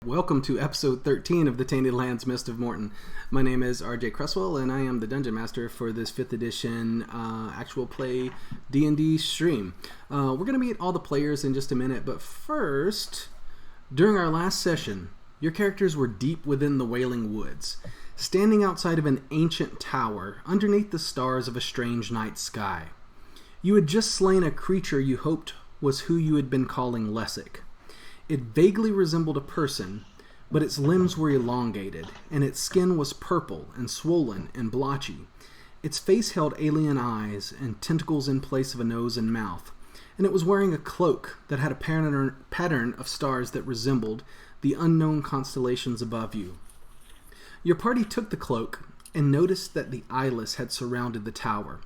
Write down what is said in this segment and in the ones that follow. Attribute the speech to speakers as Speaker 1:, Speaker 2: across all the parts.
Speaker 1: Welcome to episode 13 of the Tainted Lands Mist of Mournton. My name is RJ Cresswell, and I am the Dungeon Master for this 5th edition actual play D&D stream. We're going to meet all the players in just a minute, but first, during our last session, your characters were deep within the Wailing Woods, standing outside of an ancient tower underneath the stars of a strange night sky. You had just slain a creature you hoped was who you had been calling Lessic. It vaguely resembled a person, but its limbs were elongated, and its skin was purple and swollen and blotchy. Its face held alien eyes and tentacles in place of a nose and mouth, and it was wearing a cloak that had a pattern of stars that resembled the unknown constellations above you. Your party took the cloak and noticed that the eyeless had surrounded the tower,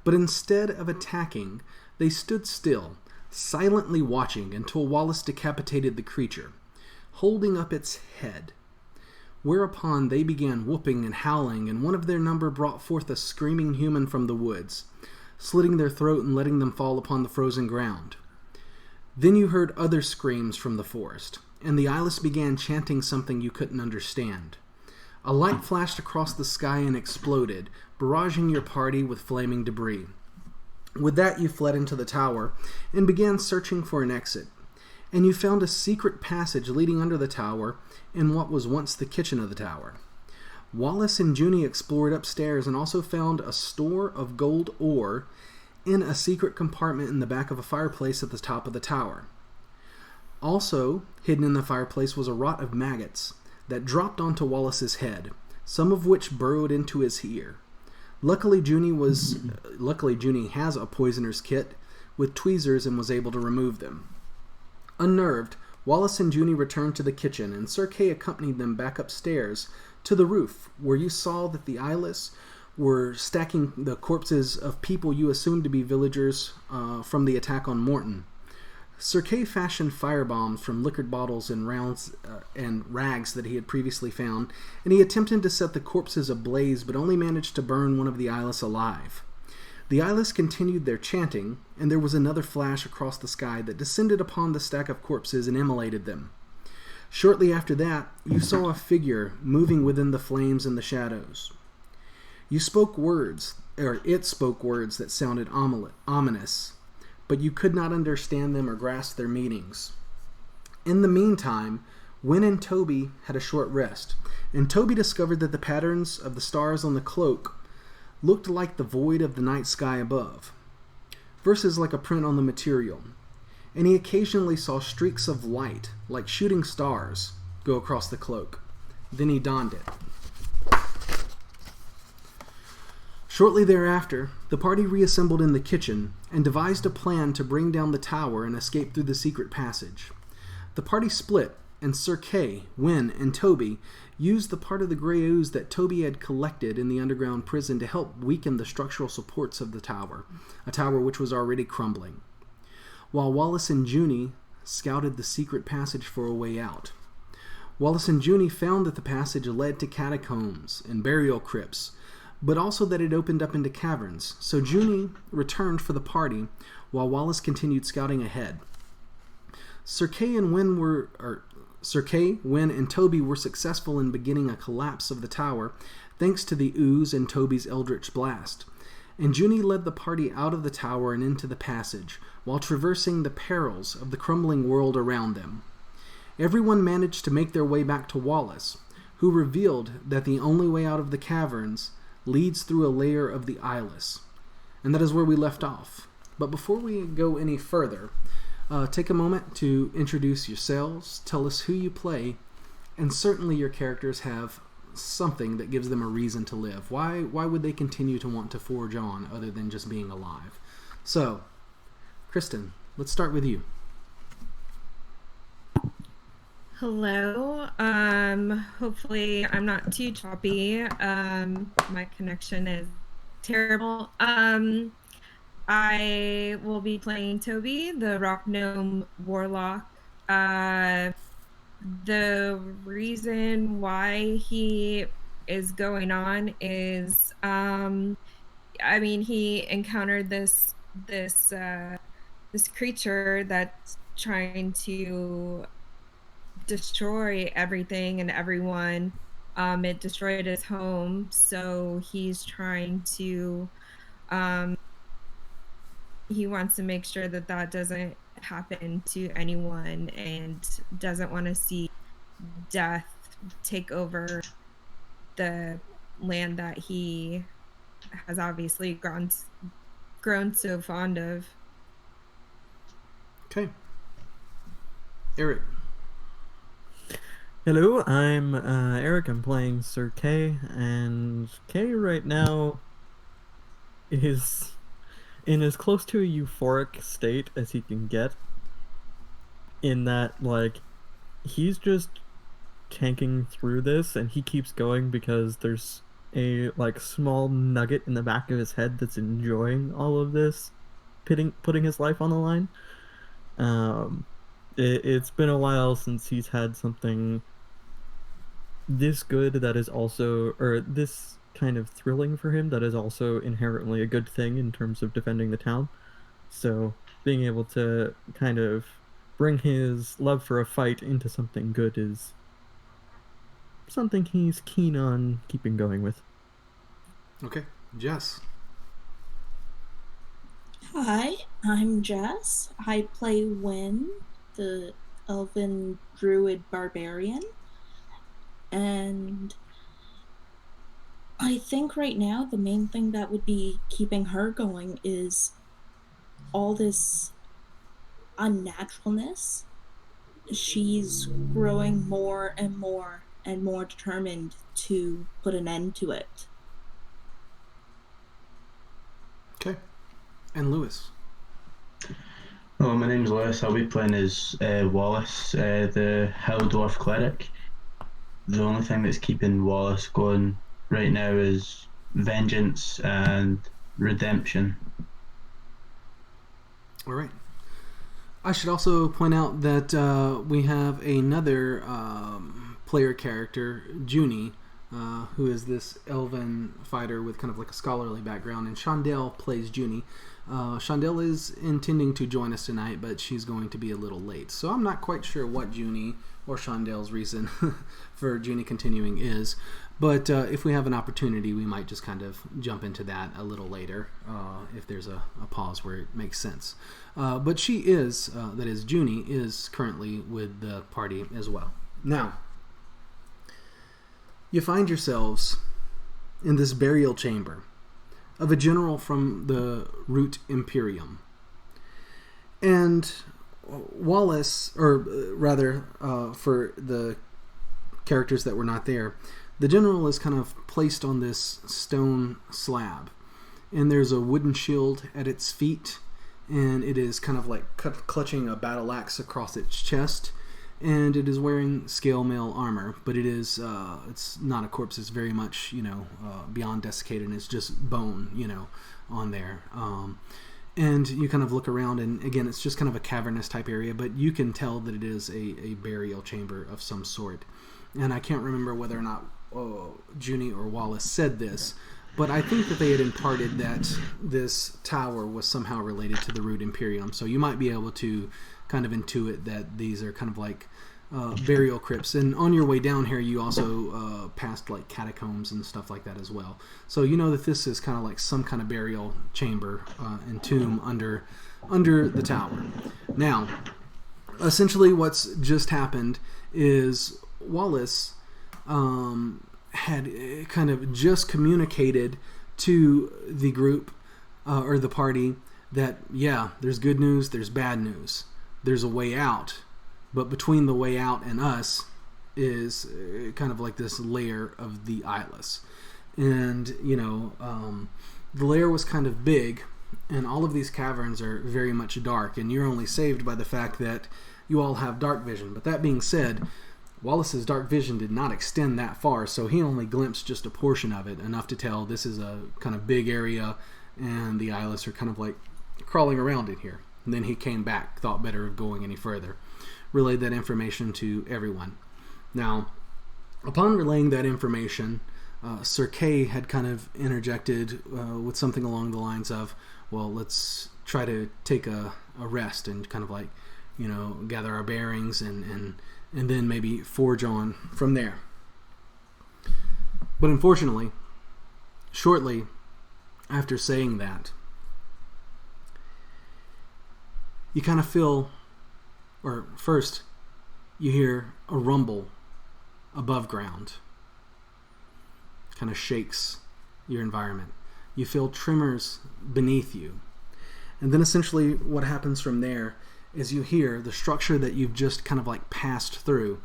Speaker 1: but instead of attacking, they stood still, silently watching until Wallace decapitated the creature, holding up its head. Whereupon they began whooping and howling, and one of their number brought forth a screaming human from the woods, slitting their throat and letting them fall upon the frozen ground. Then you heard other screams from the forest, and the eyeless began chanting something you couldn't understand. A light flashed across the sky and exploded, barraging your party with flaming debris. With that, you fled into the tower and began searching for an exit, and you found a secret passage leading under the tower in what was once the kitchen of the tower. Wallace and Junie explored upstairs and also found a store of gold ore in a secret compartment in the back of a fireplace at the top of the tower. Also, hidden in the fireplace was a rot of maggots that dropped onto Wallace's head, some of which burrowed into his ear. Luckily, Junie has a poisoner's kit with tweezers and was able to remove them. Unnerved, Wallace and Junie returned to the kitchen, and Sir Kay accompanied them back upstairs to the roof, where you saw that the eyeless were stacking the corpses of people you assumed to be villagers from the attack on Mournton. Sir Kay fashioned firebombs from liquored bottles and rags that he had previously found, and he attempted to set the corpses ablaze, but only managed to burn one of the eyeless alive. The eyeless continued their chanting, and there was another flash across the sky that descended upon the stack of corpses and immolated them. Shortly after that, you saw a figure moving within the flames and the shadows. It spoke words that sounded ominous, but you could not understand them or grasp their meanings. In the meantime, Wynne and Toby had a short rest, and Toby discovered that the patterns of the stars on the cloak looked like the void of the night sky above, versus like a print on the material, and he occasionally saw streaks of light, like shooting stars, go across the cloak. Then he donned it. Shortly thereafter, the party reassembled in the kitchen and devised a plan to bring down the tower and escape through the secret passage. The party split, and Sir Kay, Wynne, and Toby used the part of the gray ooze that Toby had collected in the underground prison to help weaken the structural supports of the tower, a tower which was already crumbling, while Wallace and Junie scouted the secret passage for a way out. Wallace and Junie found that the passage led to catacombs and burial crypts, but also that it opened up into caverns, so Junie returned for the party while Wallace continued scouting ahead. Sir Kay, Wynne, and Toby were successful in beginning a collapse of the tower thanks to the ooze and Toby's eldritch blast, and Junie led the party out of the tower and into the passage while traversing the perils of the crumbling world around them. Everyone managed to make their way back to Wallace, who revealed that the only way out of the caverns leads through a layer of the eyeless. And that is where we left off. But before we go any further, take a moment to introduce yourselves, tell us who you play, and certainly your characters have something that gives them a reason to live. Why would they continue to want to forge on other than just being alive? So, Kristen, let's start with you.
Speaker 2: Hello. Hopefully I'm not too choppy. My connection is terrible. I will be playing Toby, the Rock Gnome Warlock. The reason why he is going on is, he encountered this creature that's trying to destroy everything and everyone. It destroyed his home, so he's trying to he wants to make sure that that doesn't happen to anyone and doesn't want to see death take over the land that he has obviously grown so fond of.
Speaker 1: Okay. Eric.
Speaker 3: Hello, I'm Eric. I'm playing Sir Kay, and Kay right now is in as close to a euphoric state as he can get. In that, like, he's just tanking through this, and he keeps going because there's a small nugget in the back of his head that's enjoying all of this, putting his life on the line. It's been a while since he's had something this good that is also, or this kind of thrilling for him that is also inherently a good thing in terms of defending the town. So being able to kind of bring his love for a fight into something good is something he's keen on keeping going with.
Speaker 1: Okay. Jess.
Speaker 4: Hi, I'm Jess. I play Wynn, the elven druid barbarian. And I think right now the main thing that would be keeping her going is all this unnaturalness. She's growing more and more and more determined to put an end to it.
Speaker 1: Okay. And Lewis.
Speaker 5: Hello, my name's Lewis. I'll be playing as Wallace, the Hill Dwarf cleric. The only thing that's keeping Wallace going right now is vengeance and redemption.
Speaker 1: All right. I should also point out that we have another player character, Junie, who is this elven fighter with kind of like a scholarly background, and Shondell plays Junie. Shondell is intending to join us tonight, but she's going to be a little late. So I'm not quite sure what Junie or Shondell's reason for Junie continuing is. But if we have an opportunity, we might just kind of jump into that a little later if there's a pause where it makes sense. But she is, that is, Junie is currently with the party as well. Now, you find yourselves in this burial chamber of a general from the Root Imperium. And Wallace, or rather, for the characters that were not there, the general is kind of placed on this stone slab. And there's a wooden shield at its feet, and it is kind of like clutching a battle axe across its chest. And it is wearing scale mail armor, but it is it's not a corpse. It's very much beyond desiccated, and it's just bone on there. And you kind of look around, and again, it's just kind of a cavernous type area, but you can tell that it is a burial chamber of some sort. And I can't remember whether or not Junie or Wallace said this, but I think that they had imparted that this tower was somehow related to the Root Imperium. So you might be able to kind of intuit that these are kind of like burial crypts. And on your way down here, you also passed like catacombs and stuff like that as well. So you know that this is kind of like some kind of burial chamber and tomb under the tower. Now, essentially what's just happened is Wallace had kind of just communicated to the group or the party that, yeah, there's good news, there's bad news. There's a way out, but between the way out and us is kind of like this layer of the eyeless. And, the layer was kind of big, and all of these caverns are very much dark, and you're only saved by the fact that you all have dark vision. But that being said, Wallace's dark vision did not extend that far, so he only glimpsed just a portion of it, enough to tell this is a kind of big area, and the eyeless are kind of like crawling around in here. And then he came back, thought better of going any further, relayed that information to everyone. Now, upon relaying that information, Sir Kay had kind of interjected with something along the lines of, well, let's try to take a rest and kind of like, gather our bearings and and then maybe forge on from there. But unfortunately, shortly after saying that, you kind of feel, or first, you hear a rumble above ground. Kind of shakes your environment. You feel tremors beneath you. And then essentially what happens from there is you hear the structure that you've just kind of like passed through.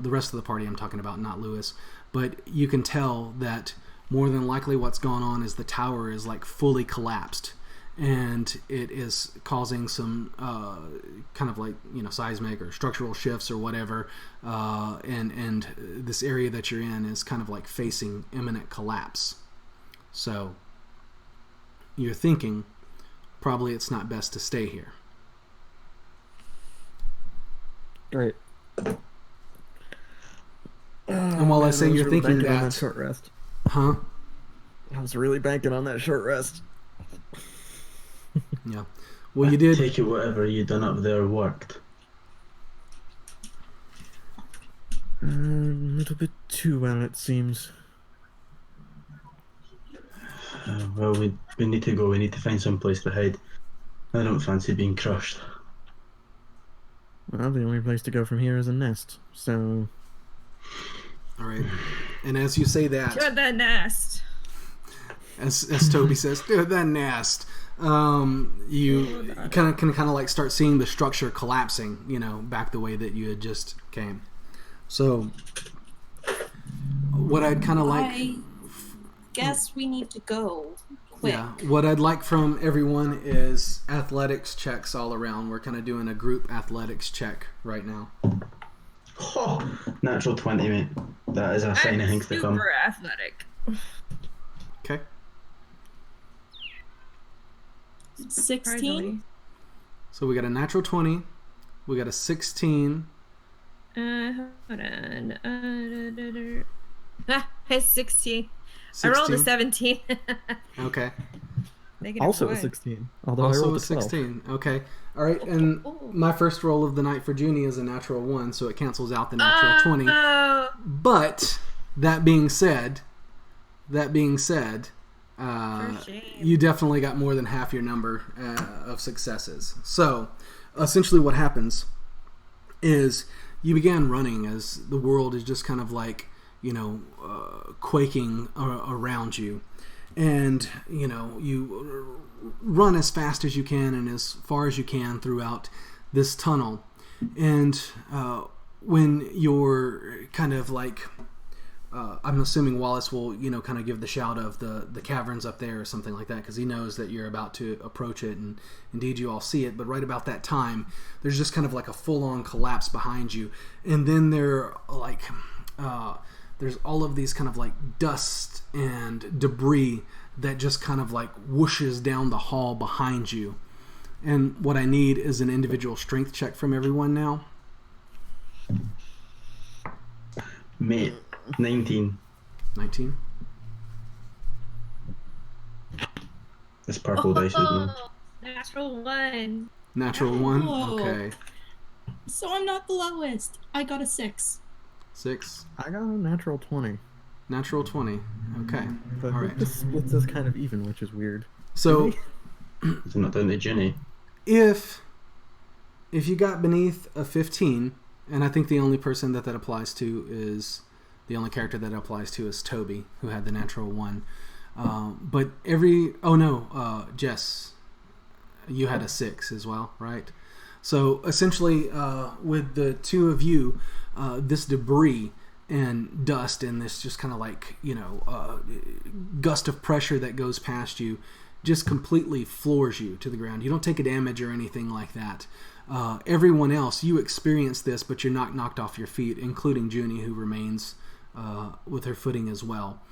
Speaker 1: The rest of the party I'm talking about, not Lewis. But you can tell that more than likely what's going on is the tower is like fully collapsed. And it is causing some kind of like, seismic or structural shifts or whatever. And this area that you're in is kind of like facing imminent collapse. So you're thinking probably it's not best to stay here.
Speaker 3: Great.
Speaker 1: And while I say you're
Speaker 3: really
Speaker 1: thinking
Speaker 3: banking on
Speaker 1: that,
Speaker 3: short rest.
Speaker 1: huh?
Speaker 3: I was really banking on that short rest.
Speaker 1: Yeah. Well, you did.
Speaker 5: Take it whatever you done up there worked.
Speaker 3: A little bit too well, it seems.
Speaker 5: Well, we need to go. We need to find some place to hide. I don't fancy being crushed.
Speaker 3: Well, the only place to go from here is a nest, so...
Speaker 1: All right. And as you say that,
Speaker 2: To the nest.
Speaker 1: as Toby says, to the nest, you kind of like start seeing the structure collapsing, back the way that you had just came. So, what I'd kind of like...
Speaker 4: I guess we need to go. Quick.
Speaker 1: Yeah, what I'd like from everyone is athletics checks all around. We're kind of doing a group athletics check right now.
Speaker 5: Oh, natural 20, mate. That is a sign of things to come.
Speaker 2: Super athletic.
Speaker 1: Okay.
Speaker 4: 16?
Speaker 1: So we got a natural 20. We got a 16.
Speaker 2: Hold on. It's 16.
Speaker 1: 16.
Speaker 2: I rolled a 17.
Speaker 1: Okay.
Speaker 3: Also a
Speaker 2: -1.
Speaker 3: 16. Although I
Speaker 1: Also
Speaker 3: rolled
Speaker 1: a
Speaker 3: a 12.
Speaker 1: 16. Okay. All right. And my first roll of the night for Junie is a natural 1, so it cancels out the natural 20.
Speaker 2: Oh,
Speaker 1: But that being said,
Speaker 2: for shame.
Speaker 1: you definitely got more than half your number of successes. So essentially what happens is you began running as the world is just kind of like, quaking around you. And, you run as fast as you can and as far as you can throughout this tunnel. And when you're kind of like... I'm assuming Wallace will, kind of give the shout of the caverns up there or something like that, because he knows that you're about to approach it, and indeed you all see it. But right about that time, there's just kind of like a full-on collapse behind you, and then there's all of these kind of like dust and debris that just kind of like whooshes down the hall behind you. And what I need is an individual strength check from everyone now.
Speaker 5: Mate, 19.
Speaker 1: 19.
Speaker 5: This purple dice is no.
Speaker 2: Natural 1.
Speaker 1: Natural 1.
Speaker 4: Oh.
Speaker 1: Okay.
Speaker 4: So I'm not the lowest. I got a 6.
Speaker 1: 6.
Speaker 3: I got a natural 20.
Speaker 1: Natural 20. Okay.
Speaker 3: But
Speaker 1: All right.
Speaker 3: this splits us kind of even, which is weird.
Speaker 1: So
Speaker 5: It's not down to Ginny.
Speaker 1: if you got beneath a 15, and I think the only person that applies to is... The only character that applies to is Toby, who had the natural 1. But Jess, you had a 6 as well, right? So essentially, with the two of you, this debris and dust and this just kind of like, gust of pressure that goes past you just completely floors you to the ground. You don't take a damage or anything like that. Everyone else, you experience this, but you're not knocked off your feet, including Junie, who remains with her footing as well.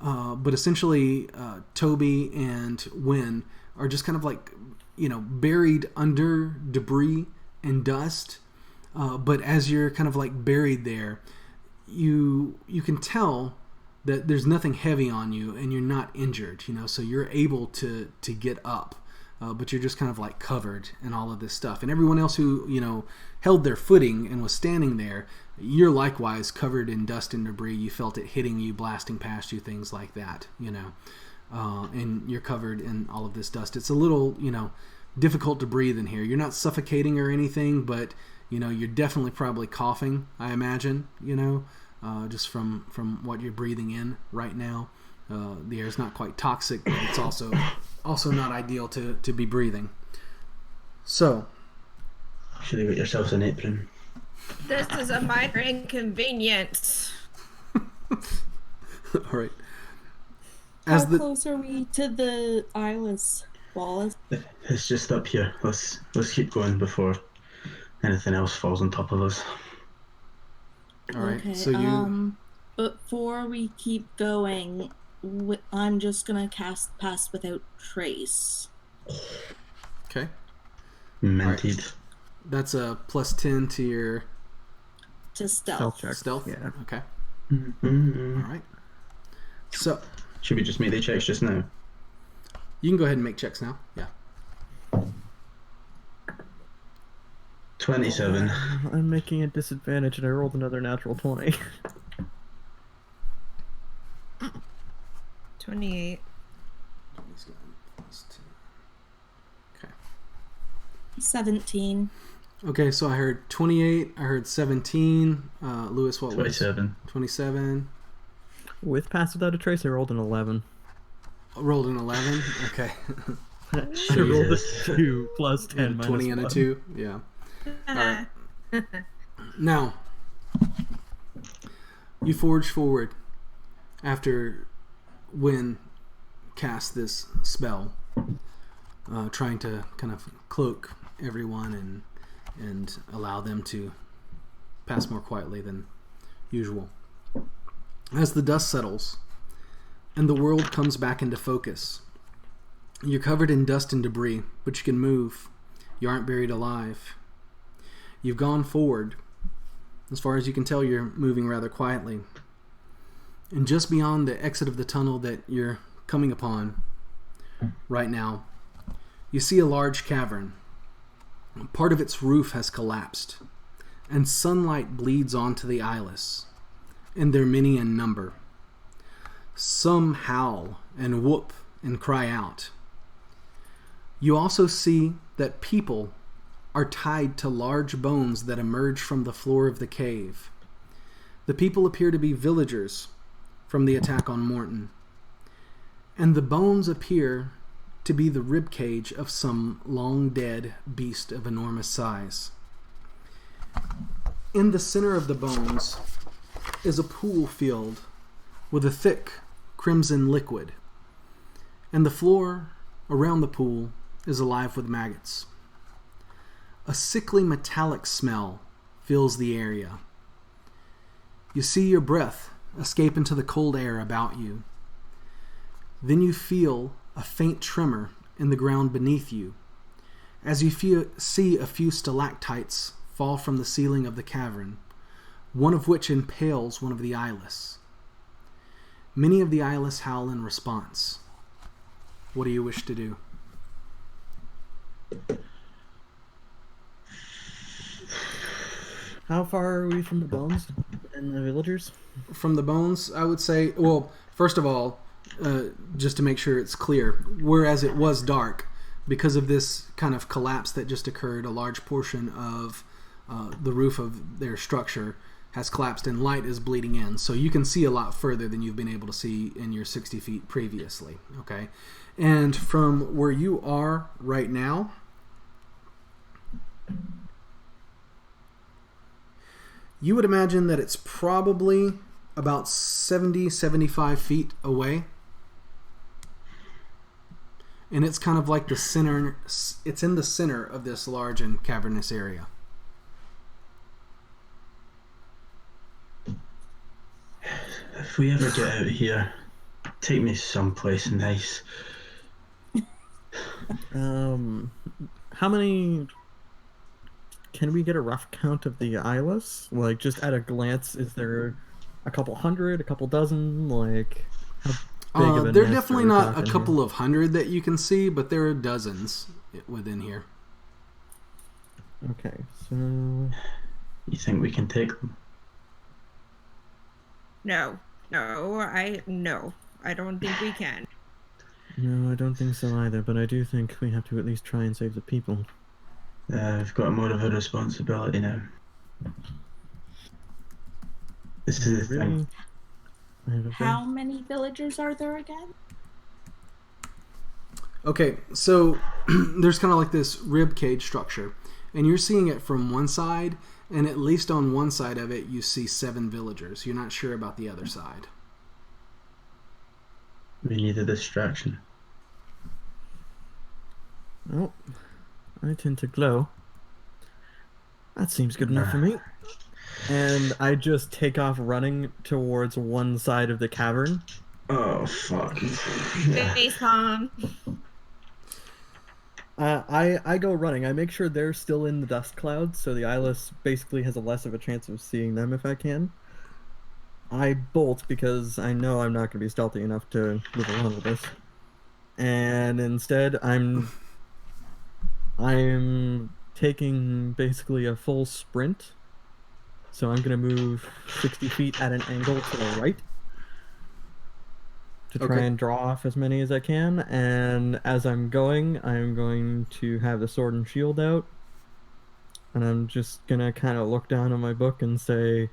Speaker 1: But essentially, Toby and Wynn are just kind of like, buried under debris and dust. But as you're kind of like buried there, you can tell that there's nothing heavy on you and you're not injured, so you're able to get up. but you're just kind of like covered in all of this stuff. And everyone else who, held their footing and was standing there, you're likewise covered in dust and debris. You felt it hitting you, blasting past you, things like that, and you're covered in all of this dust. It's a little, difficult to breathe in here. You're not suffocating or anything, but, you're definitely probably coughing, I imagine, just from what you're breathing in right now. The air is not quite toxic, but it's also not ideal to be breathing. So,
Speaker 5: should have got yourselves an apron.
Speaker 2: This is a minor inconvenience.
Speaker 1: All right.
Speaker 4: How close are we to the Islas, Wallace?
Speaker 5: It's just up here. Let's keep going before anything else falls on top of us.
Speaker 1: All right.
Speaker 4: Okay,
Speaker 1: So you.
Speaker 4: Before we keep going, I'm just gonna cast Pass Without Trace.
Speaker 1: Okay.
Speaker 5: Minted.
Speaker 1: Right. That's a +10 to your
Speaker 4: stealth
Speaker 3: check.
Speaker 1: Stealth.
Speaker 3: Yeah.
Speaker 1: Okay.
Speaker 5: Mm-hmm.
Speaker 1: All right. So
Speaker 5: should we just make the checks just now?
Speaker 1: you can go ahead and make checks now. Yeah.
Speaker 5: 27.
Speaker 3: I'm making a disadvantage, and I rolled another natural 20.
Speaker 2: 28.
Speaker 1: Okay.
Speaker 4: 17.
Speaker 1: Okay, so I heard 28. I heard 17. Lewis, what
Speaker 5: 27.
Speaker 1: was 27?
Speaker 3: With Pass Without a Trace, I rolled an 11.
Speaker 1: Rolled an 11. Okay.
Speaker 3: I rolled a 2 plus 10 minus
Speaker 1: 20 and a
Speaker 3: 1.
Speaker 1: 2. Yeah. All right. Now, you forge forward after Wynn cast this spell, trying to kind of cloak everyone and allow them to pass more quietly than usual. As the dust settles and the world comes back into focus, you're covered in dust and debris, but you can move. You aren't buried alive. You've gone forward. As far as you can tell, you're moving rather quietly. And just beyond the exit of the tunnel that you're coming upon right now, you see a large cavern. Part of its roof has collapsed, and sunlight bleeds onto the Islas, and they're many in number. Some howl and whoop and cry out. You also see that people are tied to large bones that emerge from the floor of the cave. The people appear to be villagers from the attack on Mournton, and the bones appear to be the ribcage of some long-dead beast of enormous size. In the center of the bones is a pool filled with a thick crimson liquid, and the floor around the pool is alive with maggots. A sickly metallic smell fills the area. You see your breath escape into the cold air about you. Then you feel a faint tremor in the ground beneath you as you see a few stalactites fall from the ceiling of the cavern, one of which impales one of the eyeless. Many of the eyeless howl in response. What do you wish to do?
Speaker 3: How far are we from the bones and the villagers?
Speaker 1: From the bones, I would say, well, first of all, just to make sure it's clear, whereas it was dark, because of this kind of collapse that just occurred, a large portion of the roof of their structure has collapsed and light is bleeding in. So you can see a lot further than you've been able to see in your 60 feet previously, okay? And from where you are right now, you would imagine that it's probably about 75 feet away. And it's kind of like the center, it's in the center of this large and cavernous area.
Speaker 5: If we ever get out of here, take me someplace nice.
Speaker 3: How many... Can we get a rough count of the Islas? Like, just at a glance, is there a couple hundred, a couple dozen? Like, big of a
Speaker 1: They're
Speaker 3: nest are
Speaker 1: definitely
Speaker 3: we
Speaker 1: not a
Speaker 3: talking
Speaker 1: couple
Speaker 3: here?
Speaker 1: of hundred that you can see, but there are dozens within here.
Speaker 3: Okay, so
Speaker 5: You think we can take them?
Speaker 2: No, I don't think we can.
Speaker 3: no, I don't think so either. But I do think we have to at least try and save the people.
Speaker 5: We've got more of a responsibility now. This is the thing.
Speaker 3: I have a
Speaker 4: How many villagers are there again?
Speaker 1: Okay, so there's kind of like this rib cage structure, and you're seeing it from one side, and at least on one side of it, you see 7 villagers. You're not sure about the other side.
Speaker 5: We need a distraction.
Speaker 3: Oh, I tend to glow. That seems good enough for me. And I just take off running towards one side of the cavern.
Speaker 5: Oh, fuck.
Speaker 2: Face palm.
Speaker 3: I go running. I make sure they're still in the dust clouds, so the eyeless basically has a less of a chance of seeing them if I can. I bolt because I know I'm not going to be stealthy enough to move along with this. And instead, I'm taking basically a full sprint. So I'm going to move 60 feet at an angle to the right to try
Speaker 1: Okay.
Speaker 3: and draw off as many as I can. And as I'm going to have the sword and shield out. And I'm just going to kind of look down on my book and say,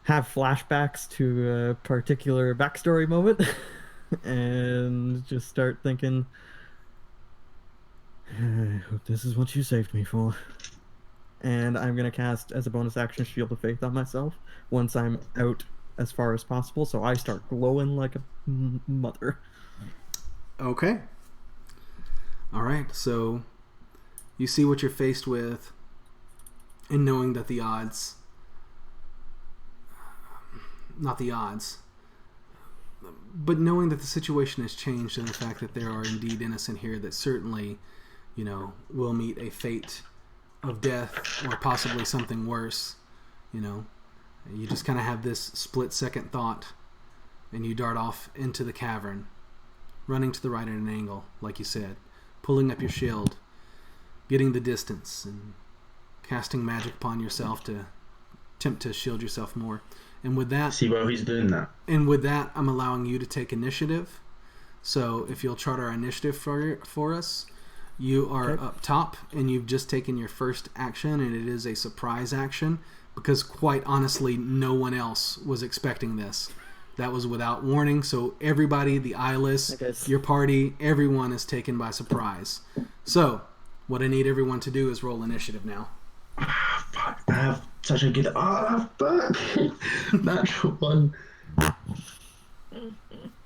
Speaker 3: have flashbacks to a particular backstory moment. And just start thinking, I hope this is what you saved me for. And I'm going to cast, as a bonus action, Shield of Faith on myself once I'm out as far as possible, so I start glowing like a mother.
Speaker 1: Okay. All right, so you see what you're faced with, and knowing that the odds, not the odds, but knowing that the situation has changed and the fact that there are indeed innocent here that certainly, will meet a fate of death or possibly something worse, you just kind of have this split-second thought, and you dart off into the cavern, running to the right at an angle, like you said, pulling up your shield, getting the distance, and casting magic upon yourself to attempt to shield yourself more. And with that,
Speaker 5: See while he's doing that.
Speaker 1: And with that, I'm allowing you to take initiative. So if you'll chart our initiative for us, you are
Speaker 3: Okay.
Speaker 1: up top, and you've just taken your first action, and it is a surprise action, because quite honestly, no one else was expecting this. That was without warning, so everybody, the eyeless,
Speaker 3: I guess.
Speaker 1: your party, everyone is taken by surprise. So, what I need everyone to do is roll initiative now.
Speaker 5: Fuck, I have such a good... fuck! Natural one.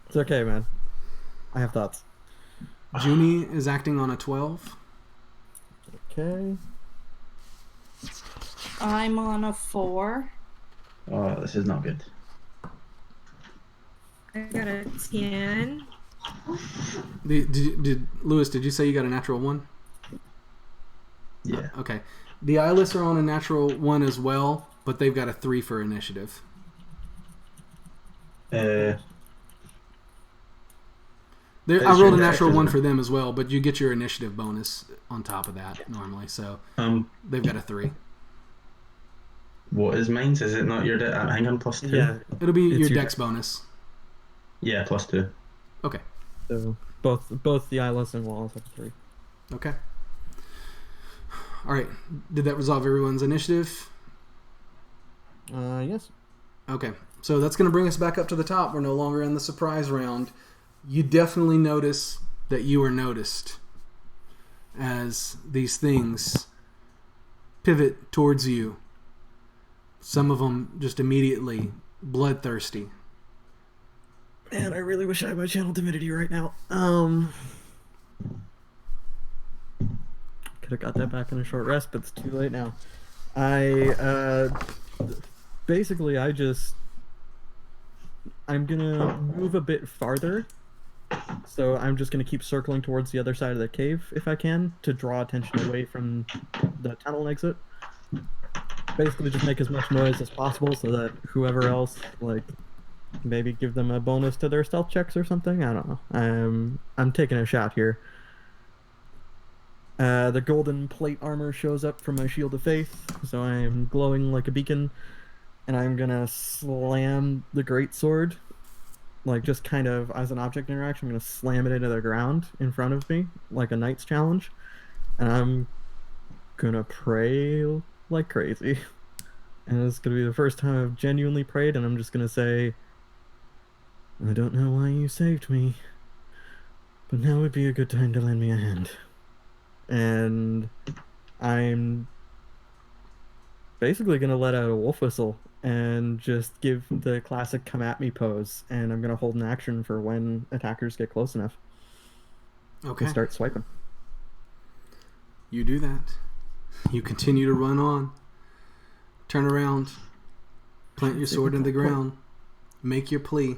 Speaker 3: It's okay, man. I have thoughts.
Speaker 1: Junie is acting on a 12.
Speaker 3: Okay.
Speaker 4: I'm on a 4.
Speaker 5: Oh, this is not good.
Speaker 2: I got a 10.
Speaker 1: Did Lewis, did you say you got a natural 1?
Speaker 5: Yeah.
Speaker 1: Okay. The eyeless are on a natural 1 as well, but they've got a 3 for initiative. I
Speaker 5: That's
Speaker 1: rolled a
Speaker 5: your
Speaker 1: natural
Speaker 5: initiative,
Speaker 1: 1
Speaker 5: isn't
Speaker 1: for them as well, but you get your initiative bonus on top of that normally, so they've got a 3.
Speaker 5: What is mine? Is it not your... hang on, +2?
Speaker 3: Yeah.
Speaker 1: It'll be
Speaker 3: It's
Speaker 1: your
Speaker 3: your
Speaker 1: dex bonus.
Speaker 5: Yeah, +2.
Speaker 1: Okay.
Speaker 3: So both the eyeless and Wallace have 3.
Speaker 1: Okay. All right. Did that resolve everyone's initiative?
Speaker 3: Yes.
Speaker 1: Okay. So that's going to bring us back up to the top. We're no longer in the surprise round. You definitely notice that you are noticed as these things pivot towards you. Some of them just immediately bloodthirsty.
Speaker 3: Man, I really wish I had my channel divinity right now. Could have got that back in a short rest, but it's too late now. Basically, I'm gonna move a bit farther. So I'm just gonna keep circling towards the other side of the cave if I can to draw attention away from the tunnel exit. Basically, just make as much noise as possible so that whoever else maybe give them a bonus to their stealth checks or something. I don't know. I'm taking a shot here. The golden plate armor shows up from my shield of faith, so I am glowing like a beacon, and I'm gonna slam the greatsword, like just kind of as an object interaction. I'm gonna slam it into the ground in front of me, like a knight's challenge, and I'm gonna pray like crazy. And it's gonna be the first time I've genuinely prayed, and I'm just gonna say, I don't know why you saved me, but now would be a good time to lend me a hand. And I'm basically gonna let out a wolf whistle and just give the classic come at me pose, and I'm gonna hold an action for when attackers get close enough
Speaker 1: Okay.
Speaker 3: to start swiping.
Speaker 1: You do that. You continue to run on. Turn around. Plant your sword in the ground. Make your plea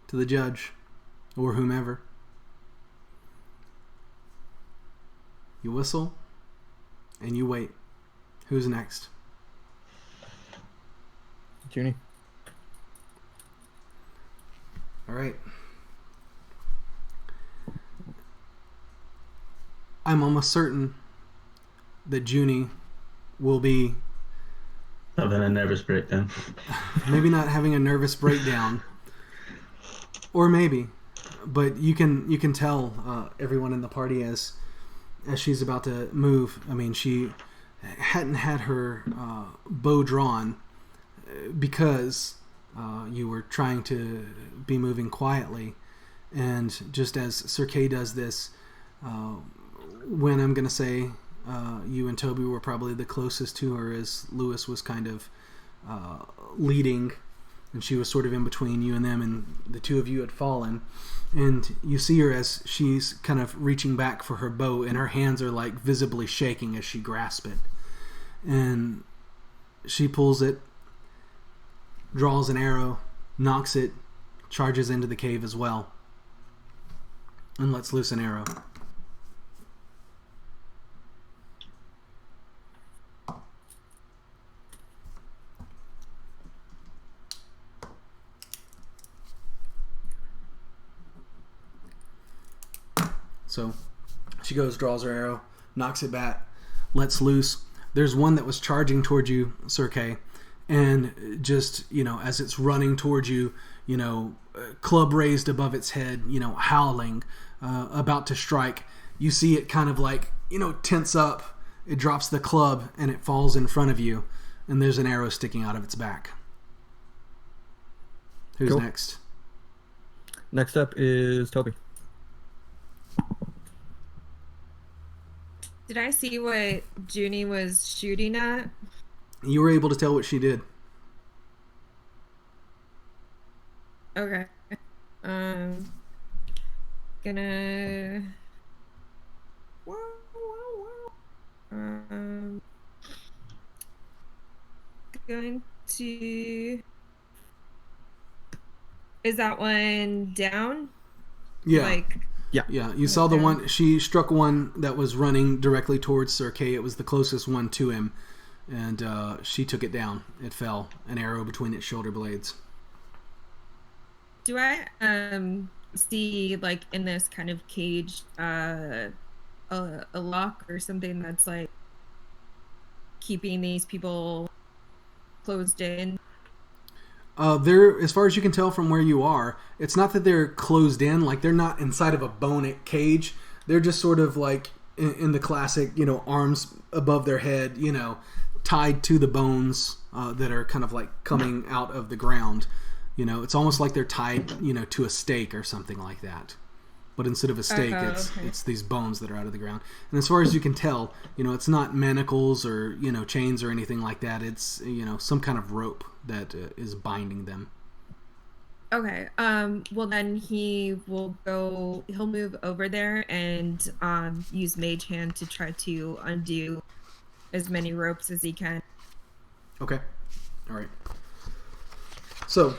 Speaker 1: to the judge or whomever. You whistle and you wait. Who's next?
Speaker 3: Junie.
Speaker 1: All right. I'm almost certain that Junie will be
Speaker 5: Having a nervous breakdown.
Speaker 1: maybe not having a nervous breakdown, or maybe, but you can tell everyone in the party as she's about to move. I mean, she hadn't had her bow drawn because you were trying to be moving quietly, and just as Sir Kay does this, when I'm going to say you and Toby were probably the closest to her, as Lewis was kind of leading, and she was sort of in between you and them, and the two of you had fallen, and you see her as she's kind of reaching back for her bow, and her hands are like visibly shaking as she grasps it, and she pulls it, draws an arrow, knocks it, charges into the cave as well, and lets loose an arrow. So she goes, draws her arrow, knocks it back, lets loose. There's one that was charging towards you, Sir Kay, and just, as it's running towards you, club raised above its head, howling, about to strike. You see it kind of like, tense up. It drops the club and it falls in front of you, and there's an arrow sticking out of its back. Who's
Speaker 3: Cool.
Speaker 1: next?
Speaker 3: Next up is Toby.
Speaker 2: Did I see what Junie was shooting at?
Speaker 1: You were able to tell what she did.
Speaker 2: Okay. Gonna. Going to. Is that one down?
Speaker 1: Yeah.
Speaker 2: Like.
Speaker 1: Yeah, you saw the one. She struck one that was running directly towards Sir Kay. It was the closest one to him, and she took it down. It fell, an arrow between its shoulder blades.
Speaker 2: Do I see, like, in this kind of cage a lock or something that's like keeping these people closed in?
Speaker 1: They're, as far as you can tell from where you are, it's not that they're closed in, like they're not inside of a bone cage. They're just sort of like in the classic, arms above their head, tied to the bones that are kind of like coming out of the ground. It's almost like they're tied, to a stake or something like that. But instead of a stake, it's these bones that are out of the ground. And as far as you can tell, it's not manacles or, chains or anything like that. It's, some kind of rope that is binding them.
Speaker 2: Okay. Well, then he'll move over there and use Mage Hand to try to undo as many ropes as he can.
Speaker 1: Okay. All right. So,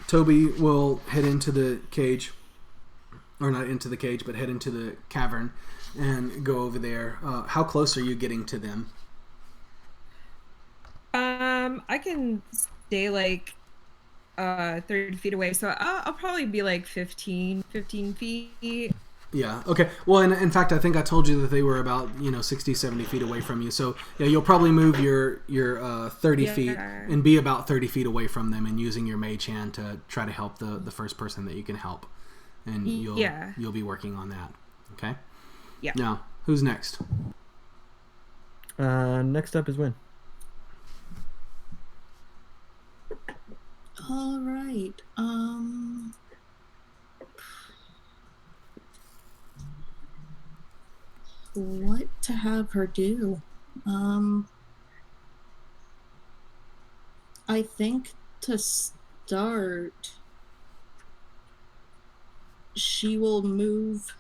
Speaker 1: Toby will head into the cage, or not into the cage, but head into the cavern and go over there. How close are you getting to them?
Speaker 2: I can stay like 30 feet away, so I'll probably be like 15 feet.
Speaker 1: Yeah. Okay. Well, in fact, I think I told you that they were about 60, 70 feet away from you. So yeah, you'll probably move your 30 feet
Speaker 2: Yeah.
Speaker 1: and be about 30 feet away from them, and using your mage hand to try to help the first person that you can help, and
Speaker 2: Yeah.
Speaker 1: you'll be working on that. Okay.
Speaker 2: Yeah.
Speaker 1: Now, who's next?
Speaker 3: Next up is Win.
Speaker 4: All right. What to have her do? I think to start, she will move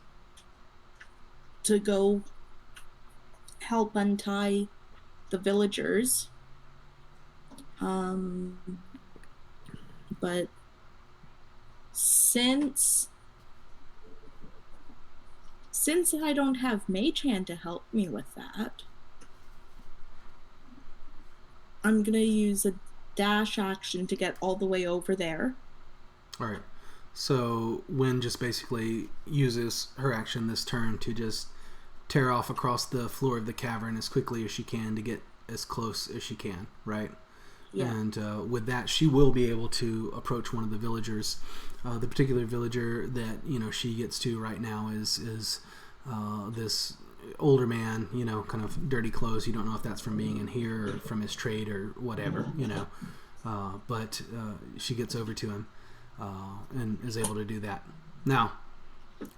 Speaker 4: to go help untie the villagers. But since I don't have Mage Hand to help me with that, I'm gonna use a dash action to get all the way over there.
Speaker 1: All right. So Wynn just basically uses her action this turn to just tear off across the floor of the cavern as quickly as she can to get as close as she can, right?
Speaker 4: Yeah.
Speaker 1: And with that, she will be able to approach one of the villagers. The particular villager that she gets to right now is this older man, kind of dirty clothes. You don't know if that's from being in here or from his trade or whatever, but she gets over to him and is able to do that. Now,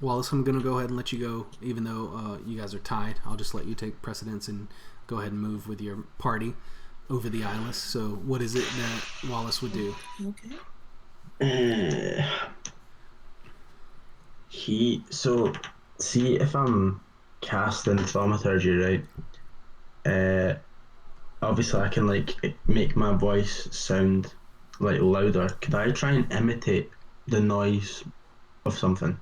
Speaker 1: Wallace, I'm going to go ahead and let you go, even though you guys are tied. I'll just let you take precedence and go ahead and move with your party over the Eyeless. So what is it that Wallace would do?
Speaker 4: Okay.
Speaker 5: See if I'm casting thaumaturgy, right? Obviously I can like make my voice sound like louder. Could I try and imitate the noise of something?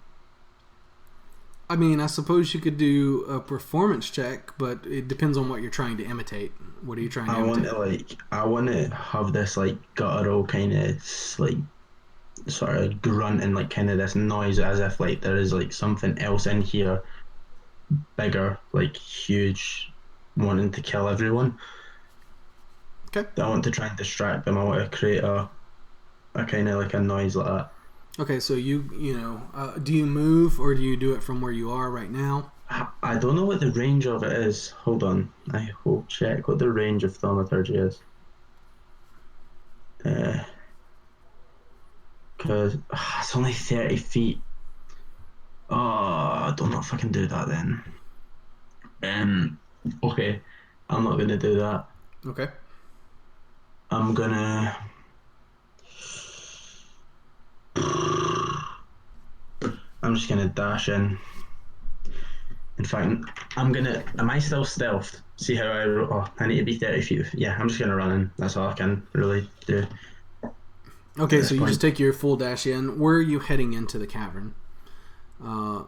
Speaker 1: I mean, I suppose you could do a performance check, but it depends on what you're trying to imitate. What are you trying to imitate?
Speaker 5: I want to have this like guttural kind of like sort of grunt and like kind of this noise as if like there is like something else in here bigger, like huge, wanting to kill everyone.
Speaker 1: Okay.
Speaker 5: I want to try and distract them. I want to create a kind of like a noise like that.
Speaker 1: Okay, so do you move or do you do it from where you are right now?
Speaker 5: I don't know what the range of it is. Hold on, I will check what the range of thaumaturgy is. Because it's only 30 feet. Oh, I don't know if I can do that then. Okay, I'm not gonna do that.
Speaker 1: Okay.
Speaker 5: I'm gonna. I'm just gonna dash in. In fact, I'm gonna. Am I still stealthed? See how I. Oh, I need to be 30 feet. Yeah, I'm just gonna run in. That's all I can really do.
Speaker 1: Okay, so you just take your full dash in. Where are you heading into the cavern?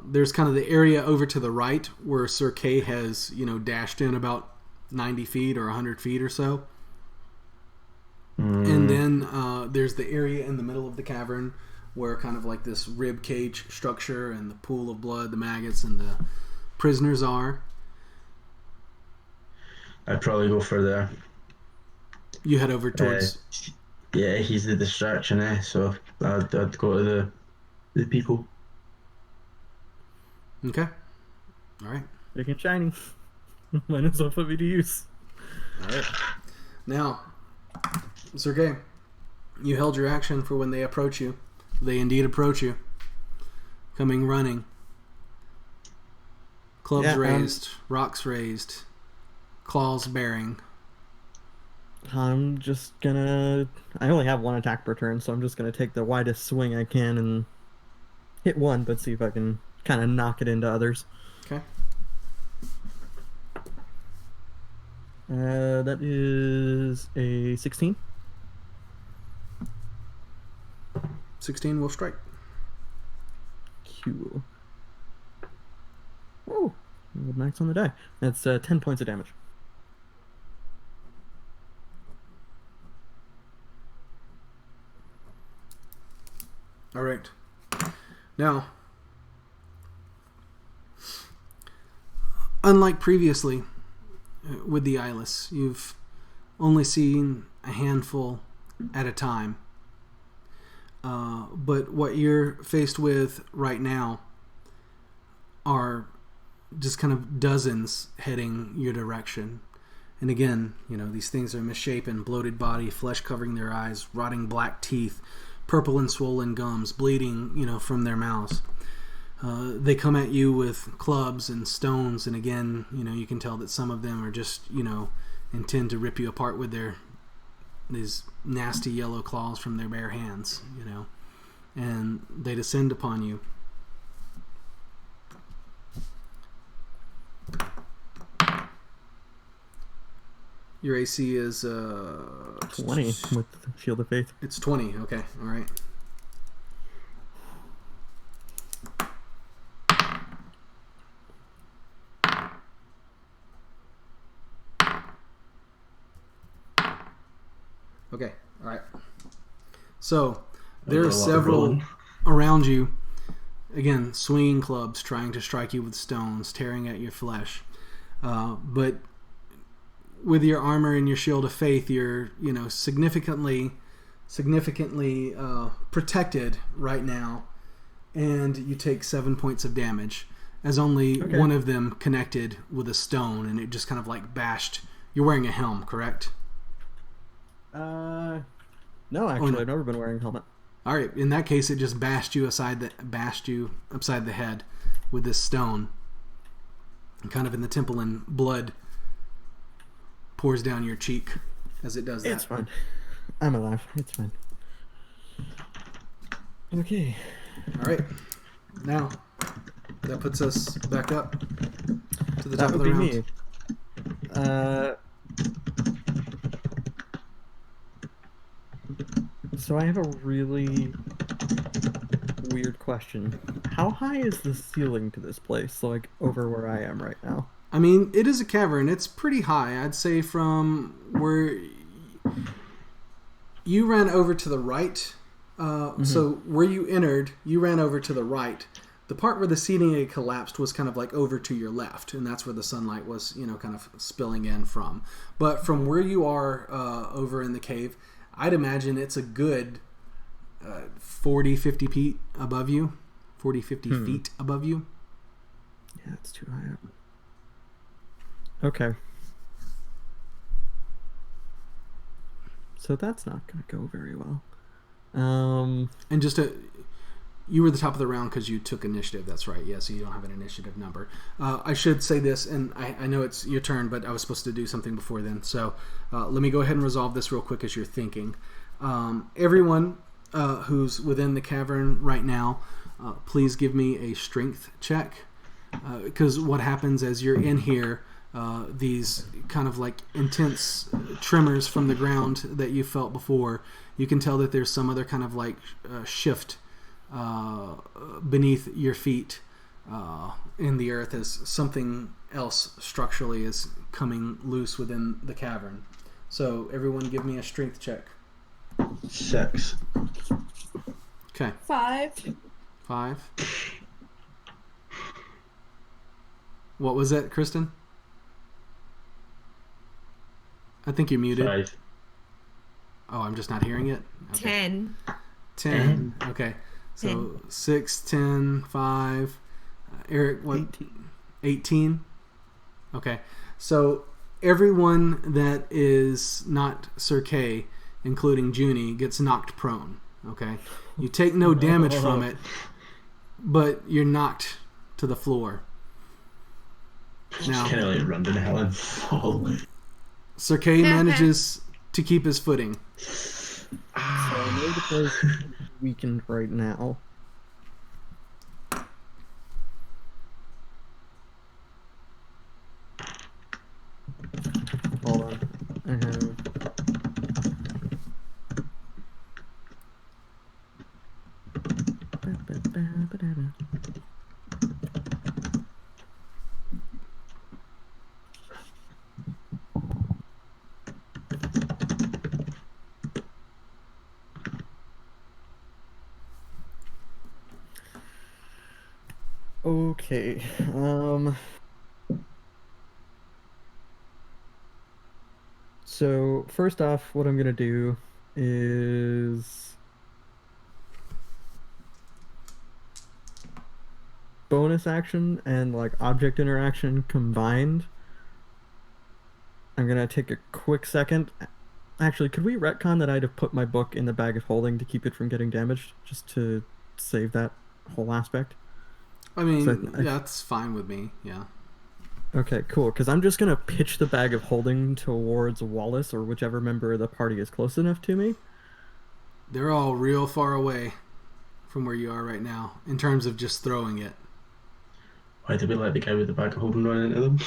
Speaker 1: There's kind of the area over to the right where Sir Kay has, dashed in about 90 feet or 100 feet or so. And then there's the area in the middle of the cavern where kind of like this rib cage structure and the pool of blood, the maggots, and the prisoners are.
Speaker 5: I'd probably go for there.
Speaker 1: You head over towards...
Speaker 5: Yeah, he's the distraction, so I'd go to the people.
Speaker 1: Okay. All right.
Speaker 3: Big and shiny. Might as well put me to use.
Speaker 1: All right. Now, Sir Kay, you held your action for when they approach you. They indeed approach you. Coming running. Clubs raised, rocks raised, claws bearing.
Speaker 3: I'm just gonna... I only have one attack per turn, so I'm just gonna take the widest swing I can and hit one, but see if I can kind of knock it into others.
Speaker 1: Okay.
Speaker 3: That is a 16.
Speaker 1: 16 will strike.
Speaker 3: Cool. Oh, max on the die. That's 10 points of damage.
Speaker 1: Now, unlike previously with the eyeless, you've only seen a handful at a time. But what you're faced with right now are just kind of dozens heading your direction. And again, these things are misshapen, bloated body, flesh covering their eyes, rotting black teeth, purple and swollen gums, bleeding, from their mouths. They come at you with clubs and stones, and again, you can tell that some of them are just, intend to rip you apart with these nasty yellow claws from their bare hands, and they descend upon you. Your AC is
Speaker 3: 20 with Shield of Faith.
Speaker 1: It's 20. Okay, all right. Okay, all right. So there are several around you. Again, swinging clubs, trying to strike you with stones, tearing at your flesh. But with your armor and your shield of faith, you're significantly protected right now, and you take 7 points of damage as only one of them connected with a stone, and it just kind of like bashed. You're wearing a helm, correct?
Speaker 3: No, actually, I've never been wearing a helmet.
Speaker 1: All right, in that case, it just bashed you upside the head with this stone, and kind of in the temple, and blood pours down your cheek as it does that.
Speaker 3: It's fine. I'm alive. It's fine. Okay.
Speaker 1: All right. Now, that puts us back up to the top of the round.
Speaker 3: So I have a really weird question. How high is the ceiling to this place, like over where I am right now?
Speaker 1: I mean, it is a cavern. It's pretty high. I'd say from where you ran over to the right. So where you entered, you ran over to the right. The part where the seating had collapsed was kind of like over to your left, and that's where the sunlight was, kind of spilling in from. But from where you are over in the cave, I'd imagine it's a good 40, 50 feet above you. 40, 50 feet above you.
Speaker 3: Yeah, it's too high up. Okay. So that's not going to go very well.
Speaker 1: And just you were the top of the round because you took initiative. That's right. Yeah, so you don't have an initiative number. I should say this, and I know it's your turn, but I was supposed to do something before then. So let me go ahead and resolve this real quick as you're thinking. Everyone who's within the cavern right now, please give me a strength check. Because what happens as you're in here, these kind of like intense tremors from the ground that you felt before, you can tell that there's some other kind of like shift beneath your feet in the earth as something else structurally is coming loose within the cavern. So everyone give me a strength check.
Speaker 5: 6.
Speaker 1: Okay.
Speaker 4: 5.
Speaker 1: 5. What was that, Kristen? I think you're muted.
Speaker 5: 5.
Speaker 1: Oh, I'm just not hearing it? Okay.
Speaker 2: 10.
Speaker 1: Okay. So 6, 10, 5. Eric, what? 18. Okay. So everyone that is not Sir Kay, including Junie, gets knocked prone. Okay. You take no damage from it, but you're knocked to the floor. Now,
Speaker 5: Kind of like run down the hill and fall.
Speaker 1: Sir Kay manages to keep his footing.
Speaker 3: So I know the place is weakened right now. Hold on. I have... Okay. So first off, what I'm gonna do is bonus action and like object interaction combined. I'm gonna take a quick second. Actually, could we retcon that I'd have put my book in the bag of holding to keep it from getting damaged, just to save that whole aspect?
Speaker 1: I mean,
Speaker 3: So
Speaker 1: yeah, that's fine with me. Yeah.
Speaker 3: Okay, cool. Because I'm just gonna pitch the bag of holding towards Wallace or whichever member of the party is close enough to me.
Speaker 1: They're all real far away from where you are right now in terms of just throwing it.
Speaker 5: Why did we let the guy with the bag of holding run into them?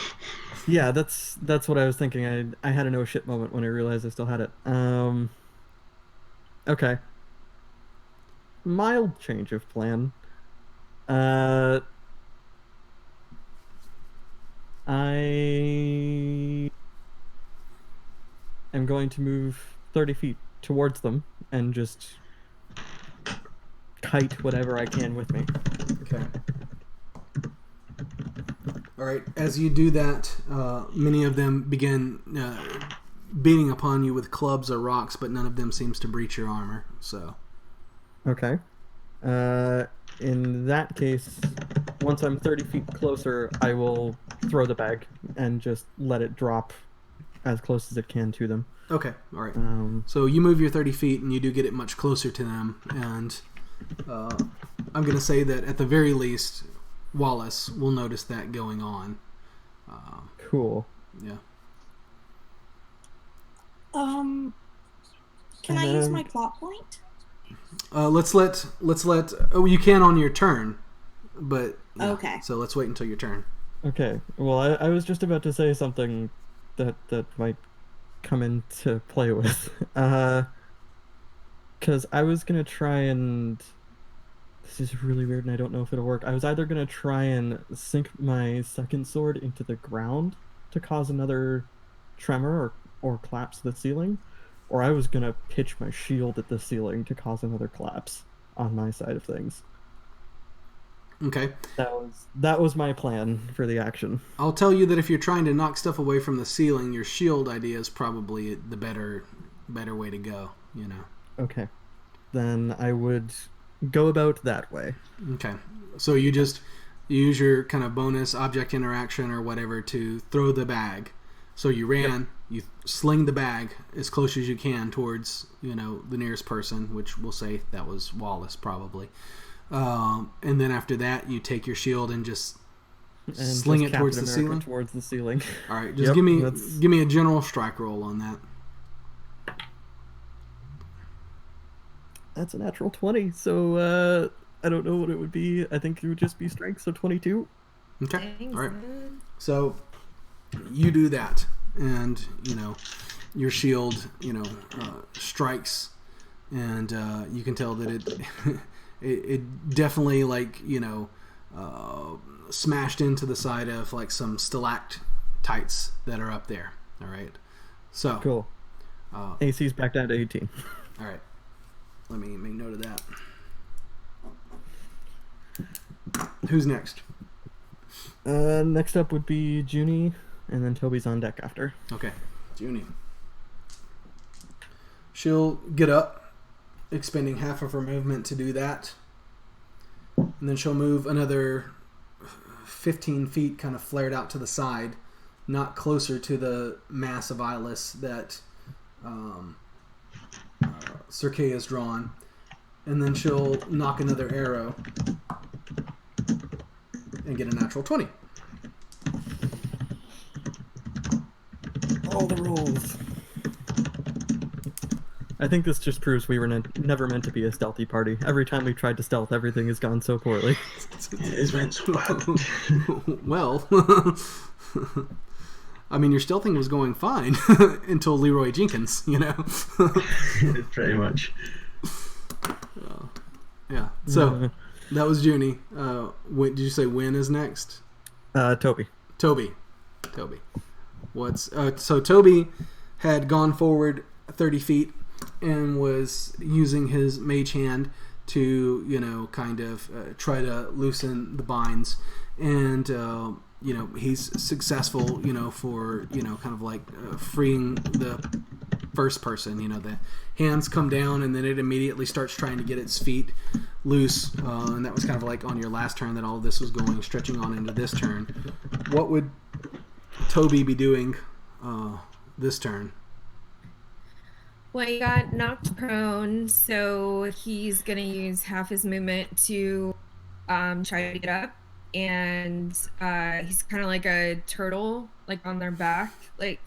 Speaker 3: Yeah, that's what I was thinking. I had an oh shit moment when I realized I still had it. Okay. Mild change of plan. I am going to move 30 feet towards them and just kite whatever I can with me.
Speaker 1: Okay. All right. As you do that, many of them begin beating upon you with clubs or rocks, but none of them seems to breach your armor. So.
Speaker 3: Okay. In that case, once I'm 30 feet closer, I will throw the bag and just let it drop as close as it can to them.
Speaker 1: Okay. All right. So you move your 30 feet and you do get it much closer to them, and I'm going to say that at the very least, Wallace will notice that going on.
Speaker 3: Cool.
Speaker 1: Yeah.
Speaker 4: Can I use my plot point?
Speaker 1: Let's let. Oh, you can on your turn, but yeah.
Speaker 4: Okay.
Speaker 1: So let's wait until your turn.
Speaker 3: Okay. Well, I was just about to say something that might come into play with, because I was gonna try and. This is really weird, and I don't know if it'll work. I was either gonna try and sink my second sword into the ground to cause another tremor or collapse the ceiling, or I was gonna pitch my shield at the ceiling to cause another collapse on my side of things.
Speaker 1: Okay.
Speaker 3: That was my plan for the action.
Speaker 1: I'll tell you that if you're trying to knock stuff away from the ceiling, your shield idea is probably the better way to go. You know.
Speaker 3: Okay. Then I would go about that way.
Speaker 1: Okay. So you use your kind of bonus object interaction or whatever to throw the bag. So you ran, you sling the bag as close as you can towards, the nearest person, which we'll say that was Wallace probably. And then after that, you take your shield and just sling it towards the ceiling.
Speaker 3: Towards the ceiling.
Speaker 1: All right, just give me a general strike roll on that.
Speaker 3: That's a natural 20, so I don't know what it would be. I think it would just be strength, so 22.
Speaker 1: Okay.
Speaker 2: Thanks,
Speaker 1: All right.
Speaker 2: man.
Speaker 1: So you do that, and your shield strikes, and you can tell that it definitely smashed into the side of like some stalactites that are up there. All right. So
Speaker 3: cool. AC's back down to 18.
Speaker 1: All right. Let me make note of that. Who's next?
Speaker 3: Next up would be Junie, and then Toby's on deck after.
Speaker 1: Okay, Junie. She'll get up, expending half of her movement to do that. And then she'll move another 15 feet, kind of flared out to the side, not closer to the mass of eyeless that Sir Kay has drawn. And then she'll knock another arrow and get a natural 20.
Speaker 3: All the rolls. I think this just proves we were never meant to be a stealthy party. Every time we've tried to stealth, everything has gone so poorly.
Speaker 5: It's been so bad.
Speaker 1: Well, I mean, your stealthing was going fine until Leroy Jenkins,
Speaker 5: Pretty much.
Speaker 1: Yeah. So that was Junie. Did you say Win is next?
Speaker 3: Toby.
Speaker 1: Toby. So Toby had gone forward 30 feet and was using his mage hand to, kind of try to loosen the binds. and he's successful, for kind of like freeing the first person. The hands come down, and then it immediately starts trying to get its feet loose, and that was kind of like on your last turn that all of this was going, stretching on into this turn. What would Toby be doing this turn?
Speaker 2: Well, he got knocked prone, so he's going to use half his movement to try to get up. And he's kind of like a turtle, like on their back, like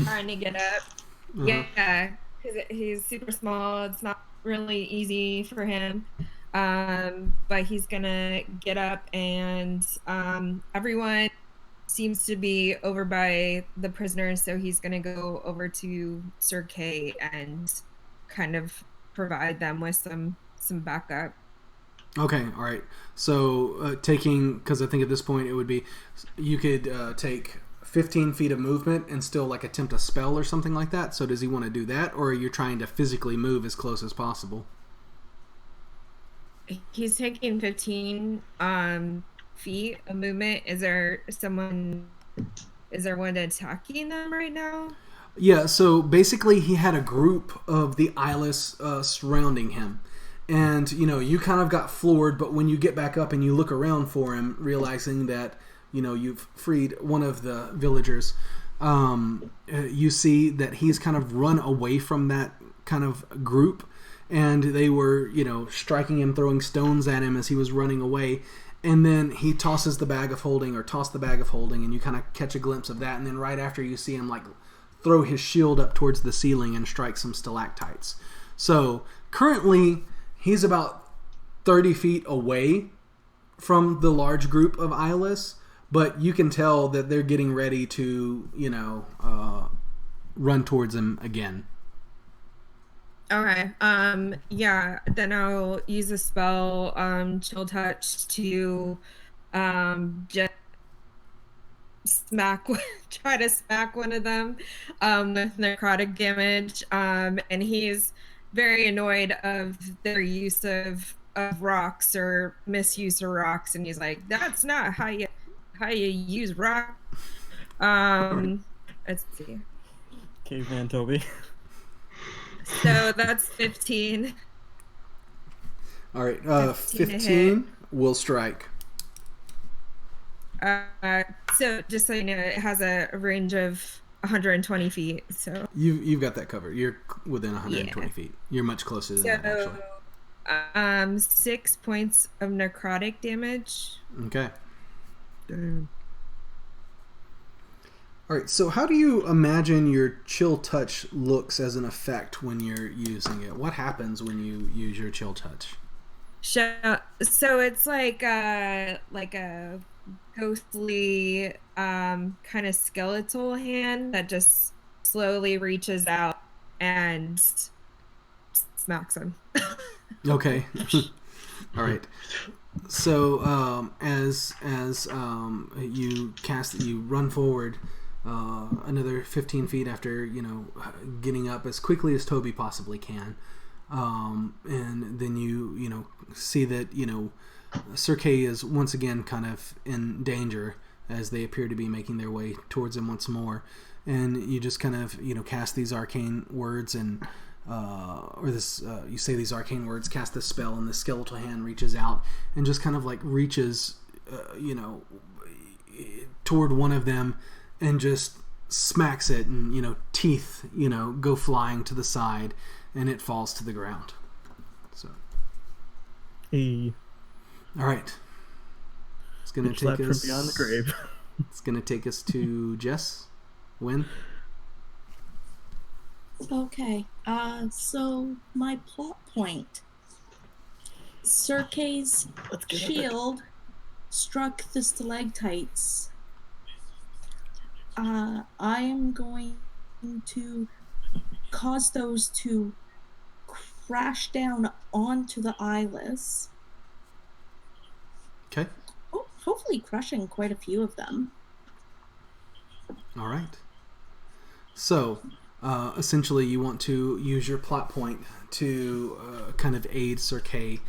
Speaker 2: trying to get up. Yeah, because he's super small. It's not really easy for him. But he's going to get up, and everyone seems to be over by the prisoners, so he's going to go over to Sir Kay and kind of provide them with some backup.
Speaker 1: Okay, all right. So because I think at this point it would be, you could take 15 feet of movement and still like attempt a spell or something like that. So does he want to do that, or are you trying to physically move as close as possible?
Speaker 2: He's taking 15 feet of movement. Is there one attacking them right now?
Speaker 1: Yeah, so basically he had a group of the eyeless surrounding him. And, you kind of got floored, but when you get back up and you look around for him, realizing that, you've freed one of the villagers, you see that he's kind of run away from that kind of group. And they were, striking him, throwing stones at him as he was running away. And then he tosses the bag of holding, and you kind of catch a glimpse of that. And then right after, you see him like throw his shield up towards the ceiling and strike some stalactites. So currently, he's about 30 feet away from the large group of eyeless, but you can tell that they're getting ready to, run towards him again.
Speaker 2: Okay. Yeah. Then I'll use a spell, Chill Touch, to just try to smack one of them with necrotic damage. And he's very annoyed of their use of rocks or misuse of rocks, and he's like, "That's not how you use rock." Let's see.
Speaker 3: Caveman Toby.
Speaker 2: So that's 15.
Speaker 1: All right, 15 will strike.
Speaker 2: So just so you know, it has a range of 120 feet. So
Speaker 1: you've got that covered. You're within 120 feet. You're much closer than that, actually.
Speaker 2: 6 points of necrotic damage.
Speaker 1: Okay.
Speaker 3: Damn.
Speaker 1: All right, so how do you imagine your Chill Touch looks as an effect when you're using it? What happens when you use your Chill Touch?
Speaker 2: So it's like a ghostly kind of skeletal hand that just slowly reaches out and smacks him.
Speaker 1: Okay. All right. So as you cast it, you run forward another 15 feet after getting up as quickly as Toby possibly can, and then you see that Sir Kay is once again kind of in danger as they appear to be making their way towards him once more, and you just kind of cast these arcane words and you say these arcane words, cast this spell, and the skeletal hand reaches out and just kind of like reaches toward one of them and just smacks it, and teeth go flying to the side, and it falls to the ground. So
Speaker 3: Hey.
Speaker 1: All right, it's gonna take us
Speaker 3: from beyond the grave.
Speaker 1: It's gonna take us to Jess. Win.
Speaker 4: Okay, so my plot point. Sir Kay's shield struck the stalactites. I am going to cause those to crash down onto the eyeless.
Speaker 1: Okay.
Speaker 4: Oh, hopefully crushing quite a few of them.
Speaker 1: All right. So, essentially, you want to use your plot point to kind of aid Sir Kay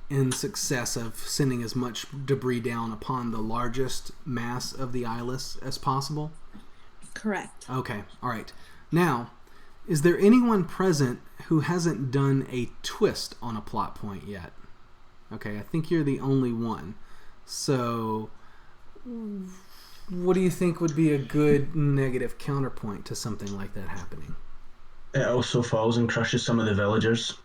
Speaker 1: in success of sending as much debris down upon the largest mass of the eyeless as possible?
Speaker 4: Correct.
Speaker 1: Okay, all right. Now, is there anyone present who hasn't done a twist on a plot point yet? Okay, I think you're the only one. So, what do you think would be a good negative counterpoint to something like that happening?
Speaker 5: It also falls and crushes some of the villagers.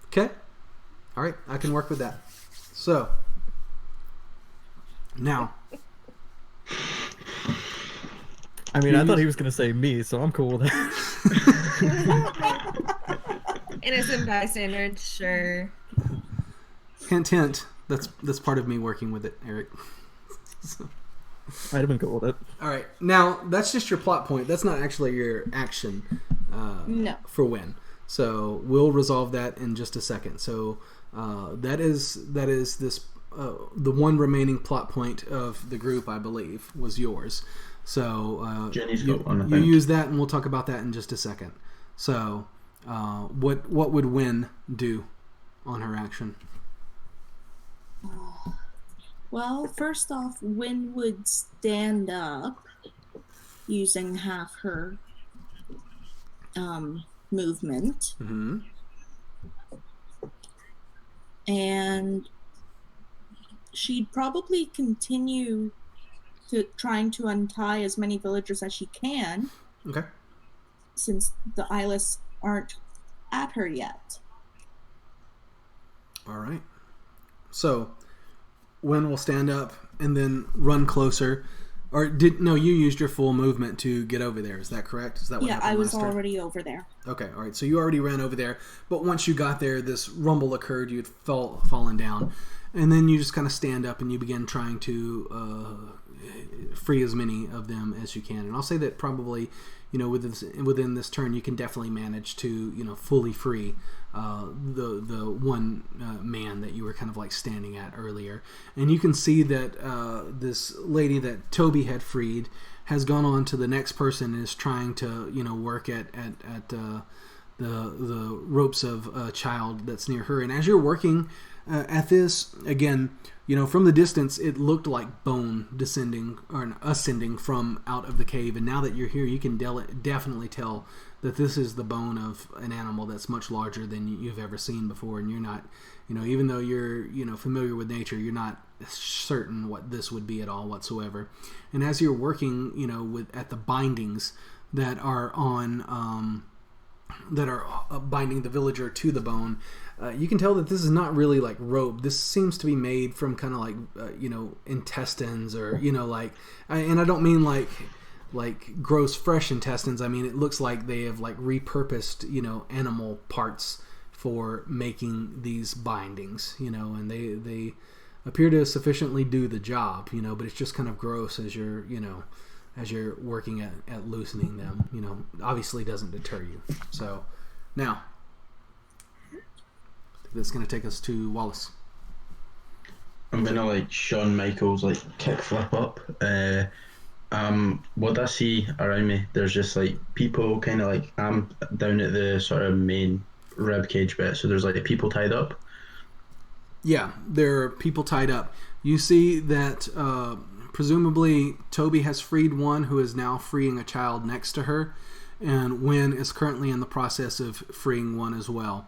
Speaker 1: Okay. All right, I can work with that. So, now.
Speaker 3: I mean, I thought he was going to say me, so I'm cool with that.
Speaker 2: Innocent bystander, sure.
Speaker 1: Hint, hint. That's part of me working with it, Eric. So.
Speaker 3: I'd have been cool with it.
Speaker 1: All right. Now, that's just your plot point. That's not actually your action
Speaker 4: No.
Speaker 1: for when. So we'll resolve that in just a second. So that is this the one remaining plot point of the group, I believe, was yours. So
Speaker 5: Jenny's got one, I
Speaker 1: you
Speaker 5: think.
Speaker 1: use that, and we'll talk about that in just a second. So what would Win do on her action?
Speaker 4: Well, first off, Wynn would stand up using half her movement.
Speaker 1: Mm-hmm.
Speaker 4: And she'd probably continue to trying to untie as many villagers as she can,
Speaker 1: Okay.
Speaker 4: since the eyeless aren't at her yet.
Speaker 1: All right. So, Wynn will stand up and then run closer. Or you used your full movement to get over there. Is that correct? Is that what
Speaker 4: Yeah,
Speaker 1: happened
Speaker 4: I was
Speaker 1: last turn?
Speaker 4: already over there.
Speaker 1: Okay, all right. So you already ran over there, but once you got there, this rumble occurred. You'd fallen down, and then you just kind of stand up and you begin trying to free as many of them as you can. And I'll say that probably, within this turn, you can definitely manage to fully free the one man that you were kind of like standing at earlier. And you can see that this lady that Toby had freed has gone on to the next person and is trying to work at the ropes of a child that's near her. And as you're working at this, again, from the distance, it looked like bone descending or ascending from out of the cave. And now that you're here, you can definitely tell that this is the bone of an animal that's much larger than you've ever seen before. And you're not, even though you're, familiar with nature, you're not certain what this would be at all whatsoever. And as you're working, at the bindings that are on, binding the villager to the bone, you can tell that this is not really like rope. This seems to be made from kind of like, intestines or, and I don't mean like gross fresh intestines. I mean, it looks like they have like repurposed, animal parts for making these bindings, and they appear to sufficiently do the job, but it's just kind of gross as you're, as you're working at loosening them, obviously doesn't deter you. So now that's going to take us to Wallace.
Speaker 5: I'm gonna like Shawn Michaels like kick flip up. What I see around me, there's just like people kind of like I'm down at the sort of main rib cage bit, so there's like people tied up.
Speaker 1: Yeah, there are people tied up. You see that presumably Toby has freed one who is now freeing a child next to her, and Wynn is currently in the process of freeing one as well.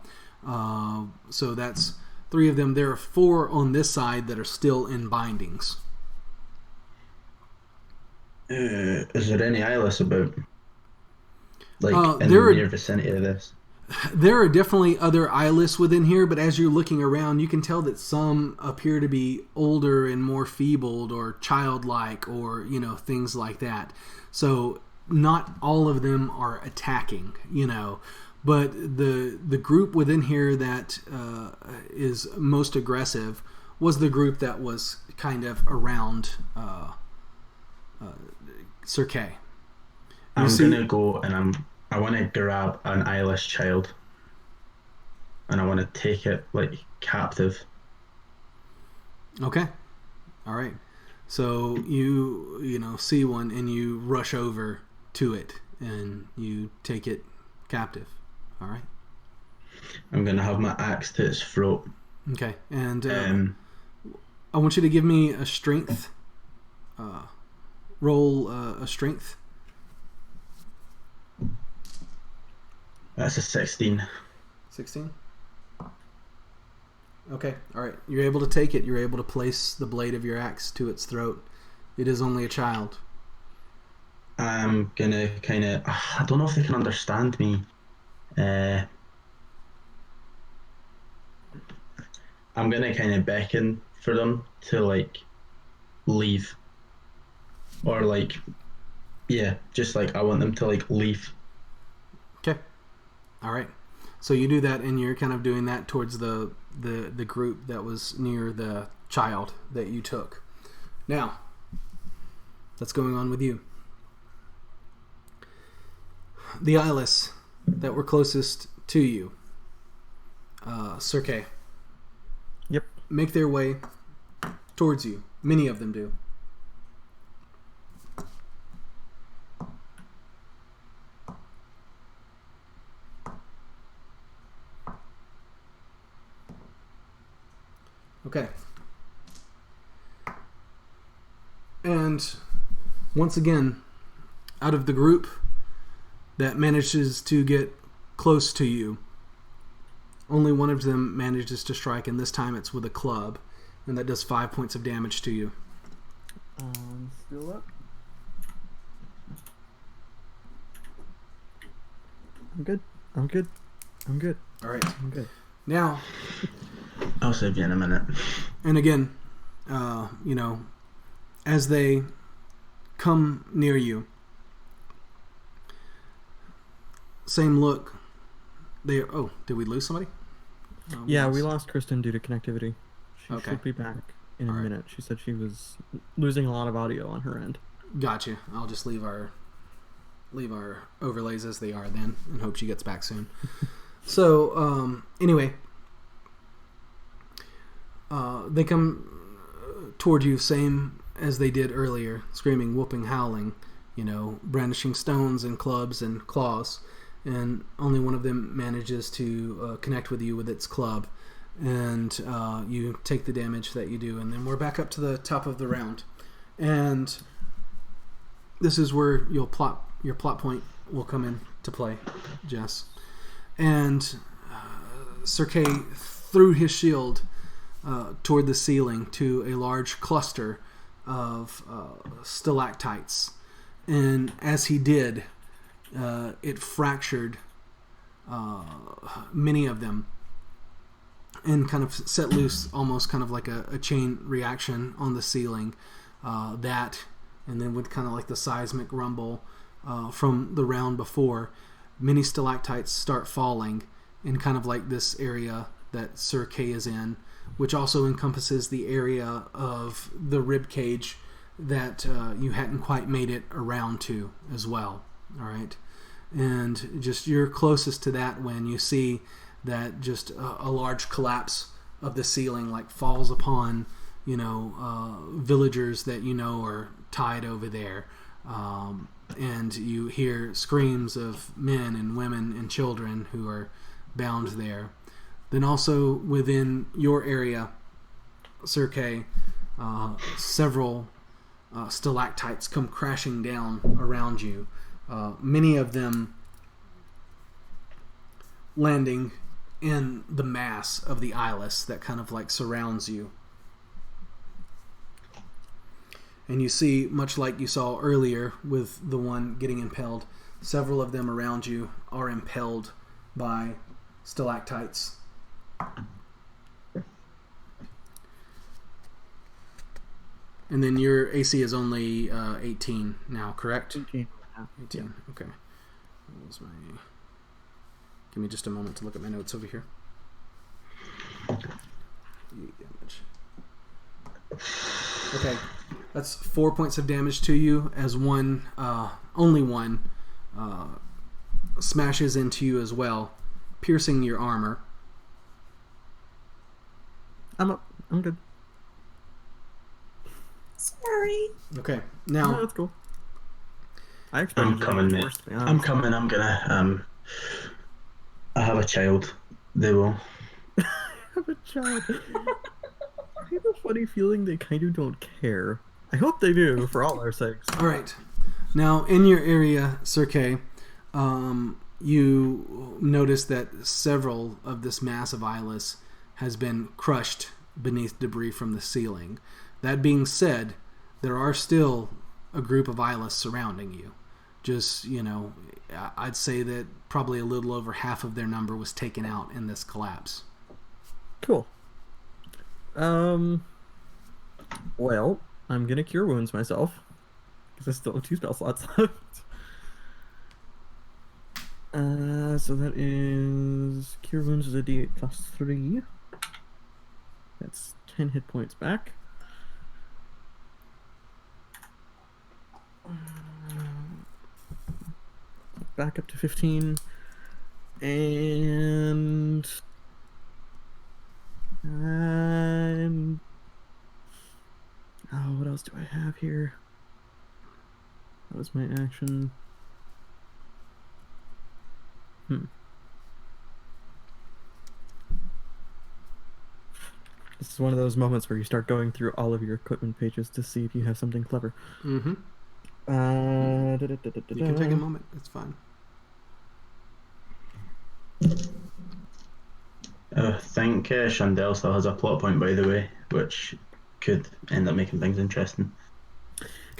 Speaker 1: So that's 3 of them. There are 4 on this side that are still in bindings.
Speaker 5: Is there any eyeless about? Like in
Speaker 1: there
Speaker 5: the
Speaker 1: are-
Speaker 5: near vicinity of this?
Speaker 1: There are definitely other eyeless within here, but as you're looking around, you can tell that some appear to be older and more feebled or childlike or, things like that. So not all of them are attacking, but the group within here that is most aggressive was the group that was kind of around Sir Kay.
Speaker 5: I'm gonna go and I want to grab an eyeless child and I want to take it like captive.
Speaker 1: Okay. All right. So you see one and you rush over to it and you take it captive. All right.
Speaker 5: I'm gonna have my axe to its throat.
Speaker 1: Okay, and I want you to give me a strength. Roll a strength.
Speaker 5: That's a 16.
Speaker 1: 16. Okay, all right. You're able to take it. You're able to place the blade of your axe to its throat. It is only a child.
Speaker 5: I'm gonna kind of. I don't know if they can understand me. I'm gonna kind of beckon for them to like leave, or like, yeah, just like I want them to like leave.
Speaker 1: Okay. All right. So you do that, and you're kind of doing that towards the group that was near the child that you took. Now, that's going on with you. The Eyeless that were closest to you, Circe,
Speaker 3: Yep.
Speaker 1: make their way towards you. Many of them do. Okay. And once again, out of the group that manages to get close to you, only one of them manages to strike, and this time it's with a club, and that does 5 points of damage to you.
Speaker 3: Still up. I'm good. I'm good. I'm good.
Speaker 1: All right.
Speaker 3: I'm good.
Speaker 1: Now,
Speaker 5: I'll save you in a minute.
Speaker 1: and again, as they come near you, same look. Did we lose somebody?
Speaker 3: Yeah, we lost Kristen due to connectivity. She
Speaker 1: Okay.
Speaker 3: should be back in a
Speaker 1: All right.
Speaker 3: minute. She said she was losing a lot of audio on her end.
Speaker 1: Gotcha. I'll just leave our overlays as they are then, and hope she gets back soon. So anyway, they come toward you, same as they did earlier, screaming, whooping, howling, brandishing stones and clubs and claws, and only one of them manages to connect with you with its club, and you take the damage that you do, and then we're back up to the top of the round, and this is where your plot point will come into play, Jess. And Circe threw his shield toward the ceiling to a large cluster of stalactites, and as he did, it fractured many of them and kind of set loose almost kind of like a chain reaction on the ceiling, and then with kind of like the seismic rumble from the round before, many stalactites start falling in kind of like this area that Circe is in, which also encompasses the area of the rib cage that you hadn't quite made it around to as well. All right, and just you're closest to that when you see that just a large collapse of the ceiling like falls upon villagers that are tied over there, and you hear screams of men and women and children who are bound there. Then also within your area, Circe, several stalactites come crashing down around you, many of them landing in the mass of the eyeless that kind of like surrounds you. And you see, much like you saw earlier with the one getting impaled, several of them around you are impaled by stalactites. And then your AC is only 18 now, correct?
Speaker 3: 18.
Speaker 1: 18. Okay. Give me just a moment to look at my notes over here. Damage. Okay, that's 4 points of damage to you as only one smashes into you as well, piercing your armor.
Speaker 3: I'm up. I'm good.
Speaker 4: Sorry.
Speaker 1: Okay,
Speaker 3: No,
Speaker 1: now
Speaker 3: that's cool. I expected
Speaker 5: I'm coming, mate.
Speaker 3: worse, to be
Speaker 5: I'm
Speaker 3: honest.
Speaker 5: coming. I'm gonna I have a child. They will.
Speaker 3: I have a child. I have a funny feeling they kind of don't care. I hope they do, for all our sakes.
Speaker 1: All right. Now, in your area, Sir Kay, you notice that several of this mass of eyeless has been crushed beneath debris from the ceiling. That being said, there are still a group of eyeless surrounding you. Just, I'd say that probably a little over half of their number was taken out in this collapse.
Speaker 3: Cool. Well, I'm gonna cure wounds myself because I still have 2 spell slots left. So that is cure wounds is a d8 plus 3. That's 10 hit points back. Back up to 15. And what else do I have here? That was my action. This is one of those moments where you start going through all of your equipment pages to see if you have something clever.
Speaker 1: Mm-hmm. You can take a moment. It's fine.
Speaker 5: I think Chandel still has a plot point, by the way, which could end up making things interesting.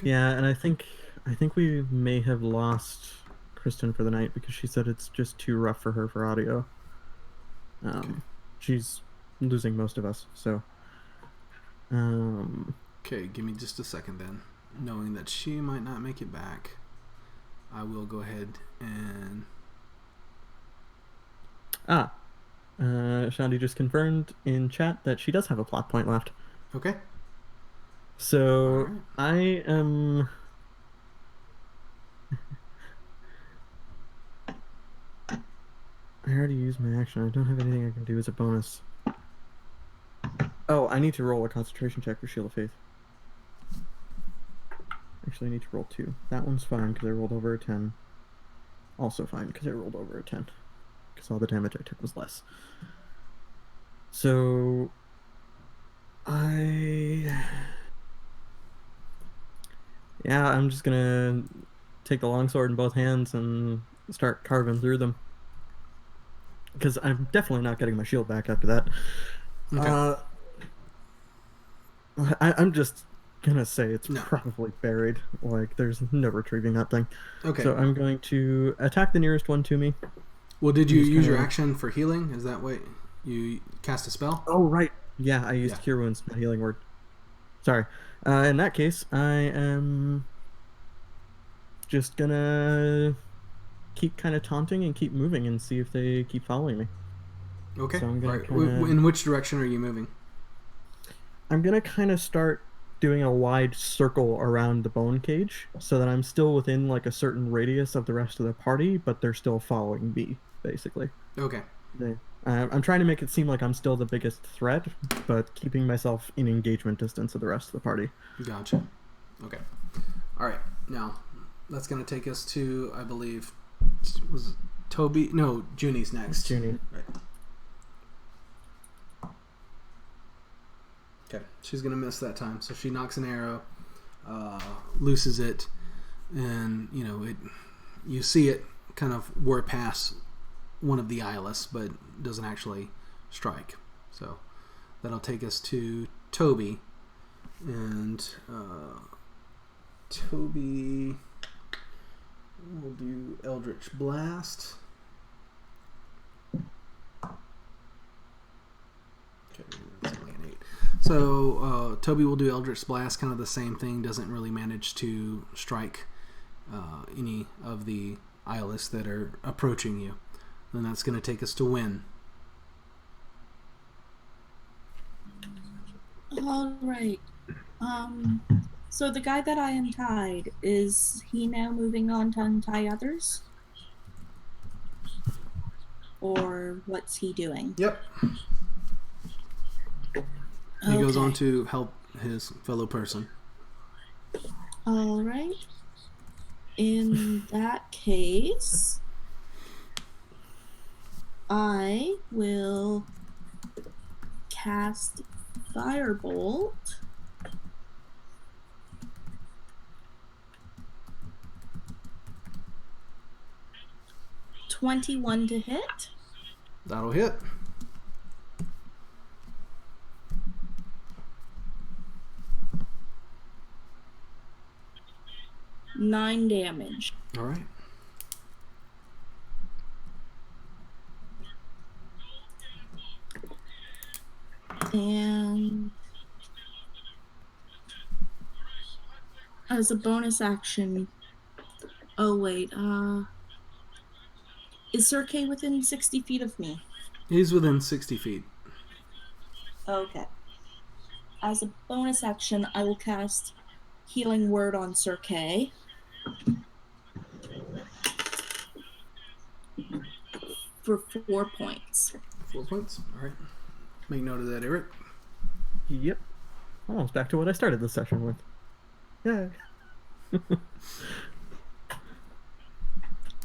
Speaker 3: Yeah, and I think we may have lost Kristen for the night because she said it's just too rough for her for audio. She's losing most of us, so.
Speaker 1: Okay, give me just a second then. Knowing that she might not make it back, I will go ahead and...
Speaker 3: Shandy just confirmed in chat that she does have a plot point left.
Speaker 1: Okay.
Speaker 3: So,
Speaker 1: right.
Speaker 3: I am... I already used my action. I don't have anything I can do as a bonus. Oh, I need to roll a concentration check for Shield of Faith. Actually, I need to roll 2. That one's fine because I rolled over a 10. Also fine because I rolled over a 10. Because all the damage I took was less. So... Yeah, I'm just gonna take the longsword in both hands and start carving through them. Because I'm definitely not getting my shield back after that.
Speaker 1: Okay.
Speaker 3: I'm just gonna say it's probably buried. Like, there's no retrieving that thing.
Speaker 1: Okay.
Speaker 3: So I'm going to attack the nearest one to me.
Speaker 1: Well, did you use your action for healing? Is that what you cast a spell?
Speaker 3: Oh, right. Yeah, I used Cure Wounds, not Healing Word. Sorry. In that case, I am just gonna keep kind of taunting and keep moving and see if they keep following me.
Speaker 1: Okay.
Speaker 3: So I'm gonna
Speaker 1: In which direction are you moving?
Speaker 3: I'm gonna kind of start doing a wide circle around the bone cage so that I'm still within like a certain radius of the rest of the party, but they're still following me, basically.
Speaker 1: Okay.
Speaker 3: I'm trying to make it seem like I'm still the biggest threat, but keeping myself in engagement distance of the rest of the party.
Speaker 1: Gotcha. Okay. All right. Now, that's going to take us to, I believe, was it Toby? No, Junie's next.
Speaker 3: Junie.
Speaker 1: Right. Okay. She's going to miss that time. So she knocks an arrow, looses it, and, you see it kind of whir past one of the eyeless, but doesn't actually strike. So that'll take us to Toby. And Toby will do Eldritch Blast. Okay, that's only an 8. So Toby will do Eldritch Blast, kind of the same thing, doesn't really manage to strike any of the eyeless that are approaching you. And that's going to take us to Win.
Speaker 4: All right. So the guy that I untied, is he now moving on to untie others? Or what's he doing?
Speaker 1: Yep. He goes on to help his fellow person.
Speaker 4: All right. In that case, I will cast Firebolt. $21 to hit.
Speaker 1: That'll hit.
Speaker 4: Nine damage.
Speaker 1: All right.
Speaker 4: And as a bonus action, oh wait, is Sir Kay within 60 feet of me?
Speaker 1: He's within 60 feet.
Speaker 4: Okay. As a bonus action, I will cast Healing Word on Sir Kay. For 4 points.
Speaker 1: 4 points. All right. Make note of that, Eric.
Speaker 3: Yep. Almost back to what I started this session with. Yeah.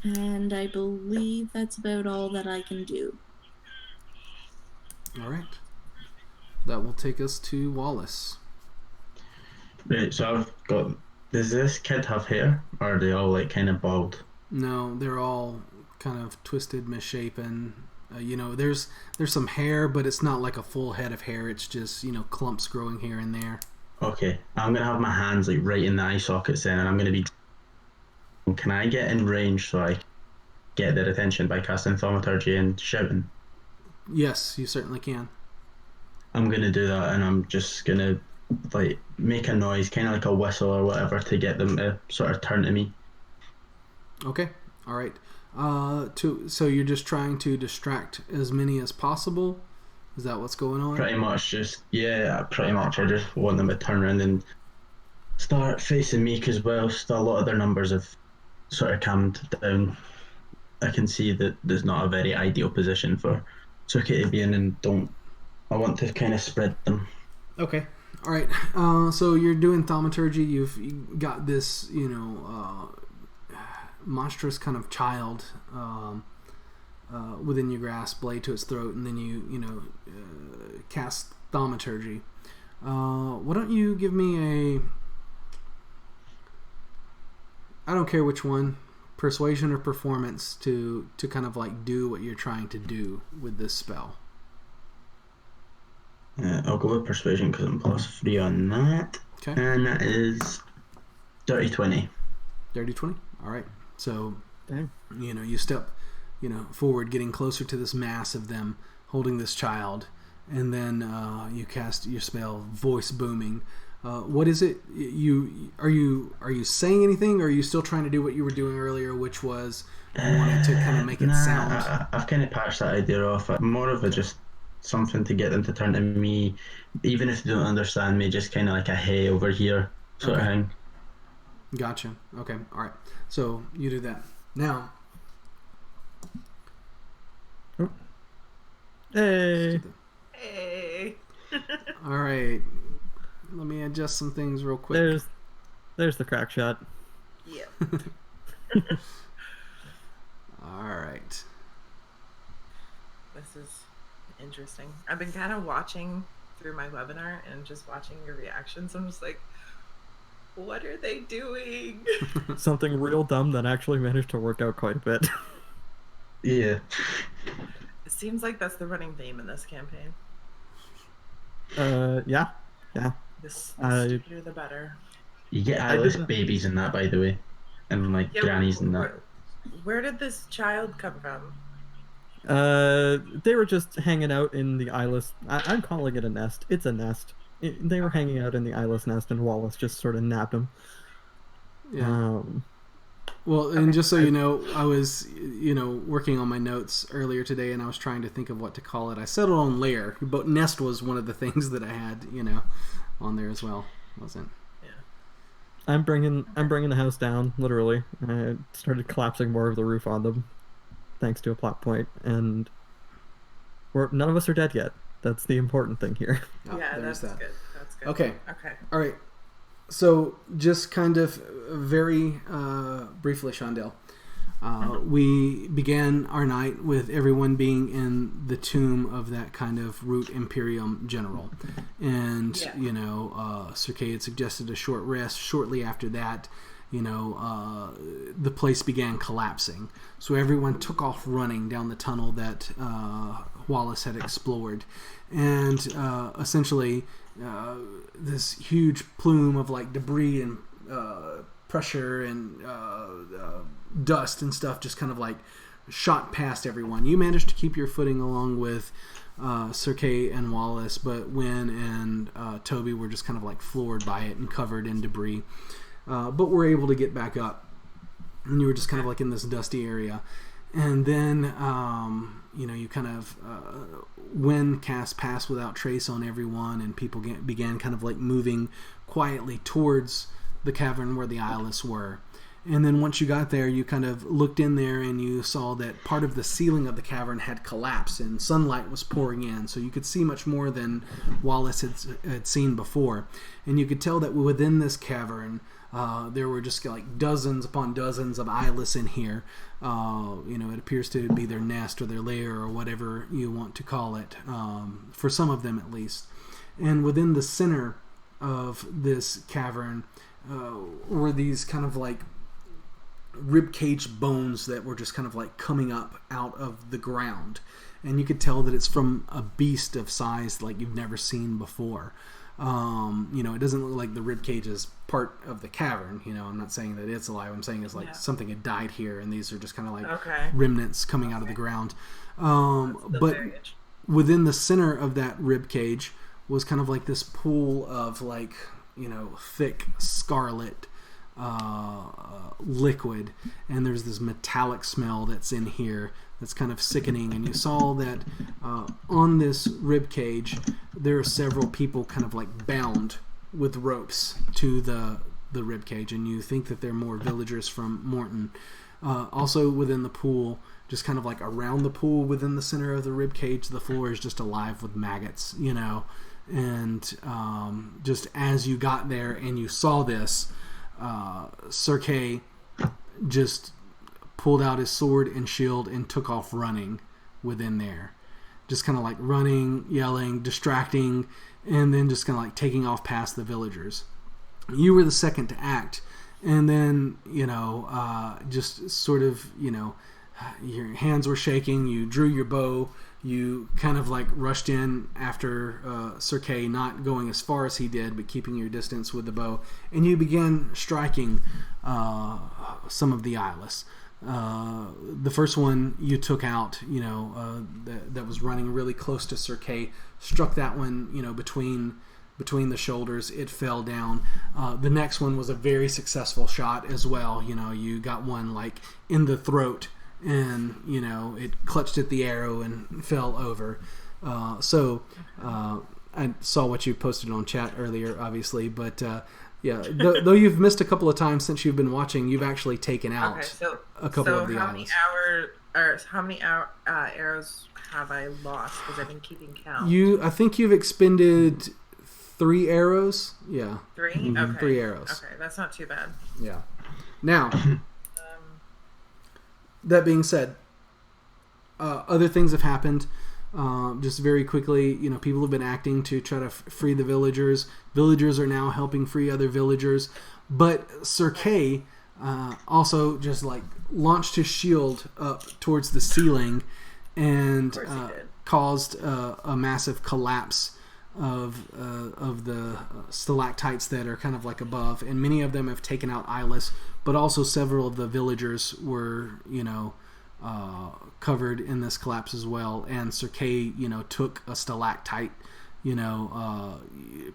Speaker 4: And I believe that's about all that I can do.
Speaker 1: All right. That will take us to Wallace.
Speaker 5: Right, so I've got. Does this kid have hair, or are they all like kind of bald?
Speaker 1: No, they're all kind of twisted, misshapen. There's some hair, but it's not like a full head of hair. It's just clumps growing here and there.
Speaker 5: Okay, I'm gonna have my hands like right in the eye sockets then, and I'm gonna be. Can I get in range so I get their attention by casting thaumaturgy and shouting?
Speaker 1: Yes, you certainly can.
Speaker 5: I'm gonna do that, and I'm just gonna like make a noise, kind of like a whistle or whatever, to get them to sort of turn to me.
Speaker 1: Okay. All right. So you're just trying to distract as many as possible? Is that what's going on?
Speaker 5: Pretty much, pretty much. I just want them to turn around and start facing me, because whilst a lot of their numbers have sort of calmed down, I can see that there's not a very ideal position for Circuit to be in, and I want to kind of spread them.
Speaker 1: Okay. All right. So you're doing thaumaturgy. You've got this, monstrous kind of child within your grasp, blade to its throat, and then you cast thaumaturgy. Why don't you give me a... I don't care which one, persuasion or performance, to kind of like do what you're trying to do with this spell.
Speaker 5: I'll go with persuasion because I'm +3 on that.
Speaker 1: Okay.
Speaker 5: And that is dirty 20.
Speaker 1: Dirty 20? All right. So,
Speaker 3: Damn.
Speaker 1: You step, forward, getting closer to this mass of them holding this child, and then you cast your spell, voice booming. What is it? Are you saying anything, or are you still trying to do what you were doing earlier, which was you wanted to kind of make it sound?
Speaker 5: I've kind of patched that idea off. More of a just something to get them to turn to me, even if they don't understand me, just kind of like a hey over here sort of thing.
Speaker 1: Gotcha. Okay. All right. So you do that now.
Speaker 3: Hey.
Speaker 6: Hey.
Speaker 1: All right. Let me adjust some things real quick.
Speaker 3: There's the crack shot.
Speaker 6: Yeah.
Speaker 1: All right.
Speaker 6: This is interesting. I've been kind of watching through my webinar and just watching your reactions. I'm just like, what are they doing?
Speaker 3: Something real dumb that actually managed to work out quite a bit.
Speaker 5: Yeah.
Speaker 6: It seems like that's the running theme in this campaign.
Speaker 3: Yeah.
Speaker 6: The stupider the better.
Speaker 5: You get eyeless babies in that, by the way, and like grannies and that.
Speaker 6: Where did this child come from?
Speaker 3: They were just hanging out in the eyeless. I'm calling it a nest. It's a nest. They were hanging out in the eyeless nest, and Wallace just sort of nabbed them.
Speaker 1: Yeah. Well, and just so you know, I was, working on my notes earlier today, and I was trying to think of what to call it. I settled on lair, but nest was one of the things that I had, on there as well. Wasn't?
Speaker 6: Yeah.
Speaker 3: I'm bringing the house down, literally. I started collapsing more of the roof on them, thanks to a plot point, and none of us are dead yet. That's the important thing here.
Speaker 1: Oh,
Speaker 6: Yeah,
Speaker 1: there's
Speaker 6: that's
Speaker 1: that.
Speaker 6: good. That's good.
Speaker 1: Okay.
Speaker 6: Okay.
Speaker 1: All right. So, just kind of very briefly, Shondell, We began our night with everyone being in the tomb of that kind of Root Imperium general. And, Sir Kay had suggested a short rest. Shortly after that, the place began collapsing. So everyone took off running down the tunnel that Wallace had explored. And essentially, this huge plume of like debris and pressure and dust and stuff just kind of like shot past everyone. You managed to keep your footing along with Sir Kay and Wallace, but Wynn and Toby were just kind of like floored by it and covered in debris. But were able to get back up, and you were just kind of like in this dusty area. And then, you kind of, Wynn cast Pass Without Trace on everyone, and people began kind of like moving quietly towards the cavern where the eyeless were. And then once you got there, you kind of looked in there and you saw that part of the ceiling of the cavern had collapsed and sunlight was pouring in. So you could see much more than Wallace had seen before. And you could tell that within this cavern, there were just like dozens upon dozens of eyeless in here. It appears to be their nest or their lair or whatever you want to call it, for some of them at least. And within the center of this cavern were these kind of like ribcage bones that were just kind of like coming up out of the ground, and you could tell that it's from a beast of size like you've never seen before. It doesn't look like the ribcage is part of the cavern. I'm not saying that it's alive. I'm saying it's like something had died here, and these are just kind of like remnants coming out of the ground. But within the center of that ribcage was kind of like this pool of like thick scarlet liquid, and there's this metallic smell that's in here that's kind of sickening. And you saw that on this rib cage there are several people kind of like bound with ropes to the rib cage, and you think that they're more villagers from Mournton. Also within the pool, just kind of like around the pool within the center of the rib cage, the floor is just alive with maggots, and just as you got there and you saw this, Sir Kay just pulled out his sword and shield and took off running within there. Just kind of like running, yelling, distracting, and then just kind of like taking off past the villagers. You were the second to act, and then, just sort of, your hands were shaking, you drew your bow, you kind of like rushed in after Sir Kay, not going as far as he did, but keeping your distance with the bow, and you began striking some of the eyeless. The first one you took out, that was running really close to Sir Kay, struck that one, between the shoulders. It fell down. The next one was a very successful shot as well. You got one like in the throat, and it clutched at the arrow and fell over. I saw what you posted on chat earlier, obviously, but though you've missed a couple of times since you've been watching, you've actually taken out a couple of the eyes.
Speaker 6: How many arrows have I lost? Because I've been keeping count.
Speaker 1: I think you've expended 3 arrows. Yeah.
Speaker 6: 3?
Speaker 1: Mm-hmm.
Speaker 6: Okay.
Speaker 1: 3 arrows.
Speaker 6: Okay, that's not too bad.
Speaker 1: Yeah. Now, that being said, other things have happened. Just very quickly, people have been acting to try to free the villagers. Villagers are now helping free other villagers. But Sir Kay also just like launched his shield up towards the ceiling and caused a massive collapse of the stalactites that are kind of like above, and many of them have taken out eyeless, but also several of the villagers were covered in this collapse as well. And Sir Kay took a stalactite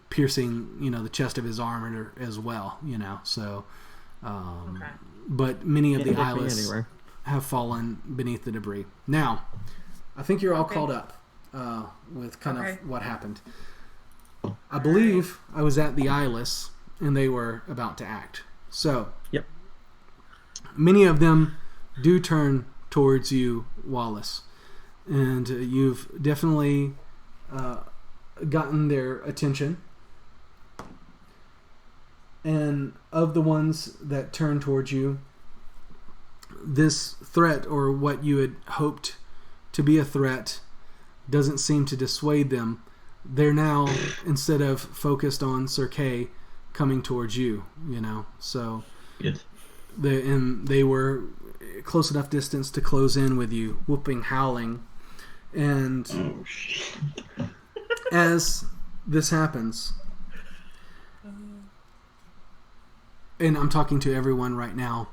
Speaker 1: piercing the chest of his armor as well, so but many of the eyeless have fallen beneath the debris. Now I think you're all caught up with kind of what happened. I believe I was at the eyeless and they were about to act. So,
Speaker 3: yep.
Speaker 1: Many of them do turn towards you, Wallace, and you've definitely gotten their attention. And of the ones that turn towards you, this threat, or what you had hoped to be a threat, doesn't seem to dissuade them. They're now, instead of focused on Sir Kay, coming towards you, so
Speaker 5: Good.
Speaker 1: they were close enough distance to close in with you, whooping, howling. And
Speaker 5: Oh, shit.
Speaker 1: as this happens, and I'm talking to everyone right now,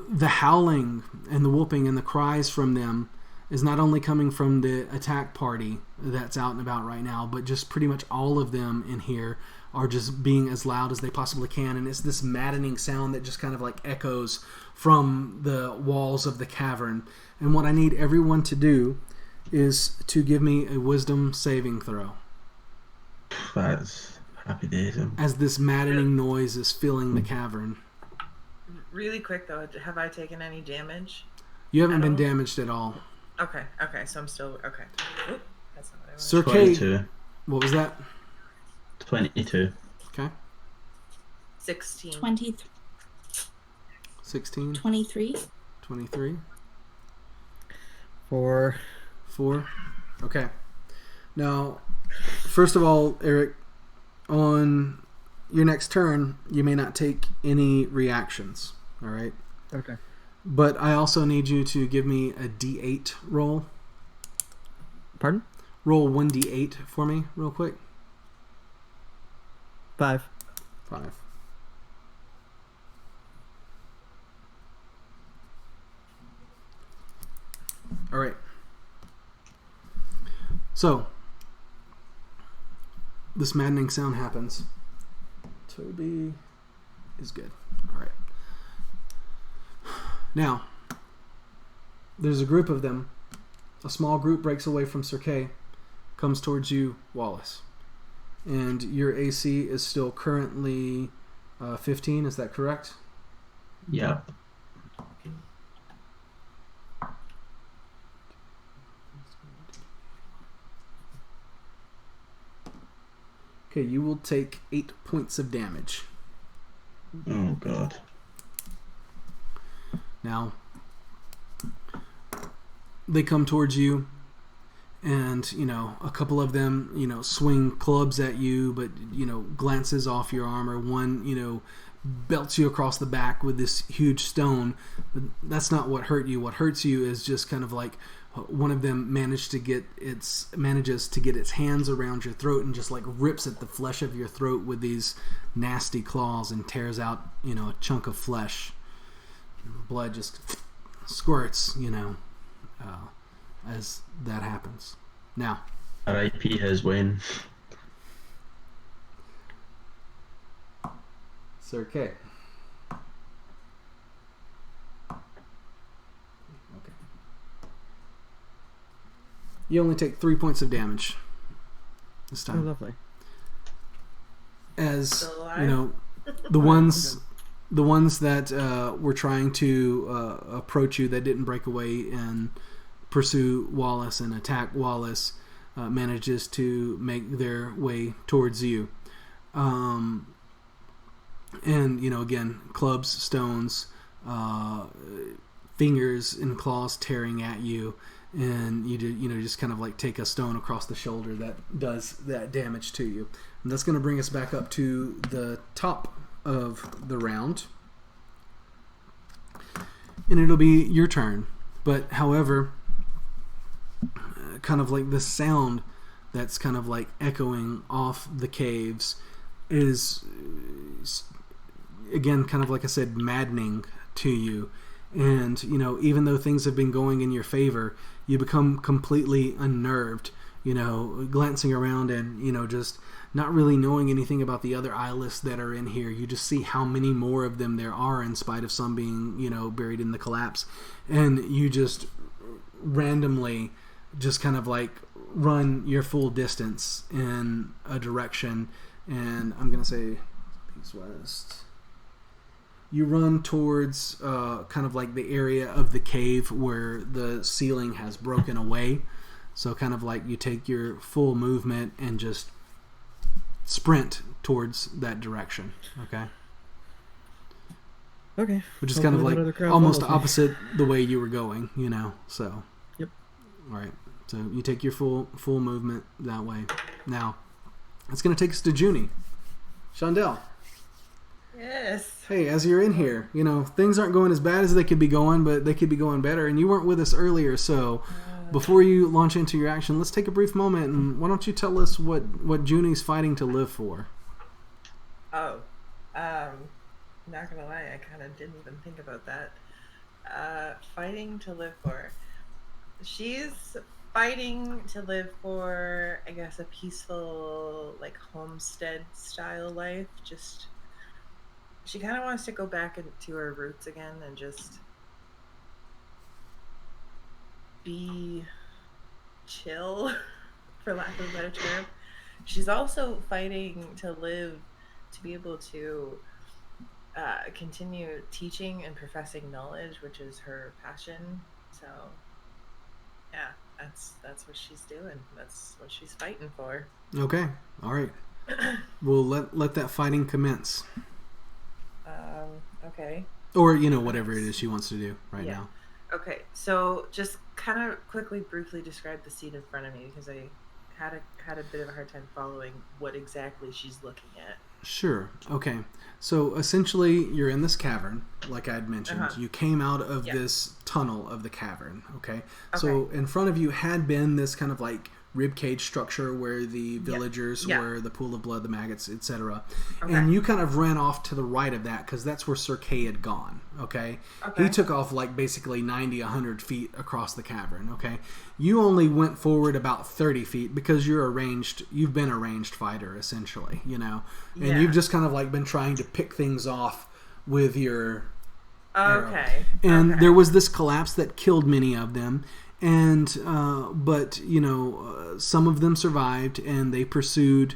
Speaker 1: the howling and the whooping and the cries from them is not only coming from the attack party that's out and about right now, but just pretty much all of them in here are just being as loud as they possibly can, and it's this maddening sound that just kind of like echoes from the walls of the cavern. And what I need everyone to do is to give me a wisdom saving throw
Speaker 5: That's happy days.
Speaker 1: as this maddening noise is filling the cavern.
Speaker 6: Really quick though, have I taken any damage?
Speaker 1: You haven't
Speaker 6: I
Speaker 1: been
Speaker 6: don't-
Speaker 1: damaged at all.
Speaker 6: Okay, so I'm still okay. Oop, that's not what I wanted.
Speaker 1: Sir Kay,
Speaker 5: 22.
Speaker 1: what was that?
Speaker 5: 22.
Speaker 1: Okay.
Speaker 6: 16.
Speaker 1: 16,
Speaker 4: 23.
Speaker 1: 23,
Speaker 3: 4.
Speaker 1: 4. Okay. Now, first of all, Eric, on your next turn, you may not take any reactions. All right.
Speaker 3: Okay.
Speaker 1: But I also need you to give me a D8 roll.
Speaker 3: Pardon?
Speaker 1: Roll 1D8 for me, real quick.
Speaker 3: 5.
Speaker 1: 5. All right. So, this maddening sound happens. Toby is good. All right. Now, there's a group of them. A small group breaks away from Sir Kay, comes towards you, Wallace. And your AC is still currently 15, is that correct?
Speaker 5: Yeah.
Speaker 1: Okay, you will take 8 points of damage.
Speaker 5: Oh, God.
Speaker 1: Now, they come towards you, and, a couple of them, swing clubs at you, but, glances off your armor. One, belts you across the back with this huge stone, but that's not what hurt you. What hurts you is just kind of like one of them manages to get its hands around your throat and just like rips at the flesh of your throat with these nasty claws and tears out, a chunk of flesh. Blood just squirts, as that happens. Now,
Speaker 5: R.I.P. his Wayne.
Speaker 1: Sir Kay. Okay. You only take 3 points of damage this
Speaker 3: Oh,
Speaker 1: time.
Speaker 3: lovely.
Speaker 1: As
Speaker 6: Still alive?
Speaker 1: the ones that were trying to approach you that didn't break away and pursue Wallace and attack Wallace manages to make their way towards you. And, again, clubs, stones, fingers and claws tearing at you, and you just kind of like take a stone across the shoulder that does that damage to you. And that's going to bring us back up to the top of the round. And it'll be your turn. But, however, kind of like the sound that's kind of like echoing off the caves is, again, kind of like I said, maddening to you. And, even though things have been going in your favor, you become completely unnerved, glancing around and, just not really knowing anything about the other eyelists that are in here. You just see how many more of them there are in spite of some being, buried in the collapse. And you just randomly just kind of like run your full distance in a direction. And I'm going to say east west. You run towards kind of like the area of the cave where the ceiling has broken away. So kind of like you take your full movement and just sprint towards that direction. Okay?
Speaker 3: Okay.
Speaker 1: which is kind of
Speaker 3: Hopefully
Speaker 1: like
Speaker 3: that other crowd
Speaker 1: almost
Speaker 3: follows me.
Speaker 1: opposite the way you were going, you know. So.
Speaker 3: Yep.
Speaker 1: All right. So you take your full movement that way. Now, it's going to take us to Junie. Shondell.
Speaker 6: Yes.
Speaker 1: Hey, as you're in here, you know, things aren't going as bad as they could be going, but they could be going better. And you weren't with us earlier, so before you launch into your action, let's take a brief moment and why don't you tell us what Junie's fighting to live for?
Speaker 6: Oh, not gonna lie, I kind of didn't even think about that. Fighting to live for. She's fighting to live for, I guess, a peaceful, like, homestead style life. Just, she kind of wants to go back into her roots again and just be chill, for lack of a better term. She's also fighting to live, to be able to continue teaching and professing knowledge, which is her passion. So, yeah, that's what she's doing. That's what she's fighting for.
Speaker 1: Okay. All right. We'll let that fighting commence.
Speaker 6: Okay.
Speaker 1: Or, you know, whatever it is she wants to do right
Speaker 6: Yeah.
Speaker 1: now.
Speaker 6: Okay, so just kind of briefly describe the scene in front of me because I had a bit of a hard time following what exactly she's looking at.
Speaker 1: Sure. Okay. So essentially, you're in this cavern, like I'd mentioned.
Speaker 6: Uh-huh.
Speaker 1: You came out of this tunnel of the cavern. Okay. So in front of you had been this kind of like rib cage structure where the villagers were, the pool of blood, the maggots, etc. And you kind of ran off to the right of that because that's where Sir Kay had gone. Okay. He took off like basically 90, 100 feet across the cavern. Okay. You only went forward about 30 feet because you've been a ranged fighter essentially, you know, and you've just kind of like been trying to pick things off with your arrow. And there was this collapse that killed many of them. And but you know, some of them survived and they pursued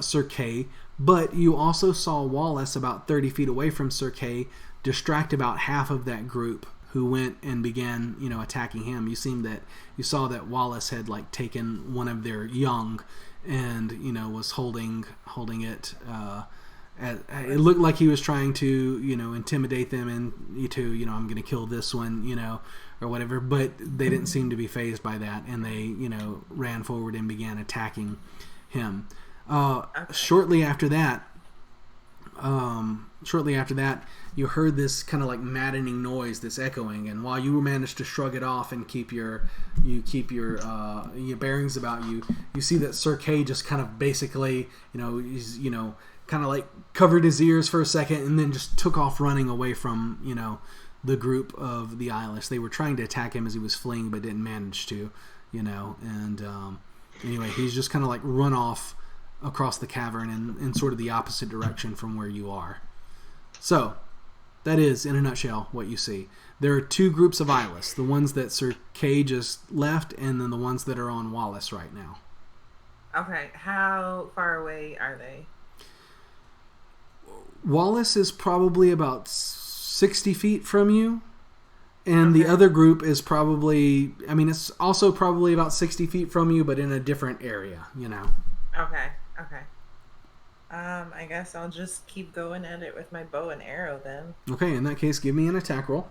Speaker 1: Sir Kay. But you also saw Wallace about 30 feet away from Sir Kay distract about half of that group who went and began, you know, attacking him. You saw that Wallace had like taken one of their young and, you know, was holding it. It looked like he was trying to, you know, intimidate them and you know, I'm going to kill this one, you know, or whatever. But they didn't seem to be fazed by that, and they, you know, ran forward and began attacking him. Shortly after that, you heard this kind of like maddening noise, this echoing, and while you managed to shrug it off and keep your bearings about you, you see that Sir Kay just kind of basically, you know, he's, you know, kind of like covered his ears for a second and then just took off running away from, you know, the group of the Eyeless. They were trying to attack him as he was fleeing but didn't manage to, you know, and anyway, he's just kind of like run off across the cavern in sort of the opposite direction from where you are. So that is, in a nutshell, what you see. There are two groups of Eyeless, the ones that Sir Kay just left and then the ones that are on Wallace right now.
Speaker 6: Okay, how far away are they?
Speaker 1: Wallace is probably about 60 feet from you, and the other group is probably, I mean, it's also probably about 60 feet from you, but in a different area, you know.
Speaker 6: Okay. I guess I'll just keep going at it with my bow and arrow then.
Speaker 1: Okay, in that case, give me an attack roll.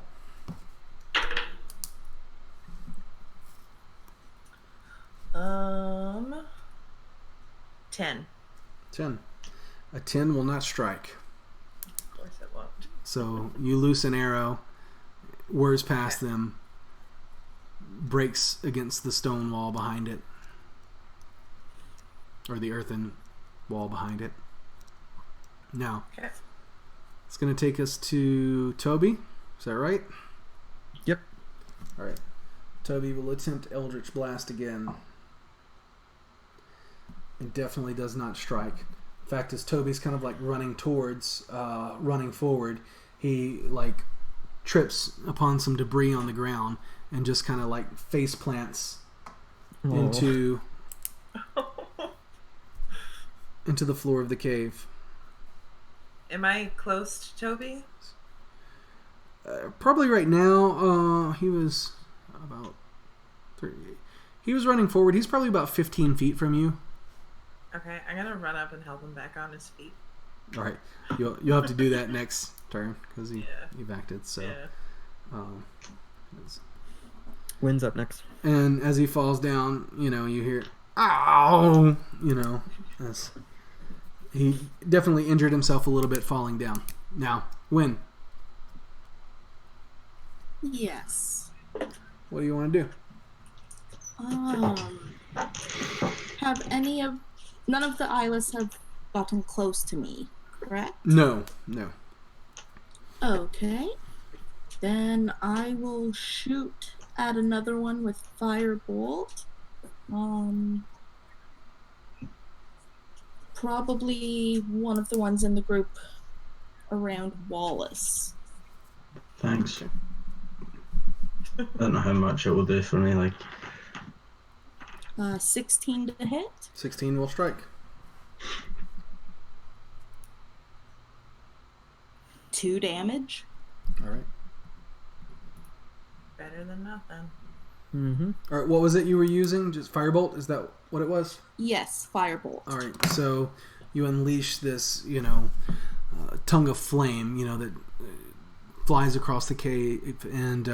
Speaker 6: 10.
Speaker 1: 10. A 10 will not strike.
Speaker 6: Of course it won't.
Speaker 1: So you loose an arrow, whirs past them, breaks against the stone wall behind it, or the earthen wall behind it. Now, it's going to take us to Toby. Is that right?
Speaker 3: Yep.
Speaker 1: All right. Toby will attempt Eldritch Blast again. It definitely does not strike. In fact, as Toby's kind of like running forward, he like trips upon some debris on the ground and just kind of like face plants into the floor of the cave.
Speaker 6: Am I close to Toby?
Speaker 1: Probably right now. He was about 30. He was running forward. He's probably about 15 feet from you.
Speaker 6: Okay, I'm gonna run up and help him back on his feet.
Speaker 1: All right, you'll have to do that next turn because he acted. So,
Speaker 6: Yeah.
Speaker 1: it's-
Speaker 3: Wynn's up next.
Speaker 1: and as he falls down, you hear "ow," as he definitely injured himself a little bit falling down. Now, Wynn,
Speaker 4: Yes.
Speaker 1: what do you want to do?
Speaker 4: Have none of the eyeless have gotten close to me, correct?
Speaker 1: No.
Speaker 4: Okay. Then I will shoot at another one with firebolt. Probably one of the ones in the group around Wallace.
Speaker 5: Thanks. I don't know how much it will do for me. Like,
Speaker 4: 16 to hit.
Speaker 1: 16 will strike.
Speaker 4: 2 damage.
Speaker 1: All right.
Speaker 6: Better than nothing.
Speaker 3: Mm-hmm.
Speaker 1: All right. What was it you were using? Just firebolt? Is that what it was?
Speaker 4: Yes, firebolt.
Speaker 1: All right. So you unleash this, tongue of flame, that flies across the cave, and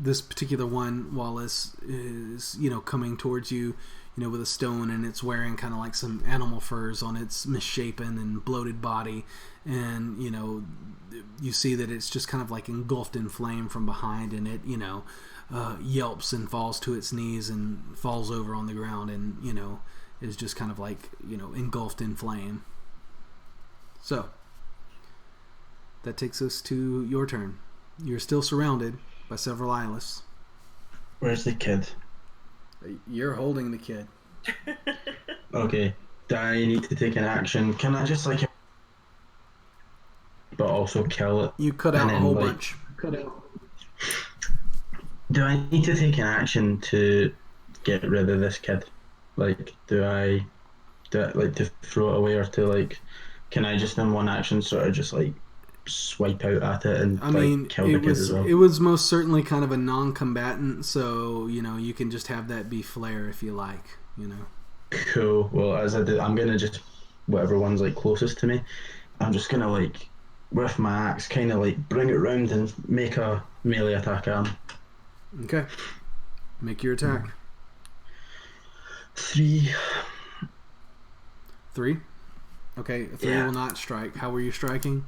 Speaker 1: this particular one, Wallace, is coming towards you, with a stone, and it's wearing kind of like some animal furs on its misshapen and bloated body, and you see that it's just kind of like engulfed in flame from behind, and it yelps and falls to its knees and falls over on the ground, and is just kind of like engulfed in flame. So that takes us to your turn. You're still surrounded by several eyeless.
Speaker 5: where's the kid?
Speaker 1: You're holding the kid.
Speaker 5: Okay. Do I need to take an action? Can I just but also kill it?
Speaker 1: You cut out
Speaker 5: And
Speaker 1: a
Speaker 5: then,
Speaker 1: whole
Speaker 5: like,
Speaker 1: bunch.
Speaker 5: Do I need to take an action to get rid of this kid? Like, do I to throw it away, or to can I just in one action sort of just swipe out at it and
Speaker 1: I mean,
Speaker 5: kill the kid as well?
Speaker 1: it was most certainly kind of a non-combatant, so you can just have that be flair if you like.
Speaker 5: Cool. Well, as I did, I'm gonna just whatever one's closest to me. I'm just gonna with my axe, kind of bring it round and make a melee attack at him.
Speaker 1: Okay. Make your attack.
Speaker 5: 3.
Speaker 1: 3. Okay, 3
Speaker 5: Yeah.
Speaker 1: will not strike. How were you striking?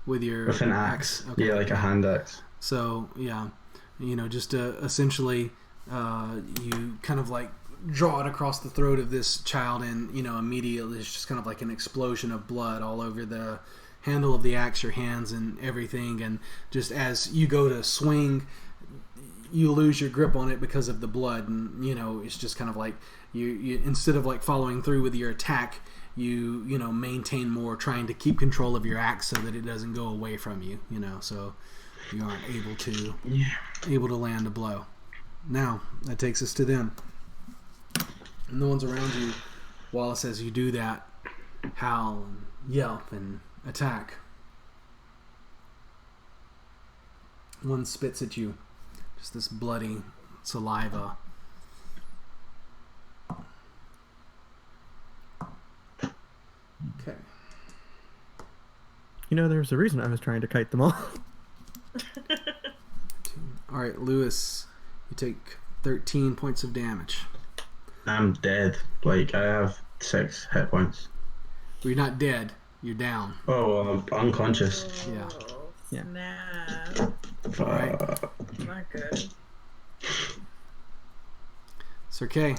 Speaker 1: With your
Speaker 5: With an axe.
Speaker 1: Okay.
Speaker 5: Yeah, a hand axe.
Speaker 1: So yeah, just essentially, you kind of draw it across the throat of this child, and immediately it's just kind of like an explosion of blood all over the handle of the axe, your hands, and everything. And just as you go to swing, you lose your grip on it because of the blood, and it's just kind of like you instead of following through with your attack, you maintain more, trying to keep control of your axe so that it doesn't go away from you, so you aren't able to land a blow. Now that takes us to them, and the ones around you. Wallace, as you do that, howl and yelp and attack. One spits at you, just this bloody saliva. Okay.
Speaker 3: There's a reason I was trying to kite them all.
Speaker 1: All right, Lewis, you take 13 points of damage.
Speaker 5: I'm dead. I have 6 hit points.
Speaker 1: Well, you're not dead. You're down.
Speaker 5: Oh, well, I'm unconscious.
Speaker 1: Yeah.
Speaker 3: Yeah.
Speaker 6: Snap.
Speaker 1: All right.
Speaker 6: Not good.
Speaker 1: Sir K,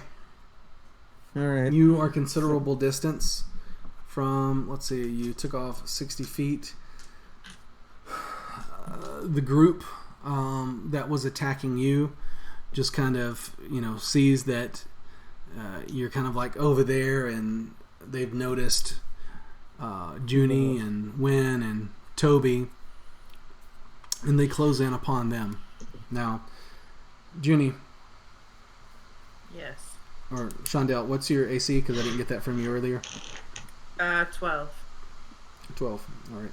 Speaker 3: All right.
Speaker 1: you are considerable distance from, let's see, you took off 60 feet. The group that was attacking you just kind of, sees that you're kind of over there, and they've noticed Junie and Wynn and Toby, and they close in upon them. Now, Junie,
Speaker 6: Yes.
Speaker 1: or Shondell, what's your AC? Because I didn't get that from you earlier.
Speaker 6: 12.
Speaker 1: 12. All right.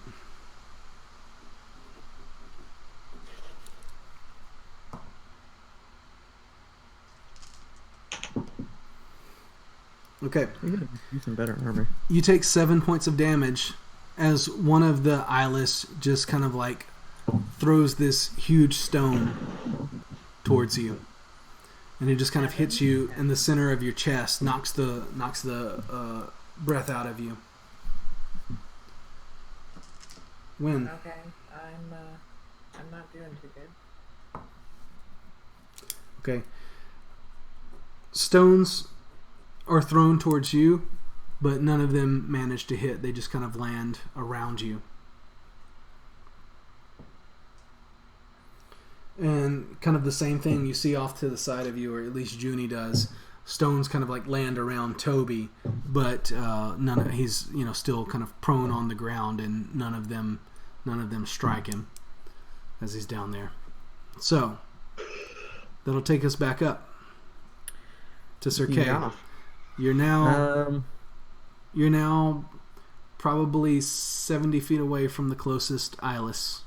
Speaker 1: Okay.
Speaker 3: You're gonna use some better armor.
Speaker 1: You take 7 points of damage as one of the eyeless just kind of like throws this huge stone towards you, and it just kind of hits you in the center of your chest, knocks the breath out of you. When?
Speaker 6: Okay, I'm not doing too good.
Speaker 1: Okay. Stones are thrown towards you, but none of them manage to hit. They just kind of land around you. And kind of the same thing you see off to the side of you, or at least Junie does. Stones kind of like land around Toby, but he's still kind of prone on the ground, and none of them strike him as he's down there. So that'll take us back up to Sir Kay.
Speaker 3: Yeah.
Speaker 1: You're now probably 70 feet away from the closest eyeless.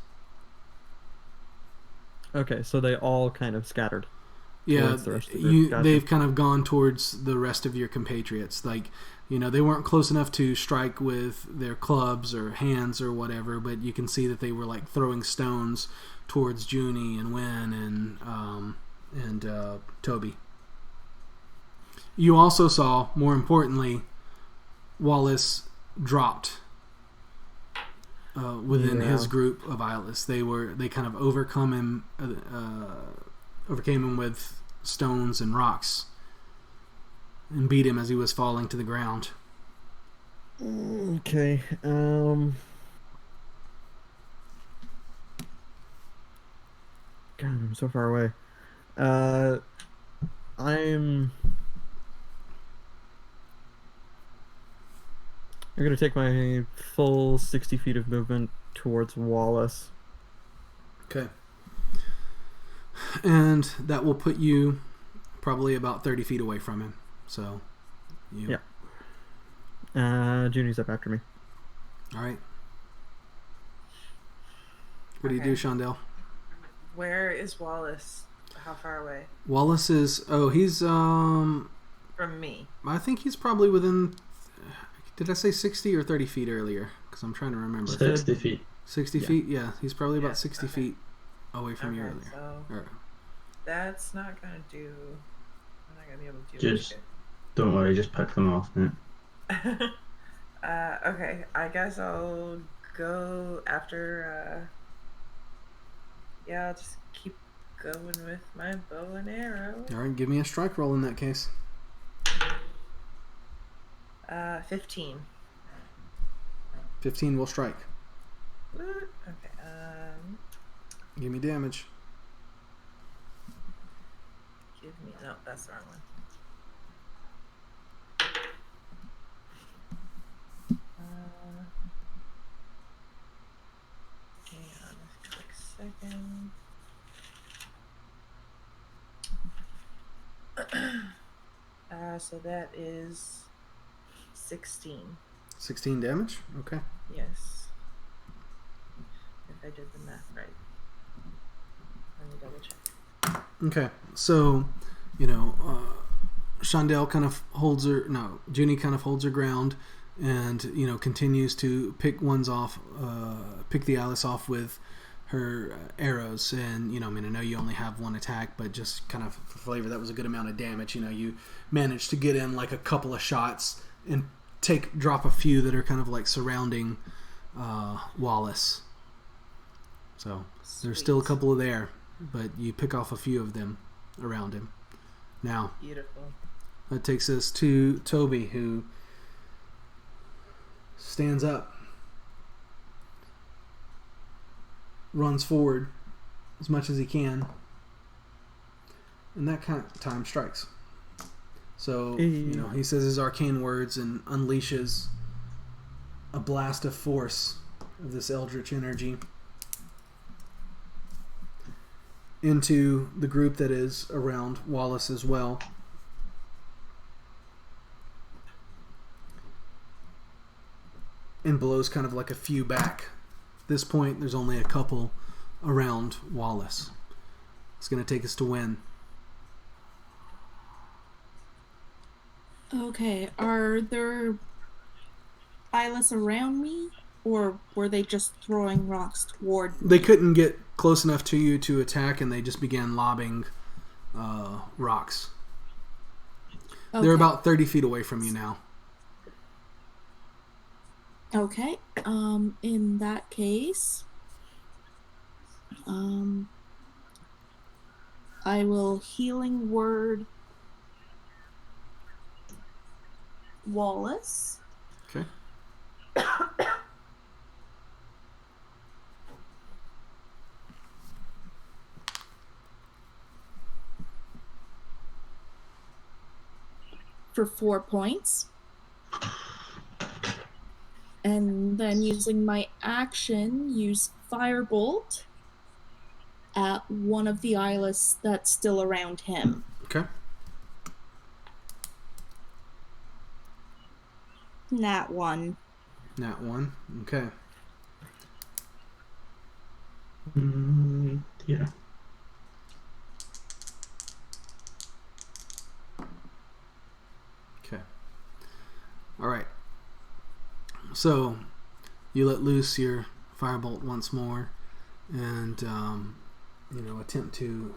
Speaker 3: Okay, so they all kind of scattered.
Speaker 1: Yeah,
Speaker 3: The rest of the group. Gotcha.
Speaker 1: they've kind of gone towards the rest of your compatriots. Like, they weren't close enough to strike with their clubs or hands or whatever, but you can see that they were like throwing stones towards Junie and Wynn and Toby. You also saw, more importantly, Wallace dropped within his group of eyeless. They kind of overcame him with stones and rocks and beat him as he was falling to the ground.
Speaker 3: Okay. God, I'm so far away. I'm gonna take my full 60 feet of movement towards Wallace.
Speaker 1: Okay. And that will put you probably about 30 feet away from him. So,
Speaker 3: Yeah. Junie's up after me.
Speaker 1: All right. What do you do, Shondell?
Speaker 6: Where is Wallace? How far away?
Speaker 1: Wallace is... Oh, he's...
Speaker 6: From me.
Speaker 1: I think he's probably within... Did I say 60 or 30 feet earlier? Because I'm trying to remember.
Speaker 5: 60 feet.
Speaker 1: 60 feet? Yeah, he's probably about 60
Speaker 6: okay.
Speaker 1: feet away from you
Speaker 6: Okay,
Speaker 1: earlier.
Speaker 6: so
Speaker 1: Or-
Speaker 6: that's not gonna do. I'm not gonna be able to do
Speaker 5: Just don't worry, just pick them off, mate.
Speaker 6: it. Okay, I guess I'll go after. I'll just keep going with my bow and arrow.
Speaker 1: All right, give me a strike roll in that case.
Speaker 6: 15.
Speaker 1: 15 will strike.
Speaker 6: Okay.
Speaker 1: Give me damage.
Speaker 6: Give me. No, that's the wrong one. Hang on a quick second. So that is 16.
Speaker 1: 16 damage? Okay.
Speaker 6: Yes. If I did the math right. Let me double check.
Speaker 1: Okay. So, Shondell kind of holds her... No, Junie kind of holds her ground and, continues to pick the Alice off with her arrows. And, I know you only have one attack, but just kind of for flavor, that was a good amount of damage. You managed to get in like a couple of shots and drop a few that are kind of like surrounding Wallace. So there's still a couple there, but you pick off a few of them around him. Now,
Speaker 6: Beautiful.
Speaker 1: that takes us to Toby, who stands up, runs forward as much as he can, and that kind of time strikes. So, he says his arcane words and unleashes a blast of force of this eldritch energy into the group that is around Wallace as well. And blows kind of like a few back. At this point, there's only a couple around Wallace. It's going to take us to Wynn.
Speaker 4: Okay, are there eyeless around me? Or were they just throwing rocks toward me?
Speaker 1: They couldn't get close enough to you to attack, and they just began lobbing rocks.
Speaker 4: Okay.
Speaker 1: They're about 30 feet away from you now.
Speaker 4: Okay. In that case, I will healing word Wallace.
Speaker 1: Okay.
Speaker 4: For 4 points. And then using my action, use Firebolt at one of the eyeless that's still around him.
Speaker 1: Okay.
Speaker 4: Nat 1.
Speaker 1: Nat 1. Okay.
Speaker 5: Yeah.
Speaker 1: Okay. All right. So, you let loose your firebolt once more, and attempt to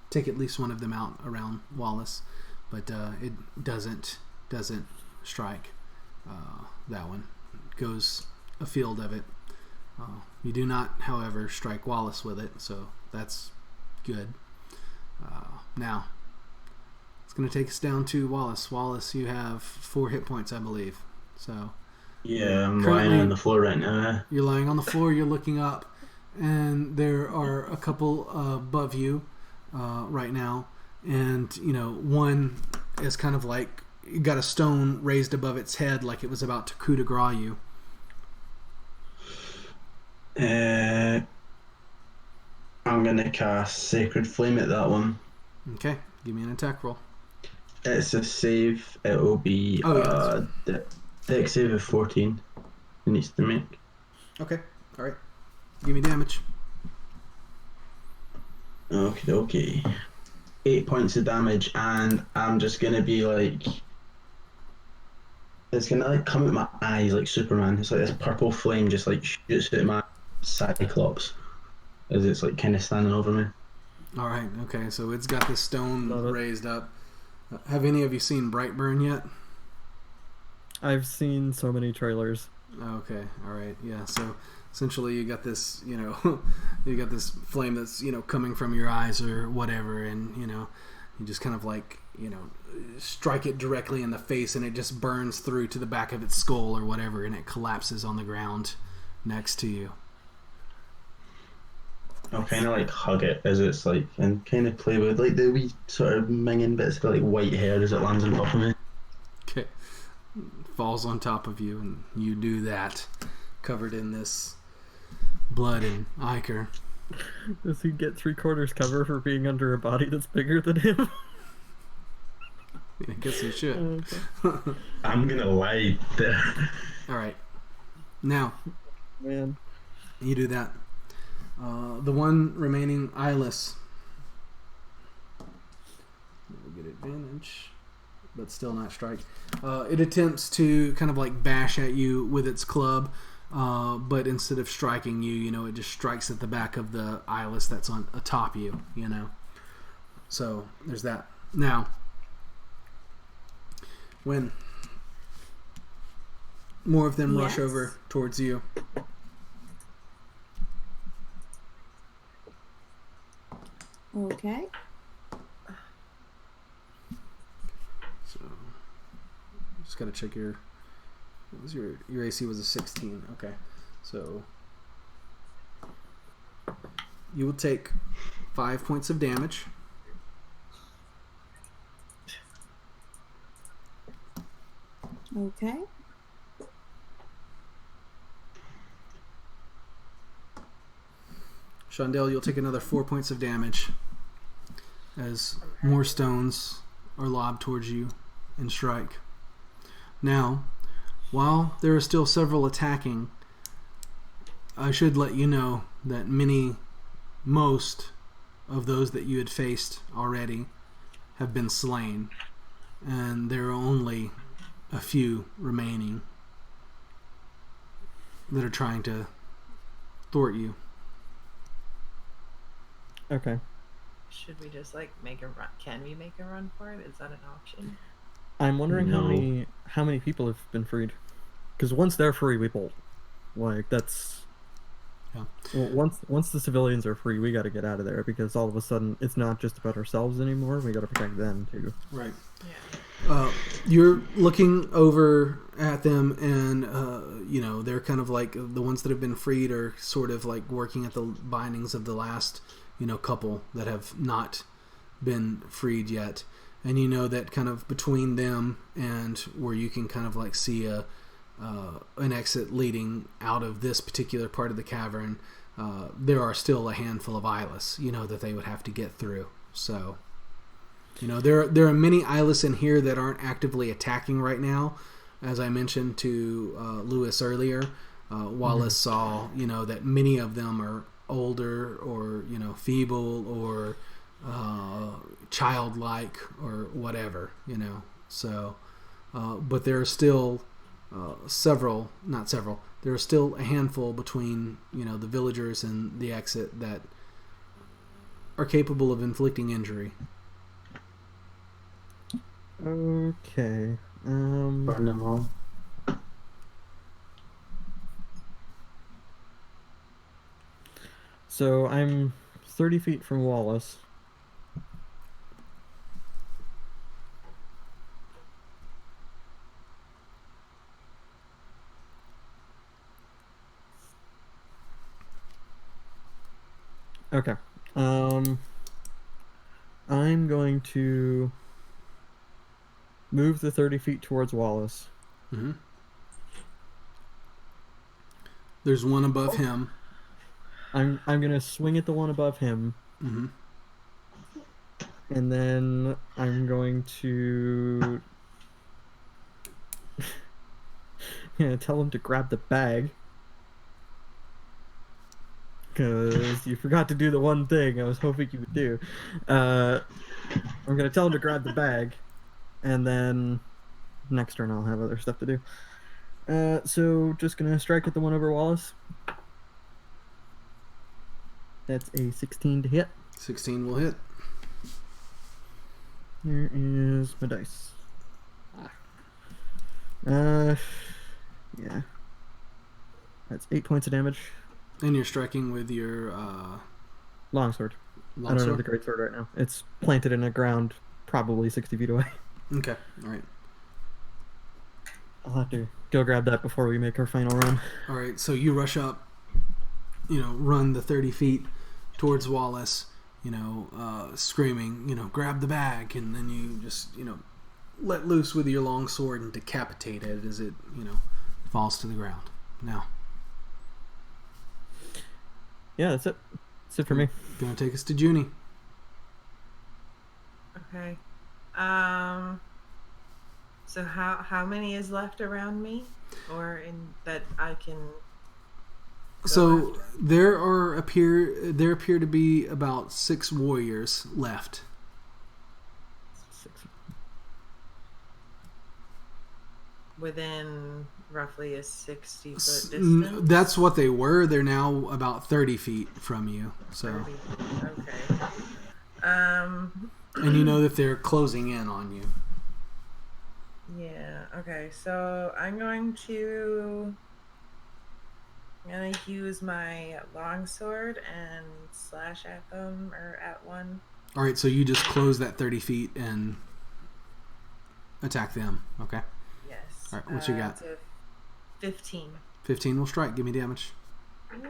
Speaker 1: take at least one of them out around Wallace, but it doesn't strike. That one goes afield of it. You do not, however, strike Wallace with it, so that's good. Now, it's going to take us down to Wallace. Wallace, you have 4 hit points, I believe. So
Speaker 5: Yeah, I'm lying on the floor right now.
Speaker 1: you're lying on the floor, you're looking up, and there are a couple above you right now, and one is kind of like got a stone raised above its head like it was about to coup de grace you.
Speaker 5: I'm gonna cast Sacred Flame at that one.
Speaker 1: Okay, give me an attack roll.
Speaker 5: It's a save. It will be dex save of 14. It needs to make.
Speaker 1: Okay, all right. Give me damage.
Speaker 5: Okay. 8 points of damage, and I'm just gonna be like, it's gonna like come at my eyes like Superman. It's like this purple flame just like shoots at my Cyclops as it's like kind of standing over me.
Speaker 1: All right, okay, so it's got this stone
Speaker 3: Love it.
Speaker 1: raised up. Have any of you seen Brightburn yet?
Speaker 3: I've seen so many trailers.
Speaker 1: Okay, all right, yeah. So essentially, you got this, you got this flame that's coming from your eyes or whatever, and you just kind of like strike it directly in the face, and it just burns through to the back of its skull or whatever, and it collapses on the ground next to you.
Speaker 5: I'll kind of like hug it as it's like, and kind of play with like the wee sort of minging bits of like white hair as it lands on top of me.
Speaker 1: Okay, falls on top of you, and you do that, covered in this blood and ichor.
Speaker 3: Does he get 3/4 cover for being under a body that's bigger than him?
Speaker 1: I guess you should.
Speaker 3: Okay.
Speaker 5: I'm gonna lie there.
Speaker 1: All right, now
Speaker 3: Man.
Speaker 1: you do that. The one remaining eyeless will get advantage, but still not strike. It attempts to kind of like bash at you with its club, but instead of striking you, it just strikes at the back of the eyeless that's on atop you, So there's that. Now, when more of them rush
Speaker 4: Yes.
Speaker 1: over towards you,
Speaker 4: Okay.
Speaker 1: so just gotta check your. What was your AC was a 16. Okay, so you will take 5 points of damage.
Speaker 4: Okay.
Speaker 1: Shondell, you'll take another 4 points of damage as more stones are lobbed towards you and strike. Now, while there are still several attacking, I should let you know that most of those that you had faced already have been slain, and there are only a few remaining. that are trying to thwart you.
Speaker 3: Okay.
Speaker 6: Should we just like make a run? Can we make a run for it? Is that an option?
Speaker 3: I'm wondering
Speaker 5: No.
Speaker 3: how many people have been freed. Because once they're free, we bolt. Like that's.
Speaker 1: Yeah.
Speaker 3: Well, once the civilians are free, we got to get out of there because all of a sudden it's not just about ourselves anymore. We got to protect them too.
Speaker 1: Right.
Speaker 6: Yeah.
Speaker 1: You're looking over at them, and they're kind of like the ones that have been freed are sort of like working at the bindings of the last couple that have not been freed yet. And you know that kind of between them and where you can kind of like see an exit leading out of this particular part of the cavern, there are still a handful of eyeless, that they would have to get through. So, there are many eyeless in here that aren't actively attacking right now. As I mentioned to Lewis earlier, Wallace saw, that many of them are older or, feeble or childlike or whatever, So, but there are still there are still a handful between, the villagers and the exit that are capable of inflicting injury.
Speaker 3: Okay.
Speaker 5: Burn them all.
Speaker 3: So I'm 30 feet from Wallace. Okay. I'm going to move the 30 feet towards Wallace.
Speaker 1: Mm-hmm. There's one above him.
Speaker 3: I'm gonna swing at the one above him.
Speaker 1: Mm-hmm.
Speaker 3: And then I'm going to tell him to grab the bag. Because you forgot to do the one thing I was hoping you would do. I'm going to tell him to grab the bag. And then next turn I'll have other stuff to do. So just going to strike at the one over Wallace. That's a 16 to hit.
Speaker 1: 16 will hit.
Speaker 3: Here is my dice. Yeah. That's 8 points of damage.
Speaker 1: And you're striking with your
Speaker 3: Longsword. I don't have the great sword right now. It's planted in the ground, probably 60 feet away.
Speaker 1: Okay, all right.
Speaker 3: I'll have to go grab that before we make our final run.
Speaker 1: All right, so you rush up, run the 30 feet towards Wallace, screaming, grab the bag, and then you just, let loose with your long sword and decapitate it as it, falls to the ground. Now.
Speaker 3: Yeah, that's it. That's it for me.
Speaker 1: Gonna take us to Junie.
Speaker 6: Okay. So how many is left around me, or in that I can?
Speaker 1: So there appear to be about 6 warriors left.
Speaker 3: 6.
Speaker 6: Within roughly a 60-foot distance.
Speaker 1: That's what they were. They're now about 30 feet from you. So.
Speaker 6: 30. Okay.
Speaker 1: And you know that they're closing in on you.
Speaker 6: Yeah. Okay. So I'm gonna use my longsword and slash at them or at one.
Speaker 1: All right. So you just close that 30 feet and attack them. Okay.
Speaker 6: Yes.
Speaker 1: All right. What you got?
Speaker 6: It's a 15.
Speaker 1: 15 will strike. Give me damage.
Speaker 6: Good.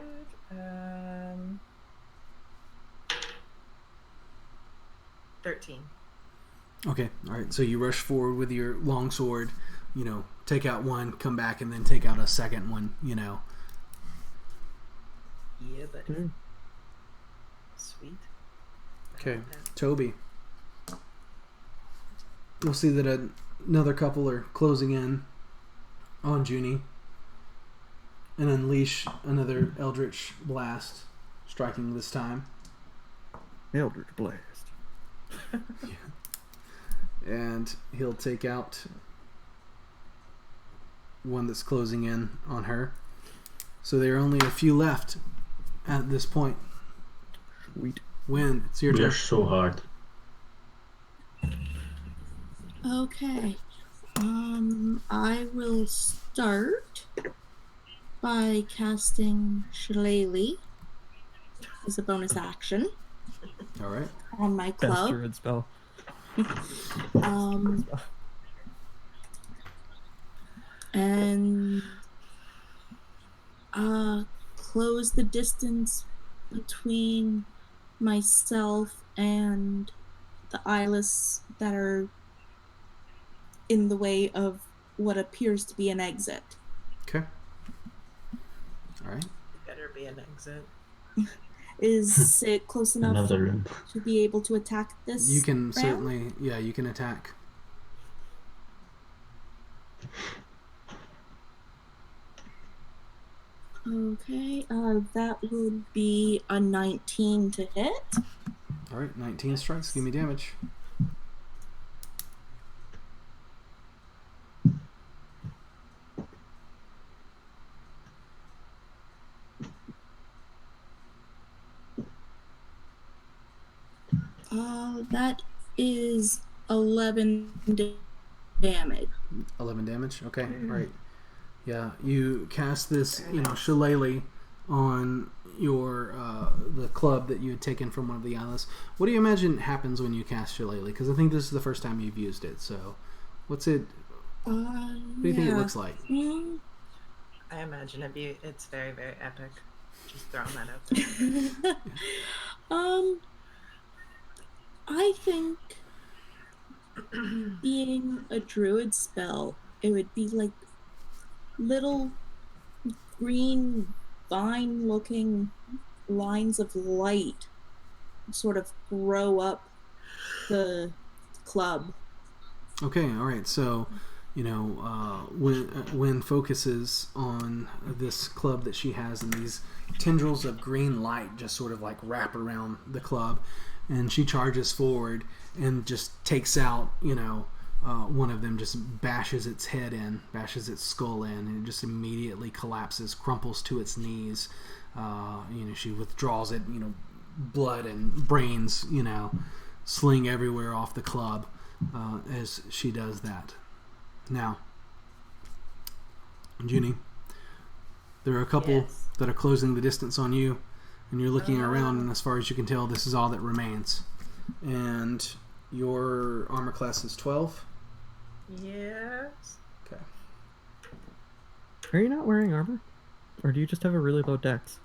Speaker 6: 13.
Speaker 1: Okay. All right. So you rush forward with your longsword. Take out one, come back, and then take out a second one.
Speaker 6: Yeah, but sweet.
Speaker 1: Okay. Toby. You'll see that another couple are closing in on Junie and unleash another Eldritch Blast, striking this time.
Speaker 3: Eldritch Blast.
Speaker 1: Yeah. And he'll take out one that's closing in on her. So there are only a few left at this point.
Speaker 3: Sweet.
Speaker 1: Win, it's your
Speaker 5: We
Speaker 1: turn.
Speaker 5: are so hard.
Speaker 4: Okay. I will start by casting Shillelagh as a bonus action
Speaker 1: All right.
Speaker 4: on my
Speaker 3: Best
Speaker 4: club.
Speaker 3: druid spell.
Speaker 4: And close the distance between myself and the eyeless that are in the way of what appears to be an exit.
Speaker 1: Okay. All right.
Speaker 6: Better be an exit.
Speaker 4: Is it close enough
Speaker 5: Another room.
Speaker 4: to be able to attack this?
Speaker 1: You can
Speaker 4: round?
Speaker 1: certainly, yeah, you can attack.
Speaker 4: Okay, that would be a 19 to hit.
Speaker 1: All right, 19 strikes. Give me damage.
Speaker 4: That is 11 damage.
Speaker 1: 11 damage. Okay, all right. Yeah, you cast this, shillelagh on your the club that you had taken from one of the islands. What do you imagine happens when you cast shillelagh? Because I think this is the first time you've used it. So, what's it? What do you think it looks like?
Speaker 6: I imagine it's very, very epic. Just throwing that out there.
Speaker 4: I think being a druid spell, it would be like little green vine-looking lines of light sort of grow up the club.
Speaker 1: Okay, all right. So, when focuses on this club that she has, and these tendrils of green light just sort of like wrap around the club, and she charges forward and just takes out, one of them, just bashes its head in, bashes its skull in, and it just immediately collapses, crumples to its knees. She withdraws it, blood and brains, sling everywhere off the club as she does that. Now, Junie, there are a couple that are closing the distance on you, and you're looking around, and as far as you can tell, this is all that remains. And your armor class is 12?
Speaker 6: Yes.
Speaker 1: Okay.
Speaker 3: Are you not wearing armor? Or do you just have a really low dex?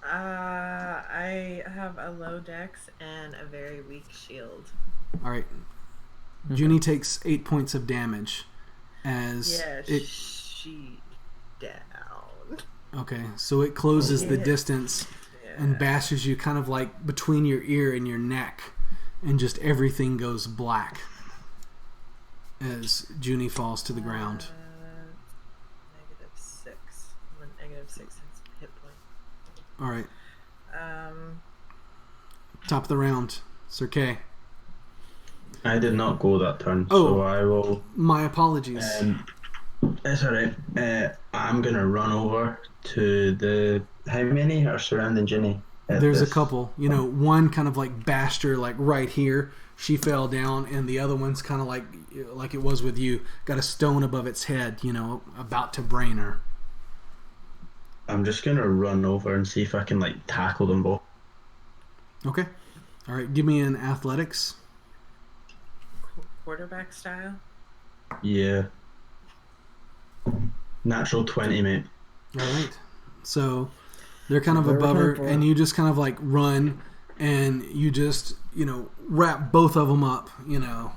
Speaker 6: I have a low dex and a very weak shield.
Speaker 1: All right. Junie takes 8 points of damage as
Speaker 6: she down.
Speaker 1: Okay, so it closes the distance and bashes you kind of like between your ear and your neck, and just everything goes black as Junie falls to the ground.
Speaker 6: -6. I'm a -6 hit point.
Speaker 1: All right. Top of the round, Sir Kay.
Speaker 5: I did not go that turn, so I will...
Speaker 1: My apologies.
Speaker 5: It's alright. I'm going to run over to the... How many are surrounding Ginny?
Speaker 1: There's a couple. One kind of like bashed her like right here. She fell down, and the other one's kind of like it was with you. Got a stone above its head, about to brain her.
Speaker 5: I'm just going to run over and see if I can like tackle them both.
Speaker 1: Okay. All right. Give me an athletics.
Speaker 6: Quarterback style?
Speaker 5: Yeah. Natural 20, mate.
Speaker 1: All right. So they're kind of above her, and you just kind of like run, and you just, wrap both of them up,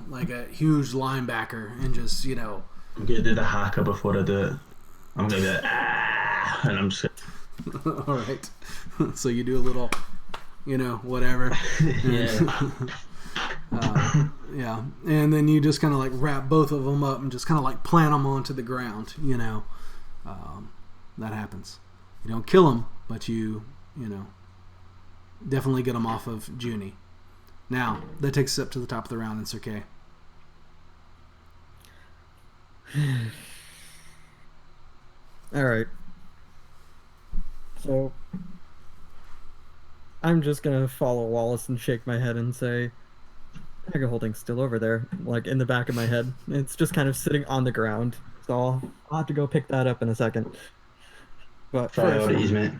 Speaker 1: like a huge linebacker, and just,
Speaker 5: I'm going to do the haka before I do it. I'm going to be like, and I'm just...
Speaker 1: All right. So you do a little, whatever. Yeah, and then you just kind of like wrap both of them up and just kind of like plant them onto the ground. That happens. You don't kill them, but you definitely get them off of Junie. Now that takes us up to the top of the round in Sir Kay.
Speaker 3: All right. So I'm just gonna follow Wallace and shake my head and say, bag of holding's still over there, like in the back of my head. It's just kind of sitting on the ground. So I'll have to go pick that up in a second. But first,
Speaker 5: Priorities, mate.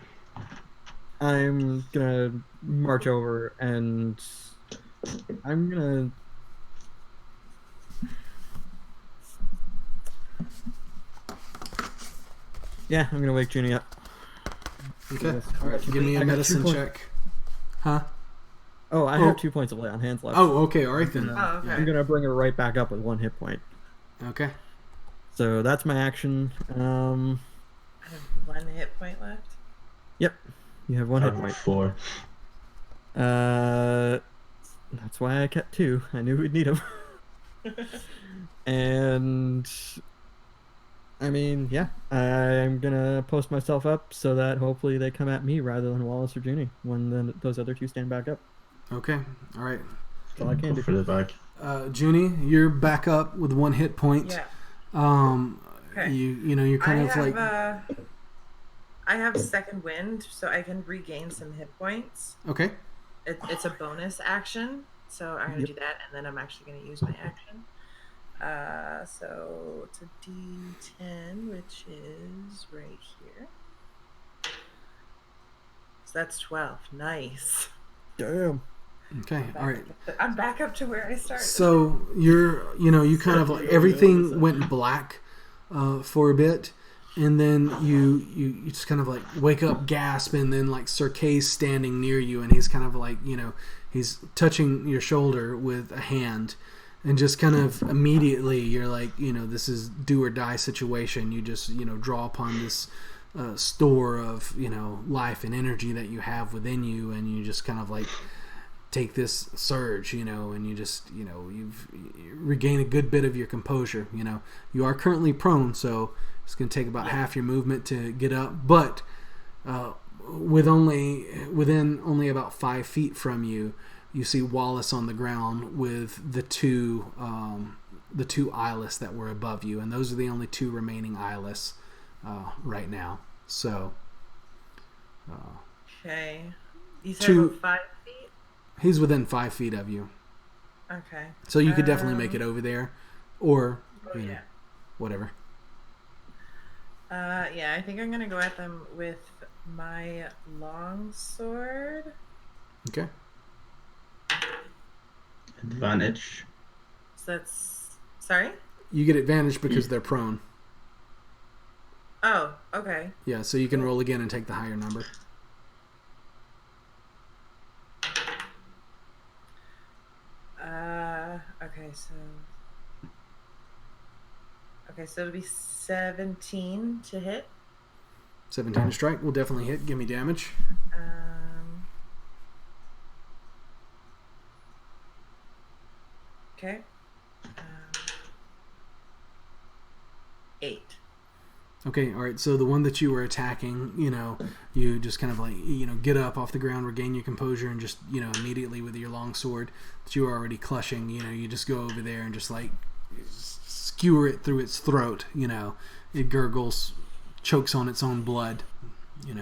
Speaker 3: I'm gonna march over and I'm gonna. Yeah, I'm gonna wake Junie up.
Speaker 1: Okay.
Speaker 3: Yes.
Speaker 1: All right. Give me
Speaker 3: I
Speaker 1: a
Speaker 3: got 2
Speaker 1: medicine
Speaker 3: points.
Speaker 1: check. Huh?
Speaker 3: Oh, I
Speaker 1: Oh.
Speaker 3: have 2 points of lay on hands left.
Speaker 1: Oh, okay. All right then.
Speaker 6: Oh, okay.
Speaker 3: I'm gonna bring her right back up with 1 hit point.
Speaker 1: Okay.
Speaker 3: So that's my action.
Speaker 6: I have 1 hit point left.
Speaker 3: Yep. You have 1 hit
Speaker 5: I've
Speaker 3: point.
Speaker 5: 4.
Speaker 3: That's why I kept 2. I knew we'd need them. And I mean, yeah, I'm gonna post myself up so that hopefully they come at me rather than Wallace or Junie when those other 2 stand back up.
Speaker 1: Okay. All right.
Speaker 3: That's all I can
Speaker 5: Go
Speaker 3: do.
Speaker 5: for the bag.
Speaker 1: Junie, you're back up with 1 hit point.
Speaker 6: Yeah. Okay.
Speaker 1: You're kind of like.
Speaker 6: I have second wind, so I can regain some hit points.
Speaker 1: Okay.
Speaker 6: It's a bonus action, so I'm gonna do that, and then I'm actually gonna use my action. So it's a D10, which is right here. So that's 12. Nice.
Speaker 3: Damn.
Speaker 1: Okay. All right.
Speaker 6: I'm back up to where I started.
Speaker 1: So you kind of like everything went black for a bit, and then you just kind of like wake up, gasp, and then like Sir Kay's standing near you, and he's kind of like he's touching your shoulder with a hand, and just kind of immediately you're like this is do or die situation. You just draw upon this store of life and energy that you have within you, and you just kind of like take this surge, and you just, you regain a good bit of your composure. You are currently prone, so it's going to take about half your movement to get up. But within only about 5 feet from you, you see Wallace on the ground with the two eyeless that were above you, and those are the only 2 remaining eyeless right now. So,
Speaker 6: Okay. You said
Speaker 1: 2
Speaker 6: about 5 feet?
Speaker 1: He's within 5 feet of you.
Speaker 6: Okay.
Speaker 1: So you could definitely make it over there, or
Speaker 6: Yeah.
Speaker 1: whatever.
Speaker 6: Yeah, I think I'm gonna go at them with my long sword.
Speaker 1: Okay.
Speaker 5: Advantage.
Speaker 6: So that's sorry.
Speaker 1: You get advantage because they're prone.
Speaker 6: Oh, okay.
Speaker 1: Yeah, so you can roll again and take the higher number.
Speaker 6: Okay, so it'll be 17 to hit.
Speaker 1: 17 to strike will definitely hit. Give me damage.
Speaker 6: Okay. 8.
Speaker 1: Okay, all right. So the one that you were attacking, you just kind of like, get up off the ground, regain your composure, and just, immediately with your long sword that you were already clutching, you just go over there and just like skewer it through its throat. It gurgles, chokes on its own blood.
Speaker 6: It's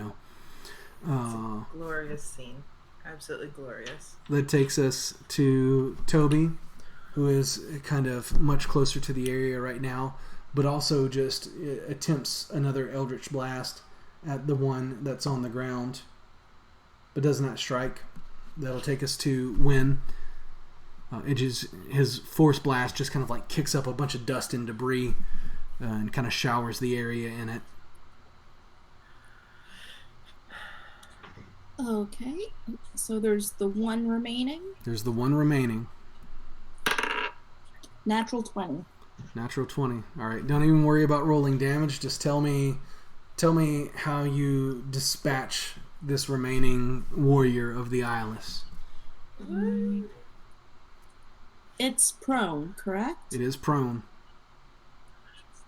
Speaker 6: a glorious scene. Absolutely glorious.
Speaker 1: That takes us to Toby, who is kind of much closer to the area right now, but also just attempts another Eldritch Blast at the one that's on the ground, but does not strike. That'll take us to Win. His Force Blast just kind of like kicks up a bunch of dust and debris and kind of showers the area in it.
Speaker 4: Okay, so there's the 1 remaining.
Speaker 1: There's the 1 remaining.
Speaker 4: Natural 20.
Speaker 1: Natural 20. All right. Don't even worry about rolling damage. Just tell me how you dispatch this remaining warrior of the Eyeless.
Speaker 4: It's prone, correct?
Speaker 1: It is prone.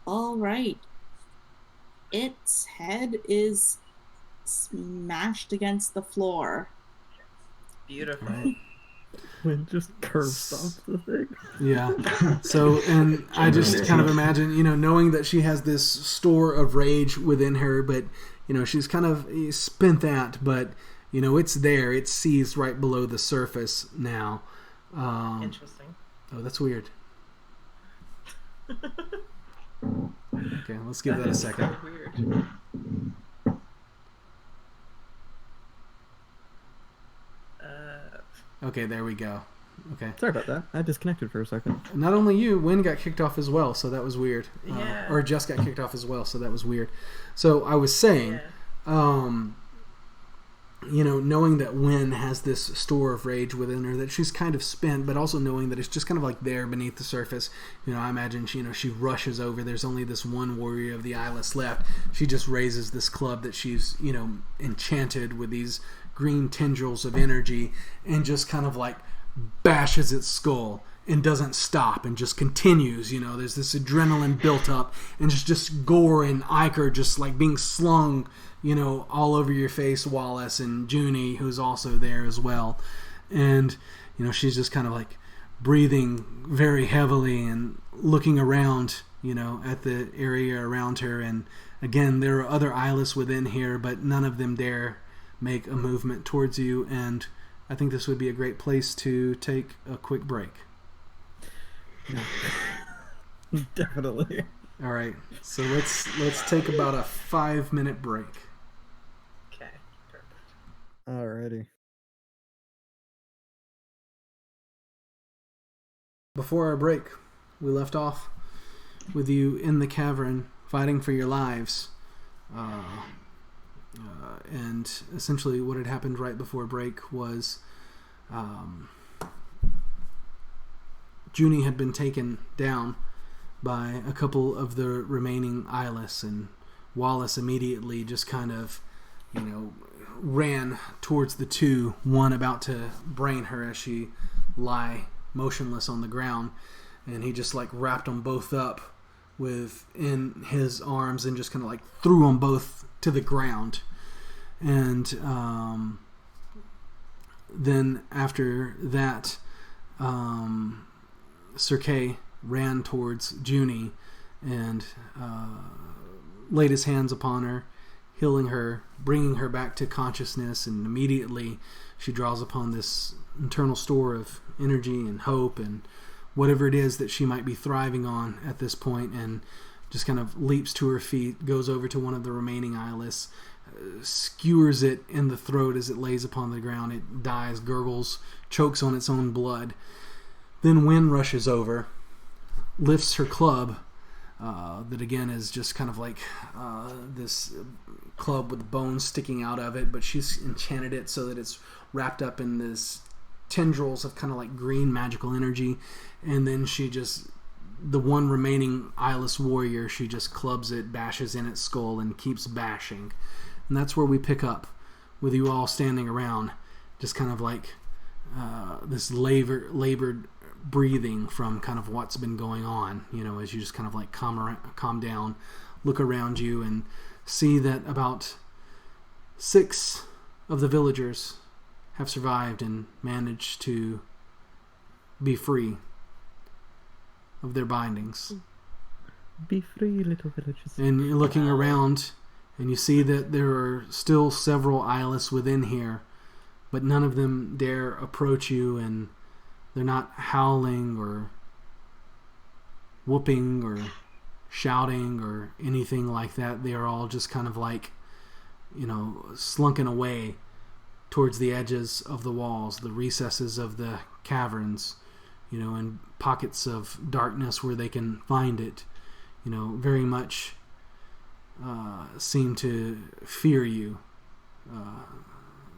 Speaker 4: All right. Its head is smashed against the floor.
Speaker 6: Beautiful.
Speaker 1: Right.
Speaker 3: When just curb stops the thing.
Speaker 1: Yeah. So, and I just kind of imagine, knowing that she has this store of rage within her, but, she's kind of spent that, but, it's there. It's seized right below the surface now.
Speaker 6: Interesting.
Speaker 1: Oh, that's weird. Okay, let's give that a second.
Speaker 6: So weird.
Speaker 1: Okay, there we go. Okay.
Speaker 3: Sorry about that. I disconnected for a second.
Speaker 1: Not only you, Wynn got kicked off as well, so that was weird.
Speaker 6: Yeah.
Speaker 1: Or Jess got kicked off as well, so that was weird. So I was saying, knowing that Wynn has this store of rage within her that she's kind of spent, but also knowing that it's just kind of like there beneath the surface. I imagine she rushes over. There's only this one warrior of the Eyeless left. She just raises this club that she's, enchanted with these green tendrils of energy and just kind of like bashes its skull and doesn't stop and just continues. There's this adrenaline built up and just gore and ichor just like being slung, all over your face, Wallace, and Junie, who's also there as well. And, she's just kind of like breathing very heavily and looking around, at the area around her. And again, there are other eyeless within here, but none of them dare make a movement towards you. And I think this would be a great place to take a quick break.
Speaker 3: Definitely.
Speaker 1: All right, so let's take about a 5-minute break.
Speaker 6: Okay, perfect.
Speaker 3: Alrighty.
Speaker 1: Before our break, we left off with you in the cavern fighting for your lives. And essentially what had happened right before break was Junie had been taken down by a couple of the remaining eyeless, and Wallace immediately just kind of, ran towards the two, one about to brain her as she lie motionless on the ground, and he just like wrapped them both up within his arms and just kind of like threw them both to the ground. And then after that, Sir Kay ran towards Junie and laid his hands upon her, healing her, bringing her back to consciousness, and immediately she draws upon this internal store of energy and hope and whatever it is that she might be thriving on at this point, and just kind of leaps to her feet, goes over to one of the remaining eyeless, skewers it in the throat as it lays upon the ground. It dies, gurgles, chokes on its own blood. Then Wynn rushes over, lifts her club, that again is just kind of like this club with bones sticking out of it, but she's enchanted it so that it's wrapped up in this tendrils of kind of like green magical energy. And then the one remaining eyeless warrior, she just clubs it, bashes in its skull, and keeps bashing. And that's where we pick up, with you all standing around, just kind of like this labored breathing from kind of what's been going on, as you just kind of like calm down, look around you, and see that about 6 of the villagers have survived and managed to be free of their bindings.
Speaker 3: Be free, little villagers.
Speaker 1: And you're looking around, and you see that there are still several eyeless within here, but none of them dare approach you, and they're not howling or whooping or shouting or anything like that. They are all just kind of like, slunking away towards the edges of the walls, the recesses of the caverns, in pockets of darkness where they can find it, very much seem to fear you,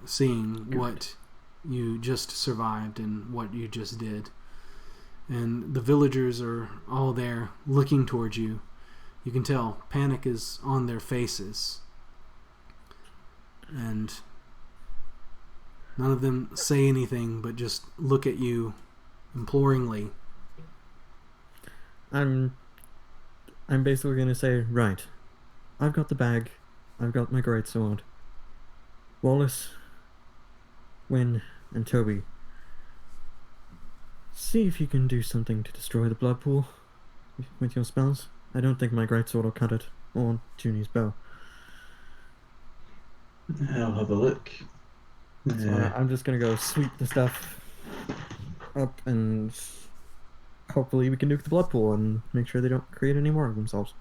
Speaker 1: seeing what you just survived and what you just did. And the villagers are all there looking towards you. You can tell panic is on their faces. And none of them say anything but just look at you imploringly.
Speaker 3: I'm basically gonna say, right, I've got the bag, I've got my greatsword. Wallace, Wynn, and Toby, See if you can do something to destroy the blood pool with your spells. I don't think my greatsword will cut it, or Junie's bow.
Speaker 5: I'll have a look.
Speaker 3: So I'm just gonna go sweep the stuff up, and hopefully we can nuke the blood pool and make sure they don't create any more of themselves.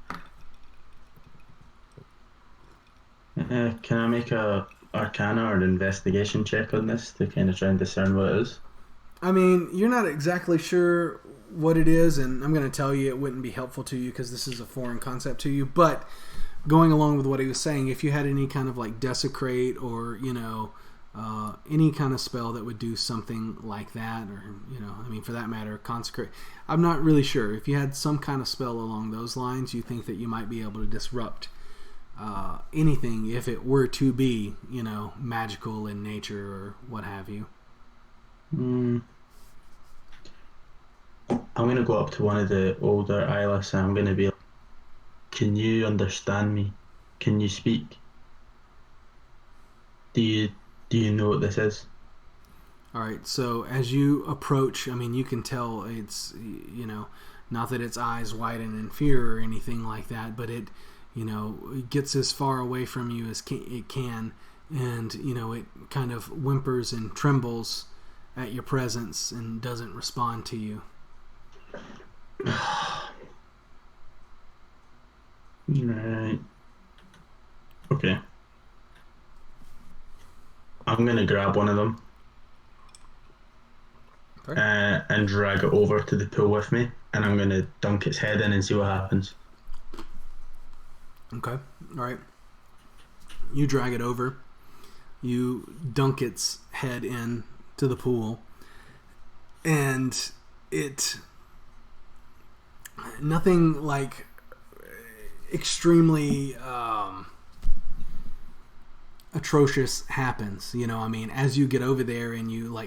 Speaker 5: Can I make a Arcana or an investigation check on this to kind of try and discern what it is?
Speaker 1: I mean, you're not exactly sure what it is, and I'm going to tell you it wouldn't be helpful to you because this is a foreign concept to you, but going along with what he was saying, if you had any kind of like desecrate or, any kind of spell that would do something like that, or, I mean, for that matter, consecrate. I'm not really sure. If you had some kind of spell along those lines, you think that you might be able to disrupt anything if it were to be, magical in nature or what have you.
Speaker 5: I'm going to go up to one of the older Eyeless and I'm going to be like, can you understand me? Can you speak? Do you know what this is?
Speaker 1: All right, so as you approach, I mean, you can tell it's, not that its eyes widen in fear or anything like that, but it, it gets as far away from you as it can, and, it kind of whimpers and trembles at your presence and doesn't respond to you.
Speaker 5: Right. Okay. I'm going to grab one of them and drag it over to the pool with me, and I'm going to dunk its head in and see what happens.
Speaker 1: Okay. All right. You drag it over. You dunk its head in to the pool, and it... Nothing like extremely atrocious happens. I mean, as you get over there and you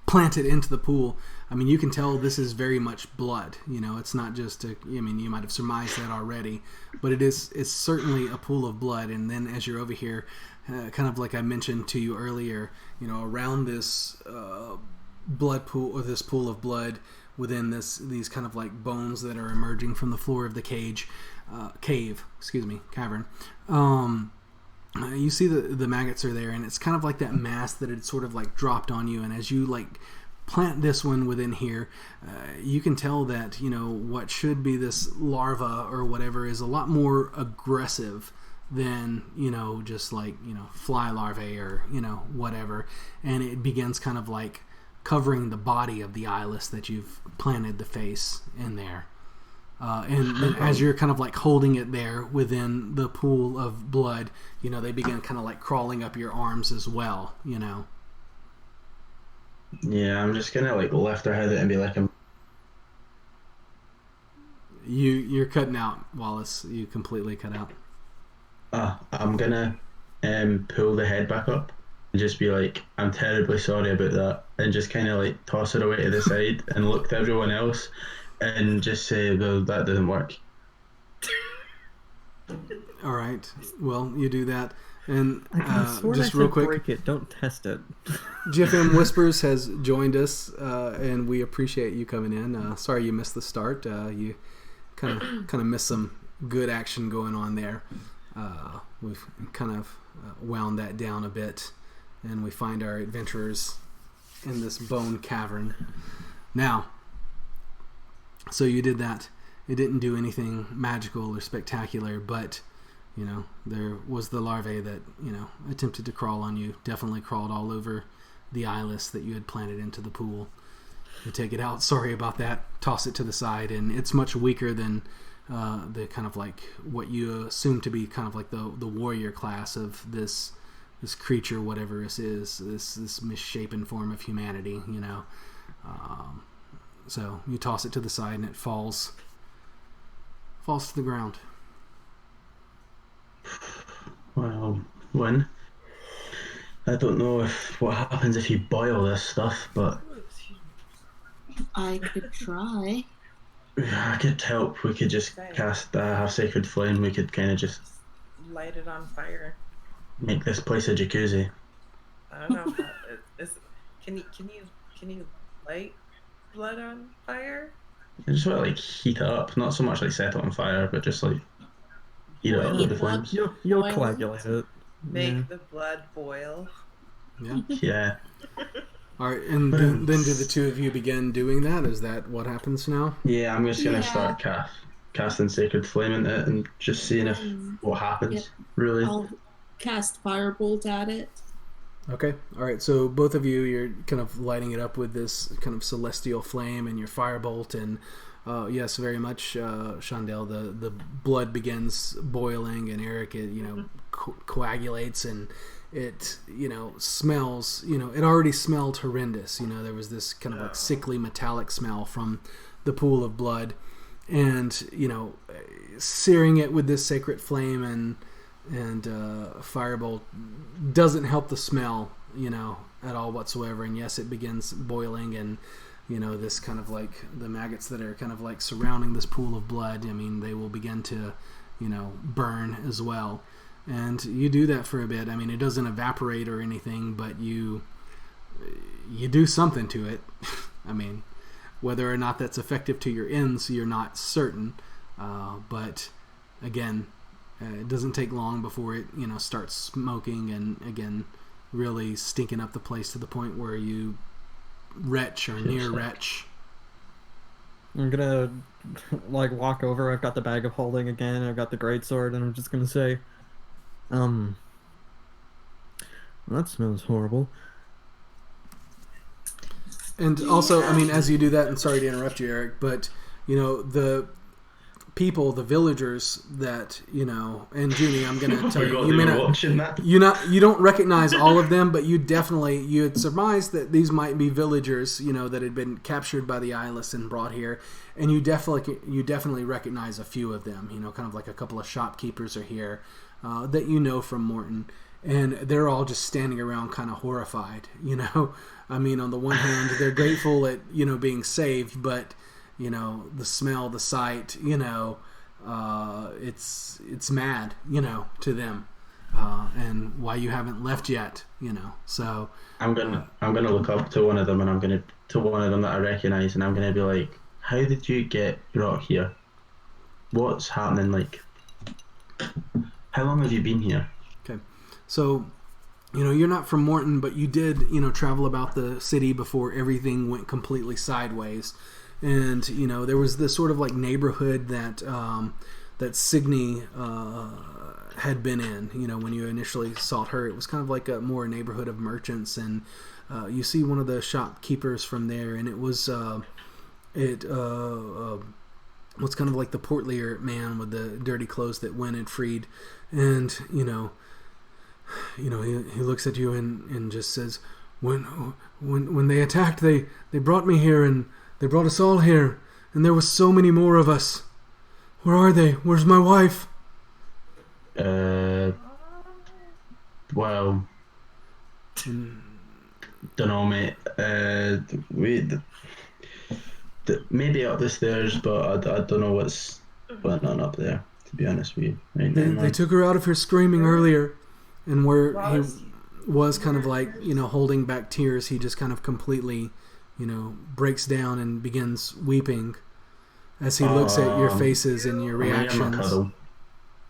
Speaker 1: plant it into the pool, I mean, you can tell this is very much blood. It's not just you might have surmised that already, but it's certainly a pool of blood. And then as you're over here, kind of like I mentioned to you earlier, around this blood pool, or this pool of blood, within these kind of like bones that are emerging from the floor of the cavern. You see the maggots are there, and it's kind of like that mass that had sort of like dropped on you. And as you like plant this one within here, you can tell that what should be this larva or whatever is a lot more aggressive than just like fly larvae or whatever, and it begins kind of like covering the body of the eyeless that you've planted the face in there. And then as you're kind of like holding it there within the pool of blood, they begin kind of like crawling up your arms as well,
Speaker 5: Yeah, I'm just gonna like lift her head and be like,
Speaker 1: You're cutting out, Wallace. You completely cut out.
Speaker 5: I'm gonna pull the head back up and just be like, I'm terribly sorry about that, and just kind of like toss it away to the side and look to everyone else and just say, well, that didn't work.
Speaker 1: All right. Well, you do that. And
Speaker 3: just
Speaker 1: real quick,
Speaker 3: break it, don't test it.
Speaker 1: GFM Whispers has joined us, and we appreciate you coming in. Sorry you missed the start. You kind of missed some good action going on there. We've kind of wound that down a bit, and we find our adventurers in this bone cavern. Now, so you did that. It didn't do anything magical or spectacular, but there was the larvae that attempted to crawl on you. Definitely crawled all over the eyeless that you had planted into the pool. You take it out. Sorry about that. Toss it to the side, and it's much weaker than the kind of like what you assume to be kind of like the warrior class of this creature, whatever this is, this misshapen form of humanity. So you toss it to the side, and it falls to the ground.
Speaker 5: Well, Win, I don't know what happens if you boil this stuff, but
Speaker 4: I could try.
Speaker 5: I could help. We could just cast have sacred flame. We could kind of just
Speaker 6: light it on fire.
Speaker 5: Make this place a jacuzzi.
Speaker 6: I don't know. Can you light blood on fire?
Speaker 5: I just want to like heat it up, not so much like set it on fire, but just like heat it up
Speaker 6: Boil
Speaker 5: with the
Speaker 4: Heat it up.
Speaker 5: flames.
Speaker 3: You'll
Speaker 4: Boil
Speaker 3: coagulate it.
Speaker 6: Make
Speaker 3: Yeah.
Speaker 6: the blood boil.
Speaker 1: Yeah.
Speaker 5: Yeah.
Speaker 1: All right, and then do the two of you begin doing that? Is that what happens now?
Speaker 5: Yeah, I'm just gonna
Speaker 4: Yeah.
Speaker 5: start casting Sacred Flame into it and just seeing if what happens. Really.
Speaker 4: I'll cast Firebolt at it.
Speaker 1: Okay. All right. So both of you, you're kind of lighting it up with this kind of celestial flame and your firebolt, and yes, very much, Chandel. The blood begins boiling, and Eric, it coagulates, and it smells. It already smelled horrendous. There was this kind of like sickly metallic smell from the pool of blood, and searing it with this sacred flame and firebolt doesn't help the smell at all whatsoever. And yes, it begins boiling, and this kind of like the maggots that are kind of like surrounding this pool of blood, I mean, they will begin to burn as well. And you do that for a bit. I mean, it doesn't evaporate or anything, but you do something to it. I mean, whether or not that's effective to your ends, you're not certain, but again, it doesn't take long before it, starts smoking and, again, really stinking up the place to the point where you retch or near retch.
Speaker 3: I'm gonna like walk over. I've got the bag of holding again. I've got the greatsword, and I'm just gonna say, that smells horrible.
Speaker 1: And also, I mean, as you do that, and sorry to interrupt you, Eric, but the people, the villagers that and Junie, I'm going to tell you, you may not, you don't recognize all of them, but you had surmised that these might be villagers, that had been captured by the Eyeless and brought here, and you definitely recognize a few of them. Kind of like a couple of shopkeepers are here that from Mournton, and they're all just standing around, kind of horrified. I mean, on the one hand, they're grateful at being saved, but the smell, the sight, it's mad, to them, and why you haven't left yet, so
Speaker 5: I'm gonna look up to one of them, and to one of them that I recognize, and I'm gonna be like, how did you get brought here? What's happening? Like, how long have you been here?
Speaker 1: Okay, so you're not from Mournton, but you did travel about the city before everything went completely sideways. And there was this sort of like neighborhood that Signy had been in. When you initially sought her, it was kind of like a more neighborhood of merchants, and you see one of the shopkeepers from there, and it was what's kind of like the portlier man with the dirty clothes that Wen had freed, and he looks at you and just says, when they attacked, they brought me here, and they brought us all here, and there was so many more of us. Where are they? Where's my wife?
Speaker 5: Well, don't know, mate. Maybe up the stairs, but I don't know what's going on up there, to be honest with you. Right now,
Speaker 1: they took her out of her screaming earlier, and where
Speaker 6: Wallace,
Speaker 1: he was kind of like, holding back tears, he just kind of completely breaks down and begins weeping as he looks at your faces and your reactions.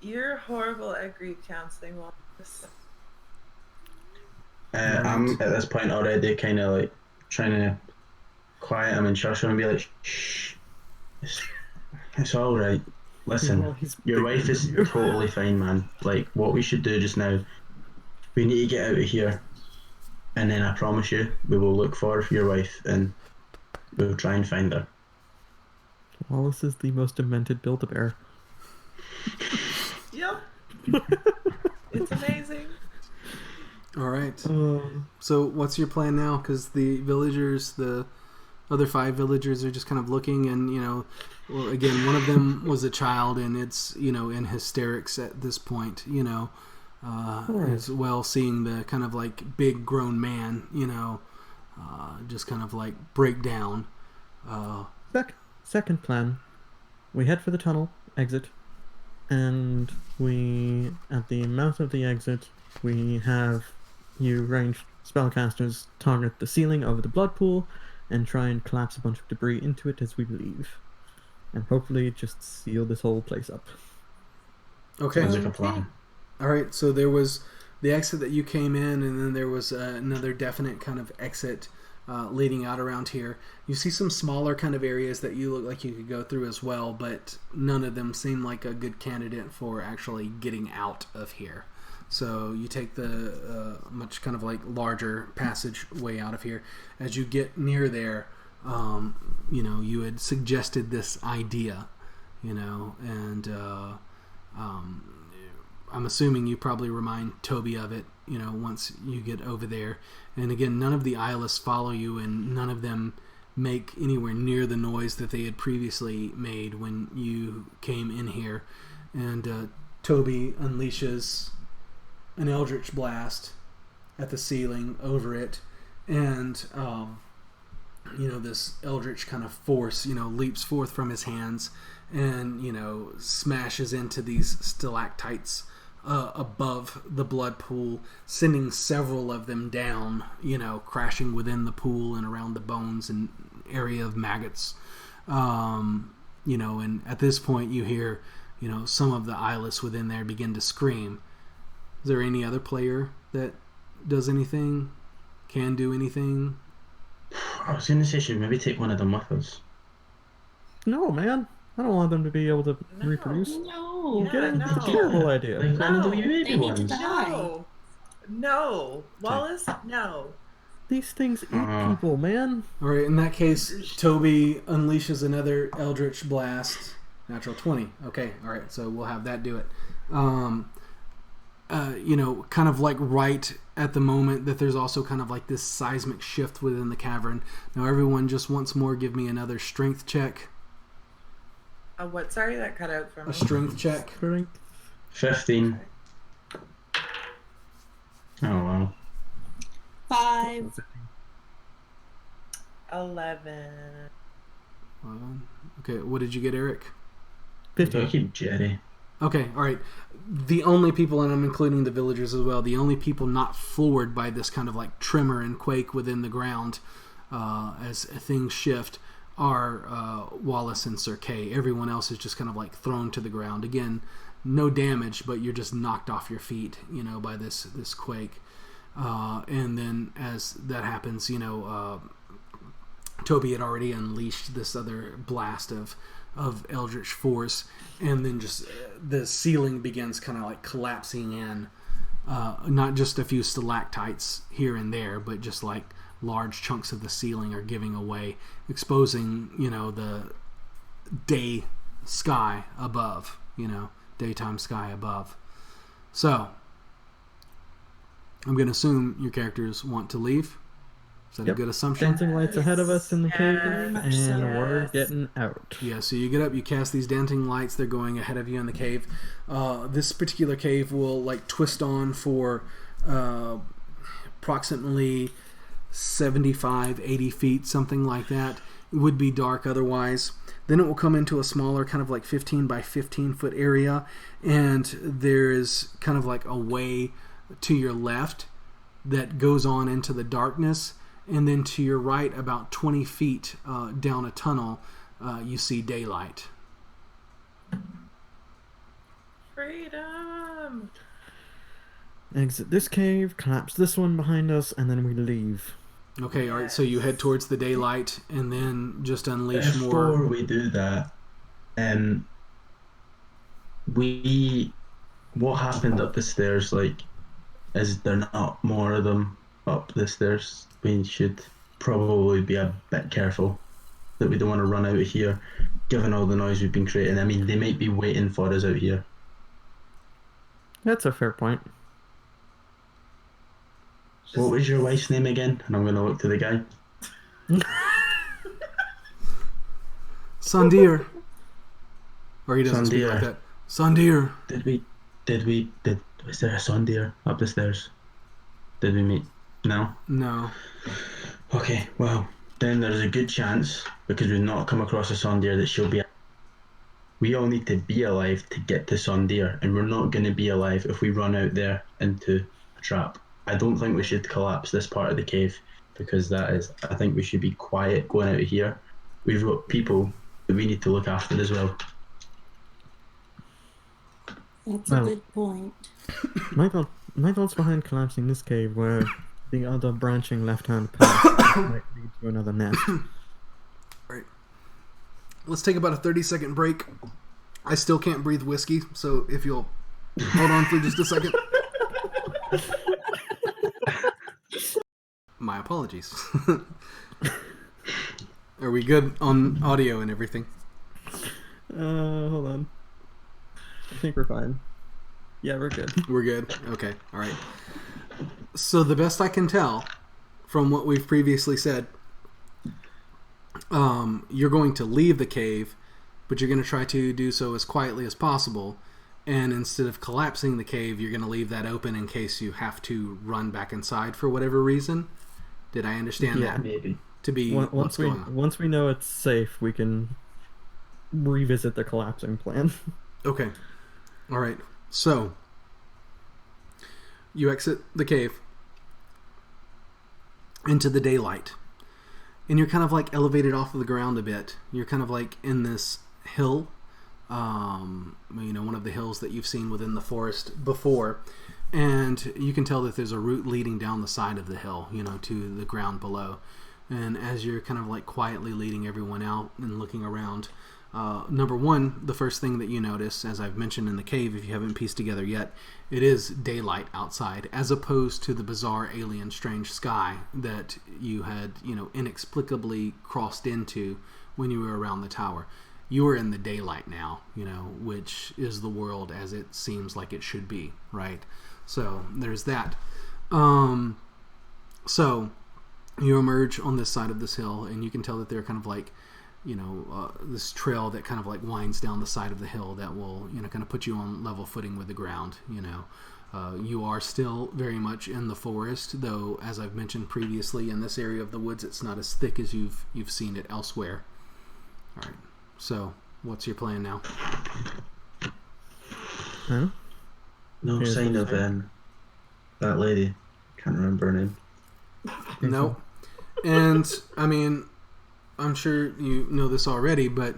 Speaker 6: You're horrible at grief counseling, Wallace.
Speaker 5: I'm at this point already kind of like trying to quiet him and shush him and be like, shh, it's all right. Listen, your wife is totally fine, man. Like, what we should do just now, we need to get out of here. And then I promise you, we will look for your wife and we'll try and find her.
Speaker 3: Wallace is the most demented Build-A-Bear.
Speaker 6: Yep. It's amazing.
Speaker 1: All right. So what's your plan now? Because the villagers, the other 5 villagers are just kind of looking, and well, again, one of them was a child, and it's in hysterics at this point. As well, seeing the kind of like big grown man, just kind of like break down.
Speaker 3: Second plan, we head for the tunnel exit, and we, at the mouth of the exit, we have you ranged spellcasters target the ceiling over the blood pool, and try and collapse a bunch of debris into it as we leave. And hopefully just seal this whole place up.
Speaker 1: Okay.
Speaker 5: Sounds like a plan.
Speaker 1: All right. So there was the exit that you came in, and then there was another definite kind of exit leading out around here. You see some smaller kind of areas that you look like you could go through as well, but none of them seem like a good candidate for actually getting out of here. So you take the much kind of like larger passageway out of here. As you get near there, you had suggested this idea, and I'm assuming you probably remind Toby of it, once you get over there. And again, none of the eyeless follow you, and none of them make anywhere near the noise that they had previously made when you came in here. And Toby unleashes an eldritch blast at the ceiling over it, and this eldritch kind of force leaps forth from his hands and smashes into these stalactites above the blood pool, sending several of them down, crashing within the pool and around the bones and area of maggots. And at this point you hear some of the eyeless within there begin to scream. Is there any other player that does anything, can do anything?
Speaker 5: I was going to say, should we maybe take one of them with us?
Speaker 3: No, man. I don't want them to be able to reproduce.
Speaker 4: No.
Speaker 3: Get it?
Speaker 6: no.
Speaker 3: It's a terrible idea.
Speaker 5: Like none of the wee baby
Speaker 4: They need to
Speaker 5: ones.
Speaker 4: die.
Speaker 6: No. Wallace, no.
Speaker 3: These things eat people, man.
Speaker 1: All right, in that case, Toby unleashes another eldritch blast. Natural 20. Okay, all right, so we'll have that do it. Kind of like right at the moment that there's also kind of like this seismic shift within the cavern. Now everyone just once more give me another strength check.
Speaker 6: What? Sorry, that cut out for me.
Speaker 1: A strength check.
Speaker 5: 15. Oh, wow.
Speaker 4: 5.
Speaker 6: 11.
Speaker 1: Okay, what did you get, Eric?
Speaker 3: 15.
Speaker 5: Lucky Jerry.
Speaker 1: Okay, all right. The only people, and I'm including the villagers as well, the only people not floored by this kind of like tremor and quake within the ground as things shift are Wallace and Sir Kay. Everyone else is just kind of like thrown to the ground. Again, no damage, but you're just knocked off your feet, by this quake. And then as that happens, Toby had already unleashed this other blast of eldritch force, and then just the ceiling begins kind of like collapsing in. Not just a few stalactites here and there, but just like large chunks of the ceiling are giving away, exposing the day sky above, daytime sky above. So I'm going to assume your characters want to leave. Is that a good assumption?
Speaker 3: Dancing lights ahead of us in the cave, and
Speaker 4: so.
Speaker 3: we're getting out.
Speaker 1: Yeah, so you get up, you cast these dancing lights, they're going ahead of you in the cave. This particular cave will like twist on for approximately 75, 80 feet, something like that. It would be dark otherwise. Then it will come into a smaller kind of like 15 by 15 foot area, and there is kind of like a way to your left that goes on into the darkness, and then to your right about 20 feet down a tunnel you see daylight.
Speaker 6: Freedom!
Speaker 3: Exit this cave, collapse this one behind us, and then we leave.
Speaker 1: Okay, all right, so you head towards the daylight and then just unleash
Speaker 5: Before
Speaker 1: more.
Speaker 5: we do that, what happened up the stairs? Like, is there not more of them up the stairs? We should probably be a bit careful that we don't want to run out of here, given all the noise we've been creating. I mean, they might be waiting for us out here.
Speaker 3: That's a fair point.
Speaker 5: What was your wife's name again? And I'm going to look to the guy.
Speaker 1: Sandir. Or he doesn't speak
Speaker 5: Sandir.
Speaker 1: like that. Sandir.
Speaker 5: Was there a Sondir up the stairs? Did we meet? No?
Speaker 1: No.
Speaker 5: Okay, well, then there's a good chance, because we've not come across a Sondir, that she'll be. We all need to be alive to get to Sondir, and we're not going to be alive if we run out there into a trap. I don't think we should collapse this part of the cave. because I think we should be quiet going out of here. We've got people that we need to look after as well.
Speaker 4: That's a good point.
Speaker 3: My thoughts behind collapsing this cave were the other branching left-hand path might lead to another nest.
Speaker 1: Right. Let's take about a 30-second break. I still can't breathe whiskey, so if you'll hold on for just a second. My apologies. Are we good on audio and everything?
Speaker 3: Hold on. I think we're fine. Yeah, we're good.
Speaker 1: We're good. Okay. All right. So the best I can tell from what we've previously said, you're going to leave the cave, but you're going to try to do so as quietly as possible. And instead of collapsing the cave, you're going to leave that open in case you have to run back inside for whatever reason. Did I understand that?
Speaker 5: Maybe.
Speaker 1: To be what's going on?
Speaker 3: Once we know it's safe, we can revisit the collapsing plan.
Speaker 1: Okay. All right. So, you exit the cave into the daylight. And you're kind of like elevated off of the ground a bit. You're kind of like in this hill. One of the hills that you've seen within the forest before. And you can tell that there's a route leading down the side of the hill, to the ground below. And as you're kind of like quietly leading everyone out and looking around, number one, the first thing that you notice, as I've mentioned in the cave, if you haven't pieced together yet, it is daylight outside, as opposed to the bizarre alien strange sky that you had, inexplicably crossed into when you were around the tower. You are in the daylight now, which is the world as it seems like it should be, right? So there's that. So you emerge on this side of this hill, and you can tell that they're kind of like, this trail that kind of like winds down the side of the hill that will, kind of put you on level footing with the ground. You are still very much in the forest, though, as I've mentioned previously, in this area of the woods, it's not as thick as you've seen it elsewhere. All right. So, what's your plan now?
Speaker 3: Huh?
Speaker 5: No sign of that lady. Can't remember her name.
Speaker 1: No. And, I'm sure you know this already, but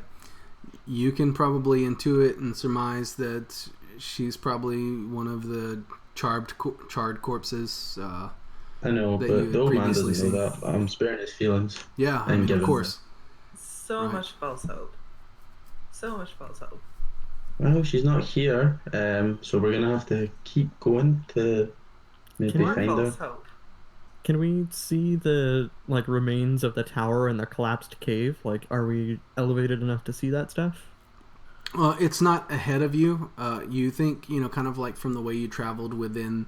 Speaker 1: you can probably intuit and surmise that she's probably one of the charred corpses.
Speaker 5: I know, but the old man doesn't know that. I'm sparing his feelings.
Speaker 1: Yeah, of course.
Speaker 6: So much false hope. So much false hope.
Speaker 5: Well, she's not here, so we're gonna have to keep going to maybe find her.
Speaker 6: Hope.
Speaker 3: Can we see the remains of the tower and the collapsed cave? Are we elevated enough to see that stuff?
Speaker 1: It's not ahead of you. You think, kind of like from the way you traveled within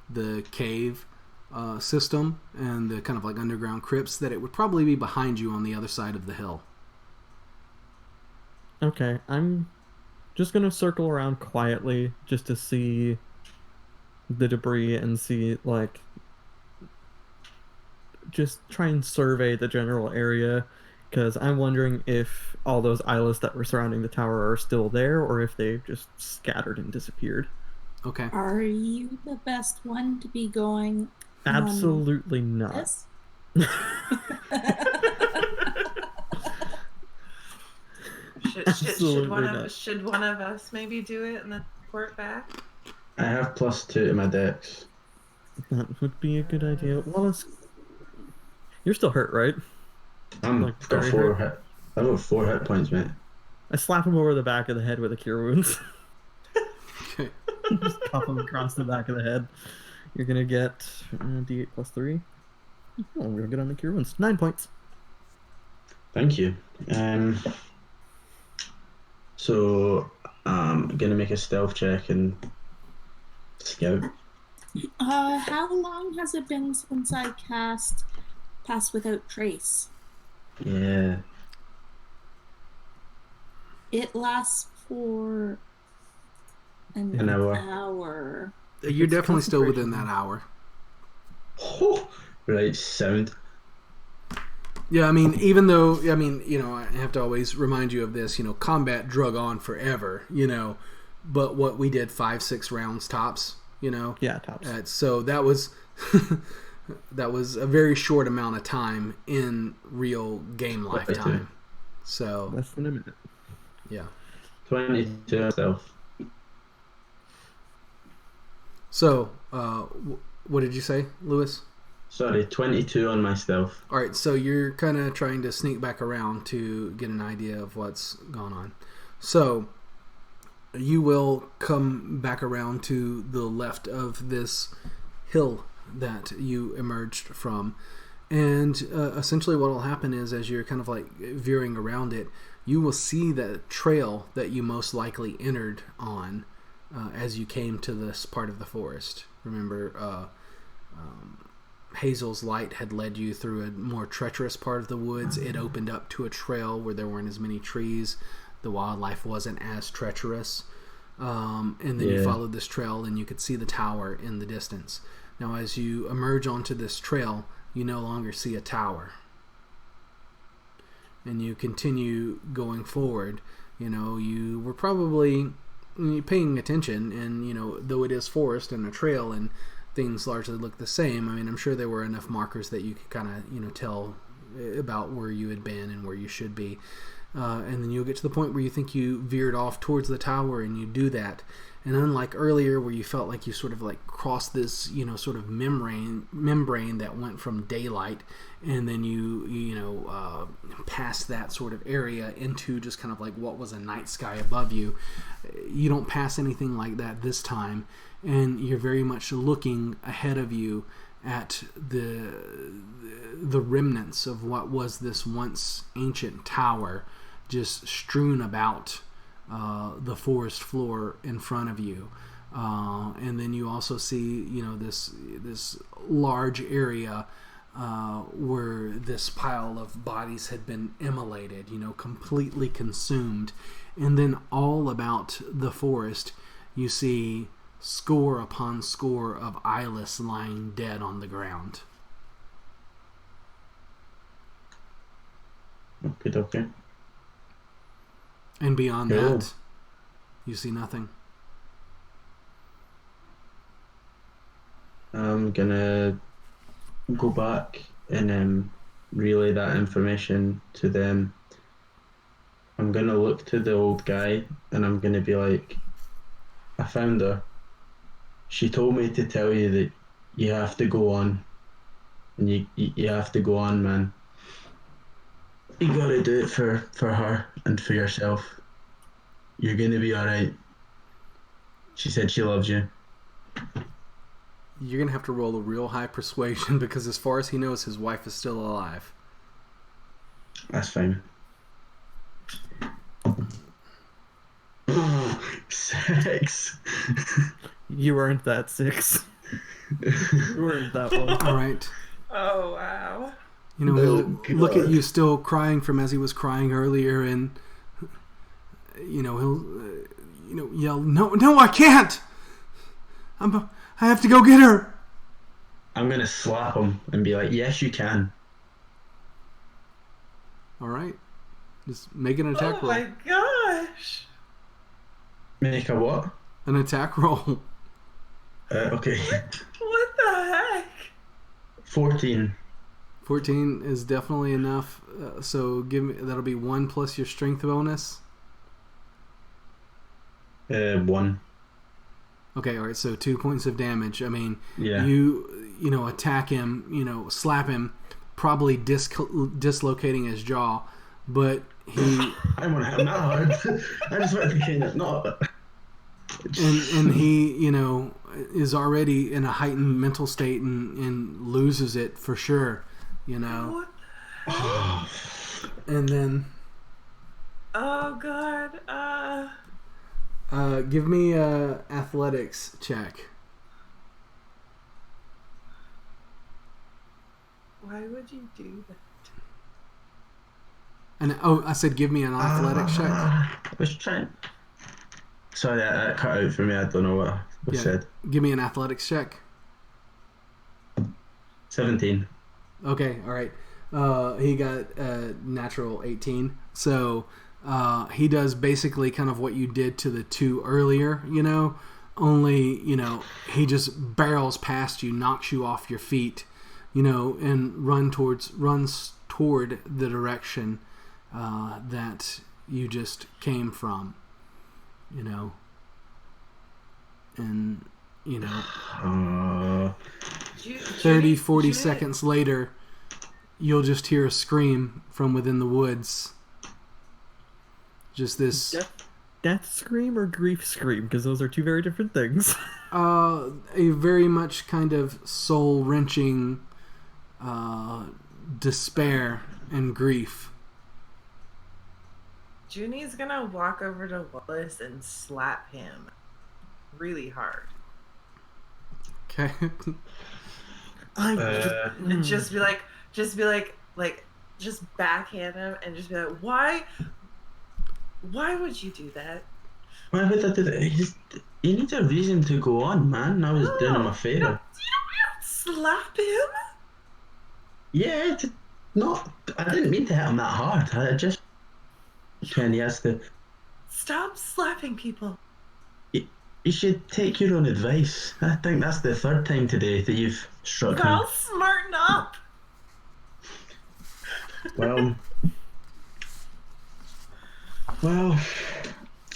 Speaker 1: the cave system and the kind of like underground crypts, that it would probably be behind you on the other side of the hill.
Speaker 3: Okay, I'm just gonna circle around quietly just to see the debris and see, just try and survey the general area, because I'm wondering if all those eyelets that were surrounding the tower are still there, or if they've just scattered and disappeared.
Speaker 1: Okay.
Speaker 4: Are you the best one to be going?
Speaker 3: Absolutely not.
Speaker 4: This?
Speaker 6: Should one of us maybe do it and then report back?
Speaker 5: I have +2 to my dex.
Speaker 3: That would be a good idea. Wallace, you're still hurt, right?
Speaker 5: I've got 4 hit points, mate.
Speaker 3: I slap him over the back of the head with a cure wounds.
Speaker 1: Okay.
Speaker 3: Just cuff him across the back of the head. You're gonna get D8 +3. Oh, we're good on the cure wounds. 9 points.
Speaker 5: Thank you. So I'm gonna make a stealth check and scout.
Speaker 4: How long has it been since I cast Pass Without Trace?
Speaker 5: Yeah.
Speaker 4: It lasts for an hour.
Speaker 1: You're definitely still within that hour.
Speaker 5: Oh, right, sound.
Speaker 1: Yeah, even though, I have to always remind you of this, combat drug on forever, but what we did 5-6 rounds tops,
Speaker 3: Yeah, tops.
Speaker 1: So that was That was a very short amount of time in real game lifetime. So
Speaker 3: Less than a minute.
Speaker 1: yeah.
Speaker 5: 22 myself.
Speaker 1: So what did you say, Lewis?
Speaker 5: Sorry, 22 on my stealth.
Speaker 1: All right, so you're kind of trying to sneak back around to get an idea of what's going on. So you will come back around to the left of this hill that you emerged from. And essentially what will happen is, as you're kind of like veering around it, you will see the trail that you most likely entered on as you came to this part of the forest. Remember, Hazel's light had led you through a more treacherous part of the woods. It opened up to a trail where there weren't as many trees. The wildlife wasn't as treacherous. And then you followed this trail and you could see the tower in the distance. Now, as you emerge onto this trail, you no longer see a tower. And you continue going forward. You know, you were probably paying attention, and, you know, though it is forest and a trail and things largely look the same, I mean, I'm sure there were enough markers that you could kind of, you know, tell about where you had been and where you should be. And then you'll get to the point where you think you veered off towards the tower, and you do that. And unlike earlier where you felt like you sort of like crossed this, you know, sort of membrane that went from daylight, and then you past that sort of area into just kind of like what was a night sky above you. You don't pass anything like that this time, and you're very much looking ahead of you at the remnants of what was this once ancient tower, just strewn about the forest floor in front of you. And then you also see, you know, this large area where this pile of bodies had been immolated, you know, completely consumed. And then all about the forest, you see score upon score of eyeless lying dead on the ground.
Speaker 5: Okay.
Speaker 1: And beyond
Speaker 5: Cool.
Speaker 1: that, you see nothing.
Speaker 5: I'm gonna go back and relay that information to them. I'm gonna look to the old guy and I'm gonna be like, I found her. She told me to tell you that you have to go on. And you have to go on, man. You gotta do it for her and for yourself. You're gonna be alright. She said she loves you.
Speaker 1: You're going to have to roll a real high persuasion because as far as he knows, his wife is still alive.
Speaker 5: That's fine. 6.
Speaker 3: You earned that 6. You earned that one.
Speaker 1: All right.
Speaker 6: Oh, wow.
Speaker 1: You know, he'll look at you still crying from as he was crying earlier, and, you know, he'll, yell, no, I can't! I have to go get her!
Speaker 5: I'm gonna slap him and be like, yes, you can.
Speaker 1: All right. Just make an attack roll.
Speaker 6: Oh my gosh.
Speaker 5: Make a what?
Speaker 1: An attack roll.
Speaker 5: Okay.
Speaker 6: What the heck?
Speaker 5: 14.
Speaker 1: 14 is definitely enough. So that'll be 1 plus your strength bonus.
Speaker 5: 1.
Speaker 1: Okay, all right. So 2 points of damage. I mean,
Speaker 5: Yeah.
Speaker 1: you know, attack him, slap him, probably dislocating his jaw, but he
Speaker 5: I want to have that hard. I just want to kind of not.
Speaker 1: and he, is already in a heightened mental state and loses it for sure,
Speaker 6: What?
Speaker 1: And then
Speaker 6: Oh god.
Speaker 1: give me a athletics check.
Speaker 6: Why would you do that?
Speaker 1: And I said give me an athletics check.
Speaker 5: I was trying. Sorry, that cut out for me. I don't know what was said.
Speaker 1: Give me an athletics check.
Speaker 5: 17.
Speaker 1: Okay, all right. He got a natural 18. So he does basically kind of what you did to the 2 earlier, only, he just barrels past you, knocks you off your feet, and runs toward the direction that you just came from, and 30, 40 seconds later, you'll just hear a scream from within the woods. Just this
Speaker 3: death scream or grief scream, because those are two very different things.
Speaker 1: A very much kind of soul-wrenching despair and grief.
Speaker 6: Junie's gonna walk over to Wallace and slap him really hard.
Speaker 1: Okay.
Speaker 6: And just backhand him and just be like, why would you do that?
Speaker 5: Why would I do that? He needs a reason to go on, man. I was doing him a favour.
Speaker 6: No, you don't slap him.
Speaker 5: Yeah, I didn't mean to hit him that hard. I just... Ken, he has to...
Speaker 6: Stop slapping people.
Speaker 5: You should take your own advice. I think that's the third time today that you've struck me.
Speaker 6: Well, smarten up.
Speaker 5: Well,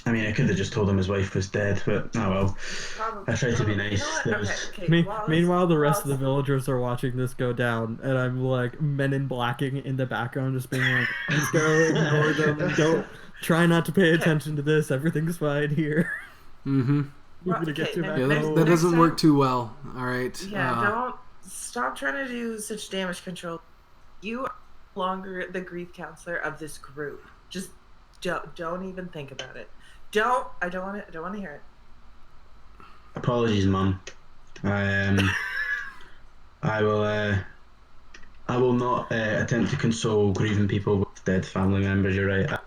Speaker 5: I mean, I could have just told him his wife was dead, but oh well.
Speaker 6: Probably.
Speaker 5: I tried to be nice.
Speaker 6: You know what? Okay,
Speaker 3: Meanwhile, the rest of the villagers are watching this go down, and I'm like men in blacking in the background, just being like, "Let's go, ignore them. Don't try not to pay attention to this. Everything's fine here."
Speaker 1: Mm-hmm.
Speaker 3: We're gonna get to that.
Speaker 1: Yeah, that doesn't work too well. All right.
Speaker 6: Yeah, don't stop trying to do such damage control. You are no longer the grief counselor of this group. Just don't even think about it. I don't want to hear it.
Speaker 5: Apologies, Mum. I will not attempt to console grieving people with dead family members. You're right.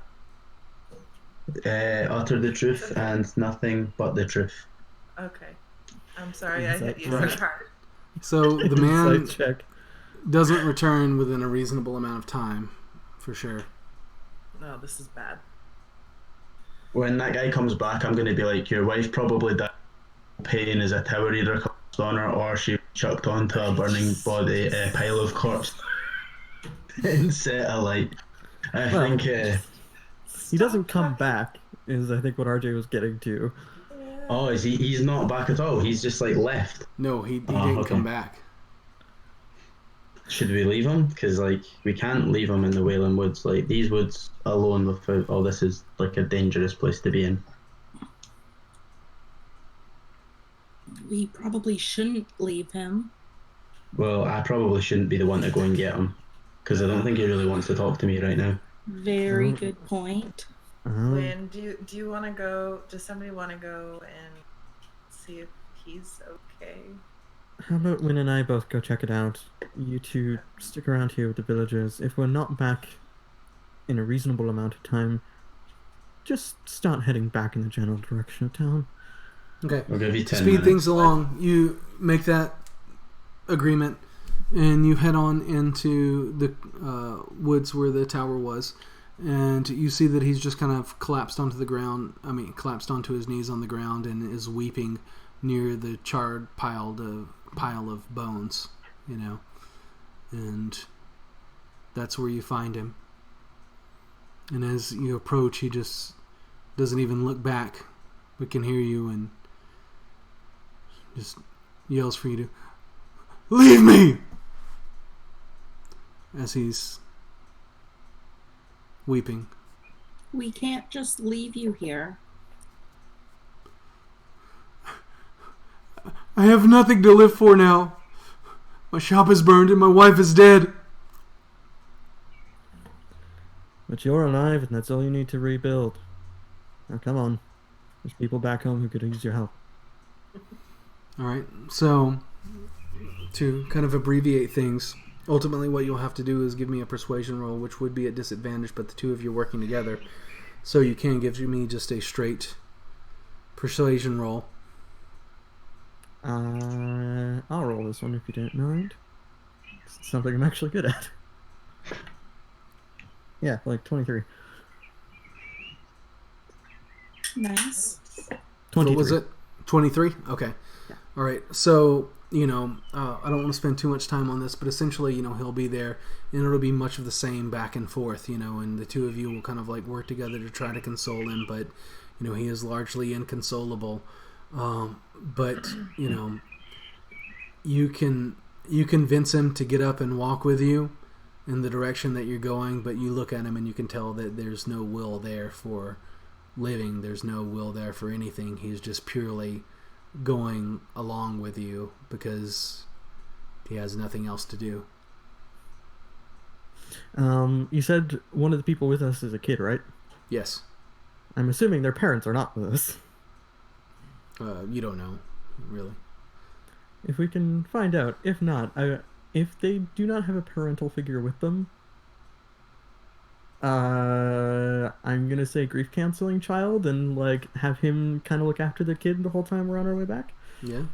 Speaker 5: Utter the truth and nothing but the truth.
Speaker 6: Okay. I'm sorry I hit you so hard.
Speaker 1: So the man doesn't return within a reasonable amount of time, for sure.
Speaker 6: No, this is bad.
Speaker 5: When that guy comes back, I'm going to be like, your wife probably died of pain as a tower reader comes on her, or she chucked onto a burning body, pile of corpse and set alight. I think...
Speaker 3: he doesn't come back, is I think what RJ was getting to.
Speaker 5: Oh, is he? He's not back at all. He's just like left.
Speaker 1: No, he didn't come back.
Speaker 5: Should we leave him? Because like we can't leave him in the Wailing Woods. Like these woods alone without all this is like a dangerous place to be in.
Speaker 4: We probably shouldn't leave him.
Speaker 5: Well, I probably shouldn't be the one to go and get him, because I don't think he really wants to talk to me right now.
Speaker 4: Very good point.
Speaker 6: Lynn, do you want to go? Does somebody want to go and see if he's okay?
Speaker 3: How about Wynn and I both go check it out? You two stick around here with the villagers. If we're not back in a reasonable amount of time, just start heading back in the general direction of town.
Speaker 1: Okay.
Speaker 5: I'll give you 10
Speaker 1: Speed
Speaker 5: minutes.
Speaker 1: things along. You make that agreement, and you head on into the woods where the tower was. And you see that he's just kind of collapsed onto the ground. Collapsed onto his knees on the ground and is weeping near the charred pile of bones, and that's where you find him. And as you approach, he just doesn't even look back, but can hear you and just yells for you to leave me, as he's weeping.
Speaker 4: We can't just leave you here.
Speaker 1: I have nothing to live for now. My shop is burned and my wife is dead.
Speaker 3: But you're alive, and that's all you need to rebuild. Now come on. There's people back home who could use your help.
Speaker 1: Alright, so to kind of abbreviate things, ultimately what you'll have to do is give me a persuasion roll, which would be at disadvantage, but the two of you working together. So you can give me just a straight persuasion roll.
Speaker 3: I'll roll this one if you don't mind. It's something I'm actually good at. Yeah, like 23.
Speaker 4: Nice.
Speaker 3: 23.
Speaker 1: What was it? 23? Okay.
Speaker 3: Yeah.
Speaker 1: All right, so I don't want to spend too much time on this, but essentially, he'll be there, and it'll be much of the same back and forth, and the two of you will kind of like work together to try to console him, but he is largely inconsolable. But you convince him to get up and walk with you in the direction that you're going, but you look at him and you can tell that there's no will there for living. There's no will there for anything. He's just purely going along with you because he has nothing else to do.
Speaker 3: You said one of the people with us is a kid, right?
Speaker 1: Yes.
Speaker 3: I'm assuming their parents are not with us.
Speaker 1: You don't know, really.
Speaker 3: If we can find out. If not, if they do not have a parental figure with them, I'm gonna say grief counseling child and like have him kind of look after the kid the whole time we're on our way back.
Speaker 1: Yeah.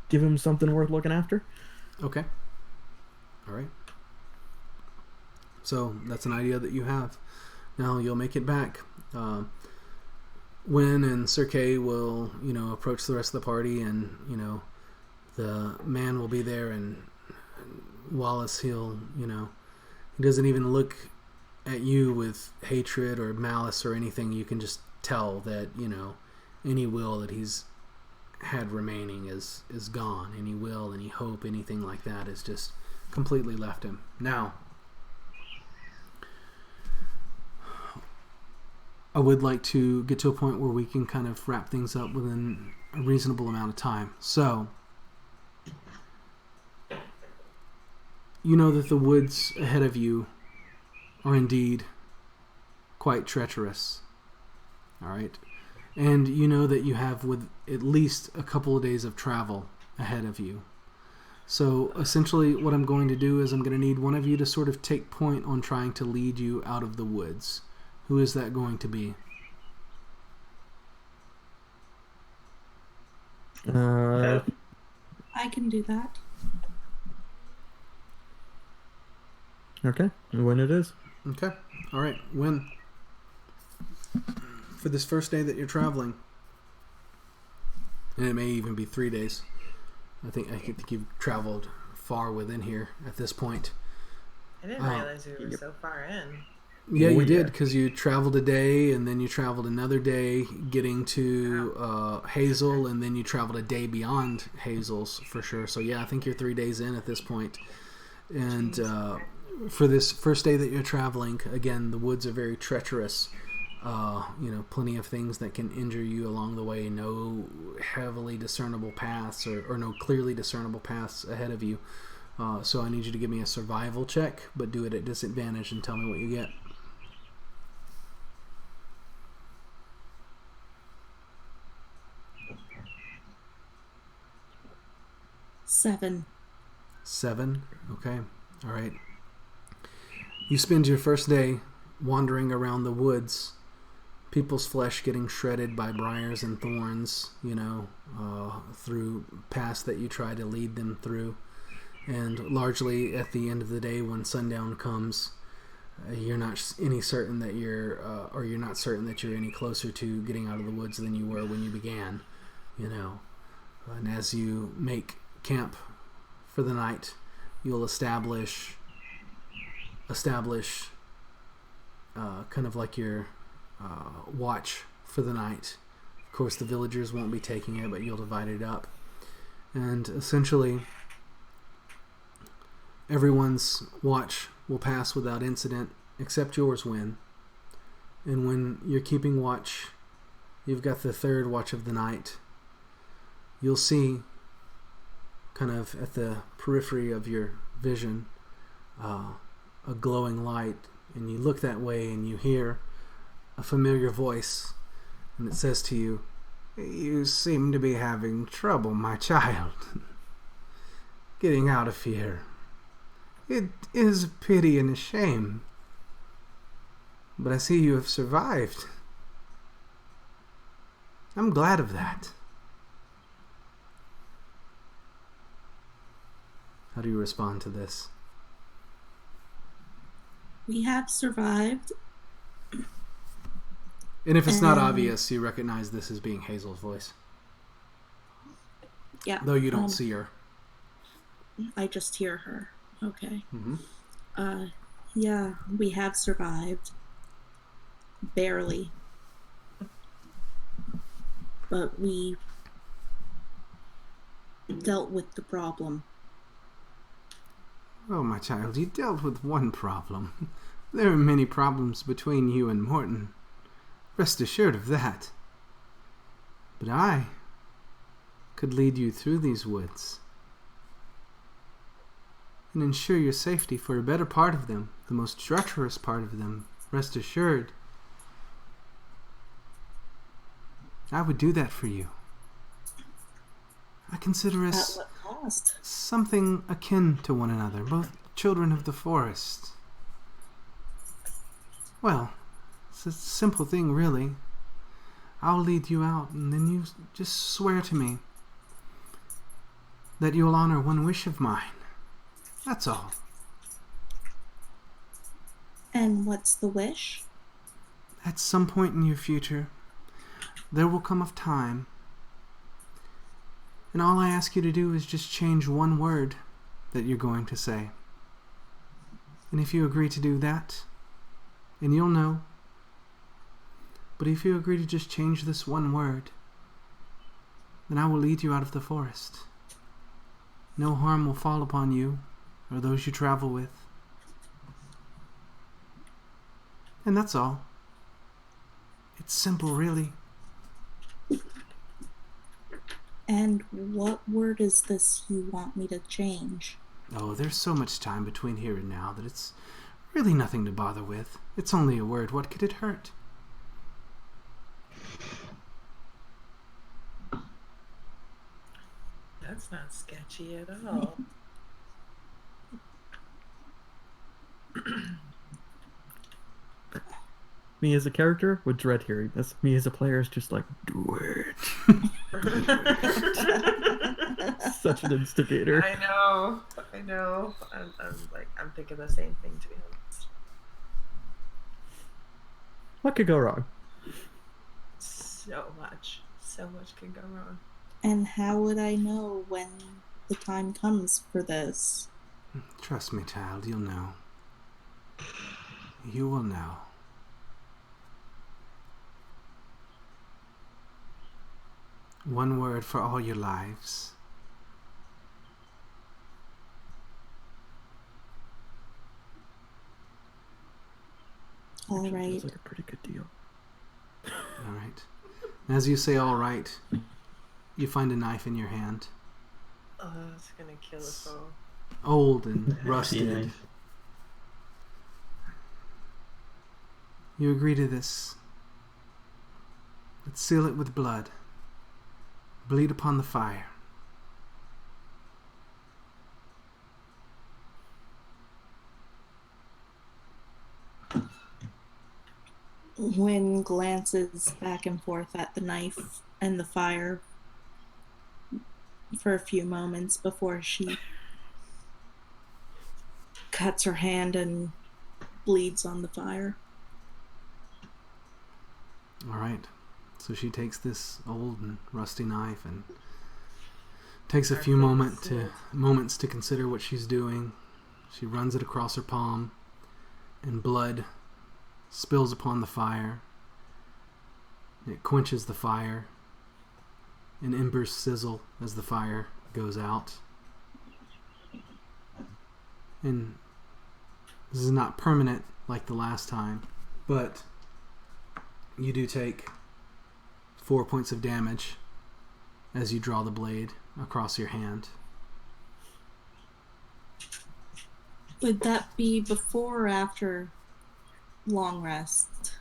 Speaker 3: Give him something worth looking after.
Speaker 1: Okay. All right. So that's an idea that you have. Now you'll make it back. Wynn and Sir Kay will, approach the rest of the party, and the man will be there, and Wallace, he'll, he doesn't even look at you with hatred or malice or anything. You can just tell that, any will that he's had remaining is gone. Any will, any hope, anything like that is just completely left him. Now, I would like to get to a point where we can kind of wrap things up within a reasonable amount of time. So, you know that the woods ahead of you are indeed quite treacherous. All right? And you know that you have with at least a couple of days of travel ahead of you. So essentially what I'm going to do is I'm going to need one of you to sort of take point on trying to lead you out of the woods. Who is that going to be?
Speaker 4: I can do that.
Speaker 3: Okay, when it is.
Speaker 1: Okay. All right. When? For this first day that you're traveling, and it may even be 3 days. I think you've traveled far within here at this point.
Speaker 6: I didn't realize we were so far in.
Speaker 1: Yeah, you did, because you traveled a day, and then you traveled another day getting to Hazel, and then you traveled a day beyond Hazel's for sure. So yeah, I think you're 3 days in at this point. And for this first day that you're traveling, again, the woods are very treacherous. Plenty of things that can injure you along the way. No heavily discernible paths or no clearly discernible paths ahead of you. So I need you to give me a survival check, but do it at disadvantage and tell me what you get.
Speaker 4: 7.
Speaker 1: 7? Okay. All right. You spend your first day wandering around the woods, people's flesh getting shredded by briars and thorns, through paths that you try to lead them through. And largely at the end of the day, when sundown comes, you're not certain that you're any closer to getting out of the woods than you were when you began, And as you make camp for the night, you'll establish kind of like your watch for the night. Of course, the villagers won't be taking it, but you'll divide it up. And essentially, everyone's watch will pass without incident, except yours, Wynn. And when you're keeping watch, you've got the third watch of the night. You'll see, kind of at the periphery of your vision, a glowing light, and you look that way and you hear a familiar voice, and it says to you, "You seem to be having trouble, my child, getting out of here. It is a pity and a shame, but I see you have survived. I'm glad of that." How do you respond to this?
Speaker 4: We have survived.
Speaker 1: And if it's not obvious, you recognize this as being Hazel's voice.
Speaker 4: Yeah.
Speaker 1: Though you don't see her.
Speaker 4: I just hear her. Okay.
Speaker 1: Mm-hmm.
Speaker 4: Yeah, we have survived. Barely. But we dealt with the problem.
Speaker 1: Oh, my child, you dealt with one problem. There are many problems between you and Mournton. Rest assured of that. But I could lead you through these woods and ensure your safety for a better part of them, the most treacherous part of them. Rest assured, I would do that for you. I consider us
Speaker 4: At what cost?
Speaker 1: something akin to one another, both children of the forest. Well, it's a simple thing, really. I'll lead you out, and then you just swear to me that you'll honor one wish of mine. That's all.
Speaker 4: And what's the wish?
Speaker 1: At some point in your future, there will come a time, and all I ask you to do is just change one word that you're going to say. And if you agree to do that, and you'll know. But if you agree to just change this one word, then I will lead you out of the forest. No harm will fall upon you or those you travel with. And that's all. It's simple, really.
Speaker 4: And what word is this you want me to change?
Speaker 1: Oh, there's so much time between here and now that it's really nothing to bother with. It's only a word. What could it hurt?
Speaker 6: That's not sketchy at all.
Speaker 3: Me as a character would dread hearing this. Me as a player is just like, do it. Such an instigator.
Speaker 6: I know. I'm thinking the same thing, to be honest.
Speaker 3: What could go wrong?
Speaker 6: So much could go wrong.
Speaker 4: And how would I know when the time comes for this?
Speaker 1: Trust me, child, you'll know. You will know. One word for all your lives.
Speaker 4: All
Speaker 3: Actually,
Speaker 4: right.
Speaker 3: Sounds like a pretty good deal.
Speaker 1: All right. As you say all right, you find a knife in your hand.
Speaker 6: Oh, it's gonna kill us all.
Speaker 1: Old and
Speaker 5: Hefty
Speaker 1: rusted.
Speaker 5: knife.
Speaker 1: You agree to this. Let's seal it with blood. Bleed upon the fire.
Speaker 4: Wynn glances back and forth at the knife and the fire for a few moments before she cuts her hand and bleeds on the fire.
Speaker 1: All right. So she takes this old and rusty knife and takes a few moments to consider what she's doing. She runs it across her palm, and blood spills upon the fire. It quenches the fire, and embers sizzle as the fire goes out. And this is not permanent like the last time, but you do take 4 points of damage as you draw the blade across your hand.
Speaker 4: Would that be before or after long rest?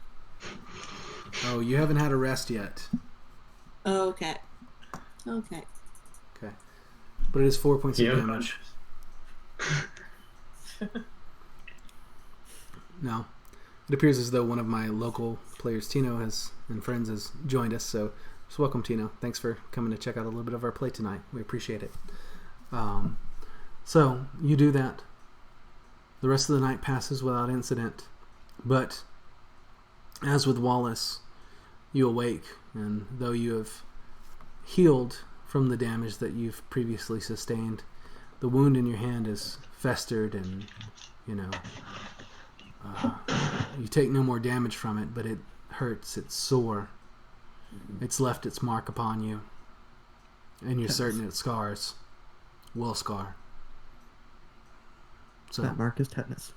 Speaker 1: Oh, you haven't had a rest yet.
Speaker 4: Okay.
Speaker 1: Okay. But it is 4 points of damage. No. It appears as though one of my local players, Tino, and friends, has joined us. So, just welcome, Tino. Thanks for coming to check out a little bit of our play tonight. We appreciate it. So, you do that. The rest of the night passes without incident. But, as with Wallace, you awake, and though you have healed from the damage that you've previously sustained. The wound in your hand is festered and, you take no more damage from it, but it hurts, it's sore. It's left its mark upon you. And you're certain it scars. Will scar. So
Speaker 3: That mark is tetanus.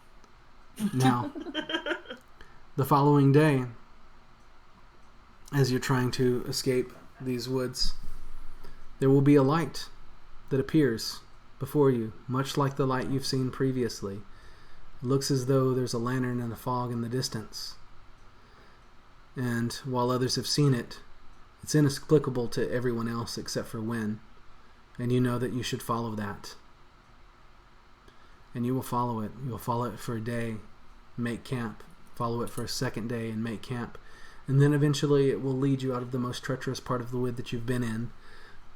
Speaker 1: now, the following day, as you're trying to escape these woods, there will be a light that appears before you, much like the light you've seen previously. It looks as though there's a lantern in a fog in the distance. And while others have seen it, it's inexplicable to everyone else except for Wynn. And you know that you should follow that. And you will follow it. You will follow it for a day, make camp. Follow it for a second day and make camp. And then eventually it will lead you out of the most treacherous part of the wood that you've been in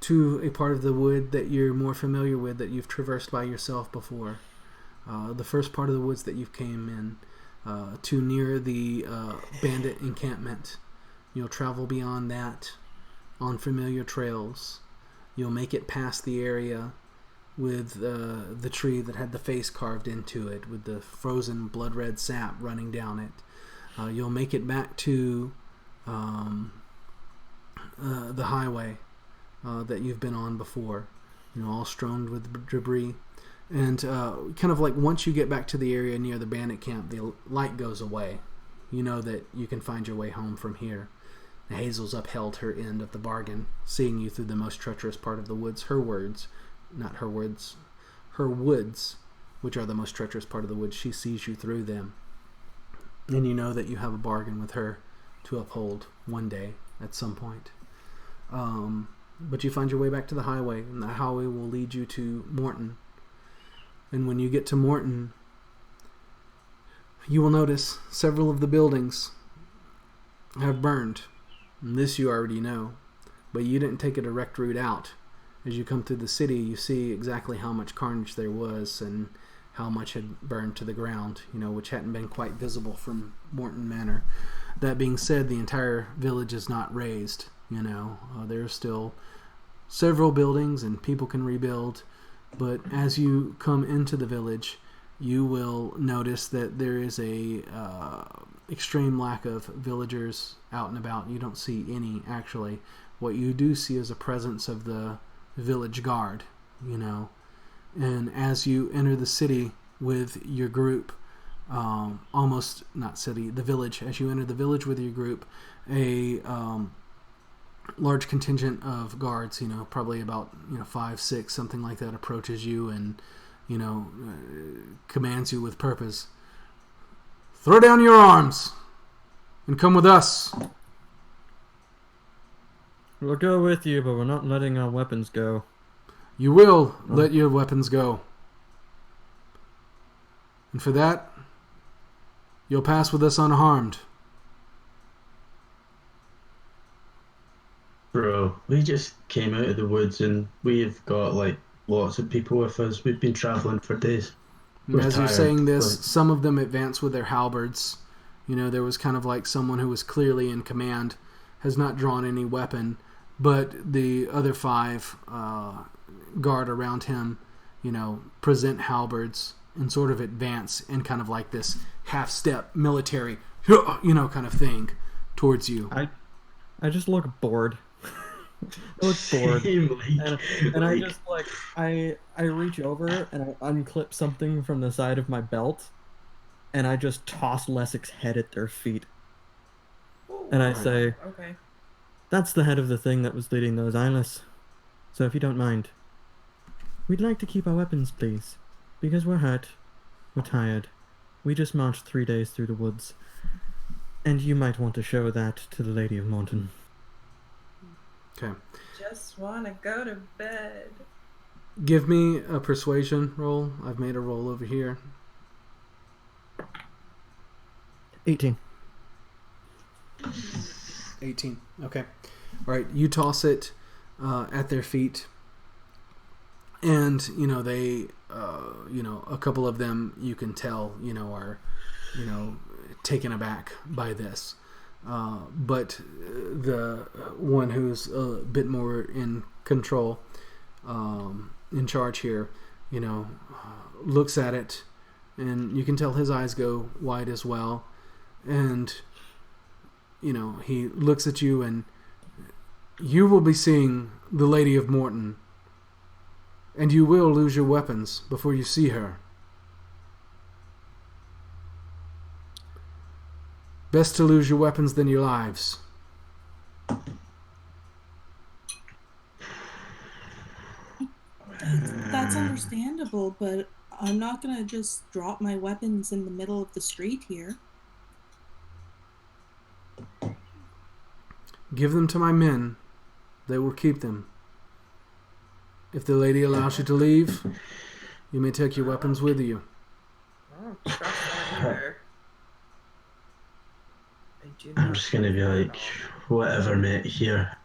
Speaker 1: to a part of the wood that you're more familiar with, that you've traversed by yourself before. The first part of the woods that you came in, to near the bandit encampment. You'll travel beyond that on familiar trails. You'll make it past the area with the tree that had the face carved into it, with the frozen blood red sap running down it. You'll make it back to the highway that you've been on before, all strewn with debris. And kind of like once you get back to the area near the bandit camp, the light goes away. You know that you can find your way home from here. Hazel's upheld her end of the bargain, seeing you through the most treacherous part of the woods. Her words, not her words, her woods, which are the most treacherous part of the woods. She sees you through them. And you know that you have a bargain with her to uphold one day at some point. But you find your way back to the highway, and the highway will lead you to Mournton. And when you get to Mournton, you will notice several of the buildings have burned. And this you already know, but you didn't take a direct route out. As you come through the city, you see exactly how much carnage there was and how much had burned to the ground, which hadn't been quite visible from Mournton Manor. That being said, the entire village is not razed. There are still several buildings and people can rebuild, but as you come into the village, you will notice that there is a extreme lack of villagers out and about. You don't see any, actually. What you do see is a presence of the village guard, And as you enter the city with your group, the village, as you enter the village with your group, a large contingent of guards, probably about 5, 6, something like that, approaches you and commands you with purpose. Throw down your arms and come with us.
Speaker 3: We'll go with you, but we're not letting our weapons go.
Speaker 1: You will let your weapons go. And for that, you'll pass with us unharmed.
Speaker 5: Bro, we just came out of the woods and we've got lots of people with us. We've been traveling for days.
Speaker 1: As you're saying this, some of them advance with their halberds. There was kind of like someone who was clearly in command, has not drawn any weapon, but the other 5 guard around him, present halberds and sort of advance in kind of like this half-step military, kind of thing towards you.
Speaker 3: I just look bored. I look bored. And I just I reach over and I unclip something from the side of my belt and I just toss Lessig's head at their feet.
Speaker 6: Ooh,
Speaker 3: and I say,
Speaker 6: okay.
Speaker 3: That's the head of the thing that was leading those eyeless. So if you don't mind, we'd like to keep our weapons, please. Because we're hurt. We're tired. We just marched 3 days through the woods. And you might want to show that to the Lady of Mournton.
Speaker 1: Okay.
Speaker 6: Just want to go to bed.
Speaker 1: Give me a persuasion roll. I've made a roll over here.
Speaker 3: 18.
Speaker 1: 18. Okay. All right. You toss it at their feet. And, they, a couple of them you can tell, are, taken aback by this. But the one who's a bit more in control, in charge here, looks at it, and you can tell his eyes go wide as well. And, he looks at you, and you will be seeing the Lady of Mournton, and you will lose your weapons before you see her. Best to lose your weapons than your lives.
Speaker 4: That's understandable, but I'm not going to just drop my weapons in the middle of the street here.
Speaker 1: Give them to my men. They will keep them. If the lady allows you to leave, you may take your weapons with you.
Speaker 6: I don't trust that either.
Speaker 5: I'm just gonna be like, whatever, mate, here.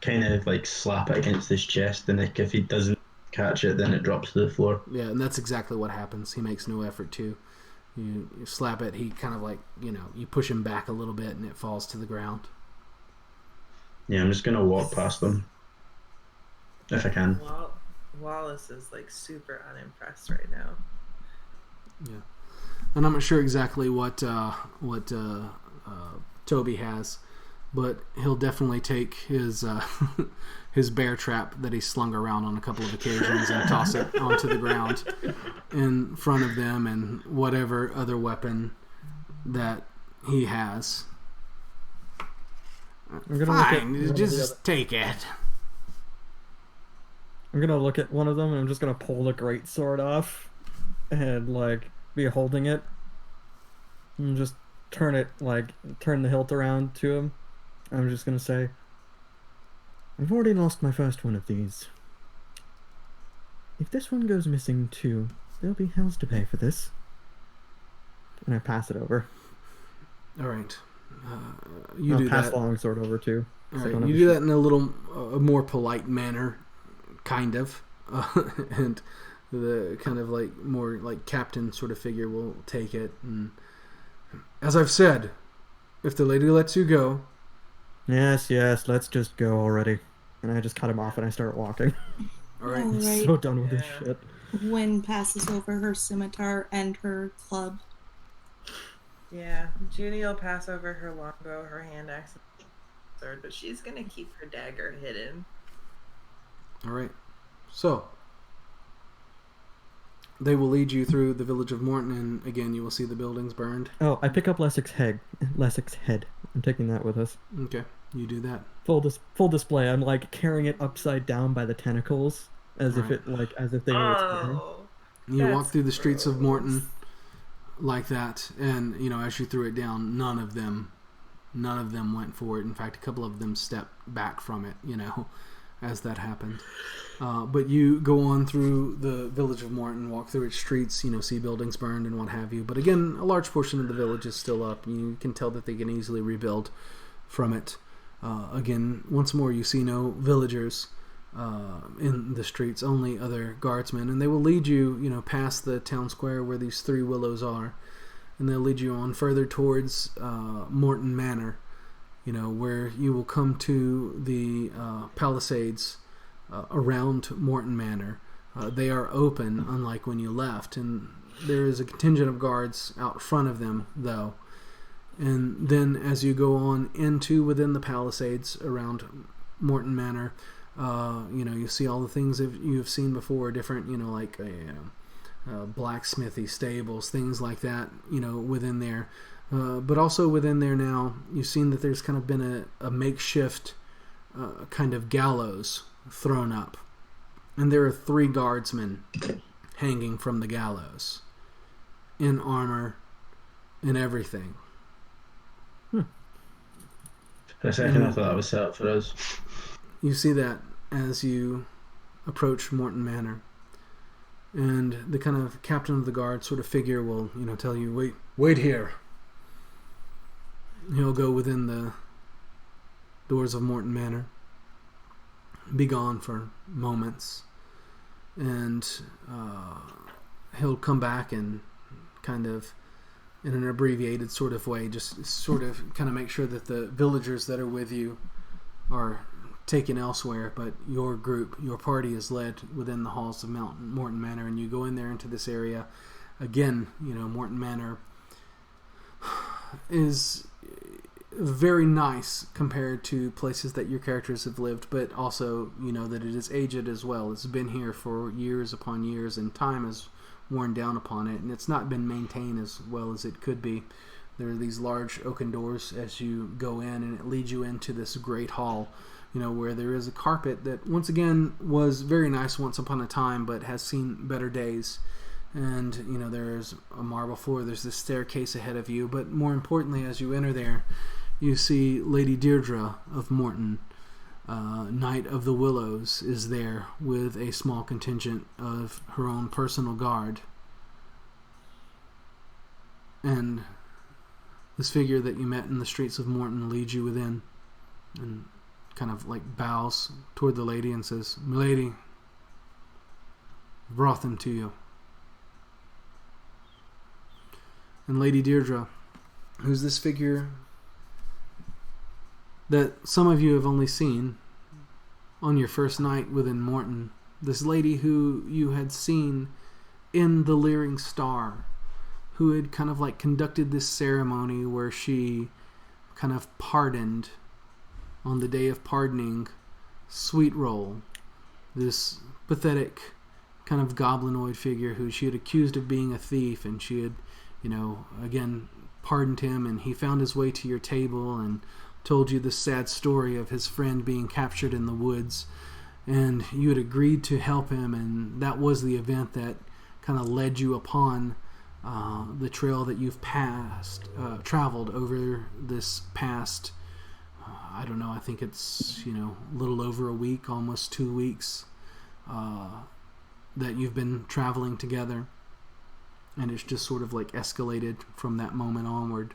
Speaker 5: Kind of like slap it against his chest, and like, if he doesn't catch it, then it drops to the floor.
Speaker 1: Yeah, and that's exactly what happens. He makes no effort to. You slap it, he kind of like, you push him back a little bit, and it falls to the ground.
Speaker 5: Yeah, I'm just gonna walk past them. If I can.
Speaker 6: Wallace is like super unimpressed right now.
Speaker 1: Yeah. And I'm not sure exactly what Toby has, but he'll definitely take his his bear trap that he slung around on a couple of occasions and toss it onto the ground in front of them, and whatever other weapon that he has. Fine, just take it.
Speaker 3: I'm gonna look at one of them, and I'm just gonna pull the great sword off and like be holding it and just turn the hilt around to him. I'm just gonna say, I've already lost my first one of these. If this one goes missing too, there'll be hells to pay for this. And I pass it over.
Speaker 1: All right.
Speaker 3: I'll pass the long sword over too.
Speaker 1: All right. You do that in a little more polite manner, kind of, and the kind of like more like captain sort of figure will take it. And as I've said, if the lady lets you go.
Speaker 3: Yes, let's just go already. And I just cut him off and I start walking.
Speaker 1: All right.
Speaker 3: I'm so done with this shit.
Speaker 4: Gwen passes over her scimitar and her club.
Speaker 6: Yeah, Judy will pass over her longbow, her hand axe, and sword, but she's gonna keep her dagger hidden.
Speaker 1: All right. So they will lead you through the village of Mournton, and again, you will see the buildings burned.
Speaker 3: Oh, I pick up Lessic's head. I'm taking that with us.
Speaker 1: Okay, you do that.
Speaker 3: Full display. I'm like carrying it upside down by the tentacles, as if they were exploding.
Speaker 1: You walk through the streets of Mournton like that, and as you threw it down, none of them went for it. In fact, a couple of them stepped back from it, as that happened. But you go on through the village of Mournton, walk through its streets, see buildings burned and what have you. But again, a large portion of the village is still up. You can tell that they can easily rebuild from it. Again, once more, you see no villagers in the streets, only other guardsmen. And they will lead you, past the town square where these three willows are. And they'll lead you on further towards Mournton Manor, where you will come to the palisades around Mournton Manor. They are open, unlike when you left, and there is a contingent of guards out front of them, though. And then as you go on within the palisades around Mournton Manor, you see all the things that you've seen before, different, like blacksmithy stables, things like that, within there. But also within there now, you've seen that there's kind of been a makeshift kind of gallows thrown up. And there are 3 guardsmen hanging from the gallows in armor and everything.
Speaker 5: For a second, I thought that was set up for us.
Speaker 1: You see that as you approach Mournton Manor. And the kind of captain of the guard sort of figure will, tell you, wait here. He'll go within the doors of Mournton Manor, be gone for moments, and he'll come back and kind of in an abbreviated sort of way, just sort of kind of make sure that the villagers that are with you are taken elsewhere, but your group, your party is led within the halls of Mournton Manor, and you go in there into this area. Again, Mournton Manor is very nice compared to places that your characters have lived, but also that it is aged as well. It's been here for years upon years, and time has worn down upon it, and it's not been maintained as well as it could be. There are these large oaken doors as you go in, and it leads you into this great hall, where there is a carpet that once again was very nice once upon a time, but has seen better days. And there's a marble floor, there's this staircase ahead of you, but more importantly, as you enter there, you see Lady Deirdre of Mournton, Knight of the Willows, is there with a small contingent of her own personal guard. And this figure that you met in the streets of Mournton leads you within and kind of like bows toward the lady and says, "Milady, I brought them to you." And Lady Deirdre, who's this figure that some of you have only seen on your first night within Mournton, this lady who you had seen in the Leering Star, who had kind of like conducted this ceremony where she kind of pardoned on the day of pardoning Sweetroll, this pathetic kind of goblinoid figure who she had accused of being a thief, and she had again pardoned him, and he found his way to your table and told you the sad story of his friend being captured in the woods, and you had agreed to help him, and that was the event that kind of led you upon the trail that you've traveled over this past, I don't know, I think it's, a little over a week, almost 2 weeks, that you've been traveling together. And it's just sort of like escalated from that moment onward.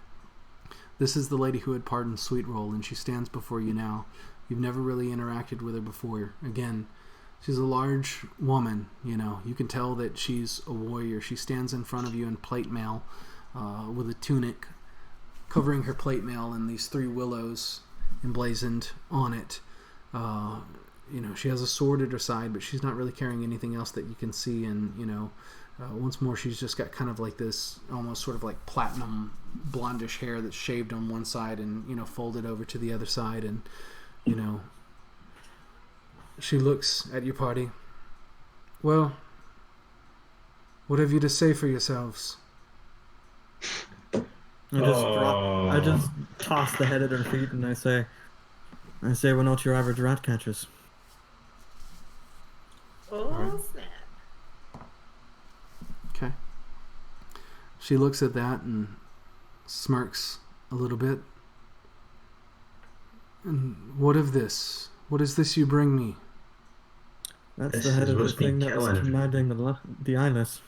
Speaker 1: This is the lady who had pardoned Sweetroll, and she stands before you now. You've never really interacted with her before. Again, she's a large woman, You can tell that she's a warrior. She stands in front of you in plate mail, with a tunic covering her plate mail and these 3 willows emblazoned on it. She has a sword at her side, but she's not really carrying anything else that you can see, and, once more, she's just got kind of like this almost sort of like platinum blondish hair that's shaved on one side and, folded over to the other side. And, she looks at your party. "Well, what have you to say for yourselves?"
Speaker 3: I just toss the head at her feet and I say, "We're not your average rat catchers."
Speaker 6: Oh, snap.
Speaker 1: Okay. She looks at that and smirks a little bit. "And what of this? What is this you bring me?"
Speaker 3: That's
Speaker 5: This
Speaker 3: the head
Speaker 5: is
Speaker 3: of the
Speaker 5: what's been
Speaker 3: thing that was
Speaker 5: killing her.
Speaker 3: commanding the eyeless.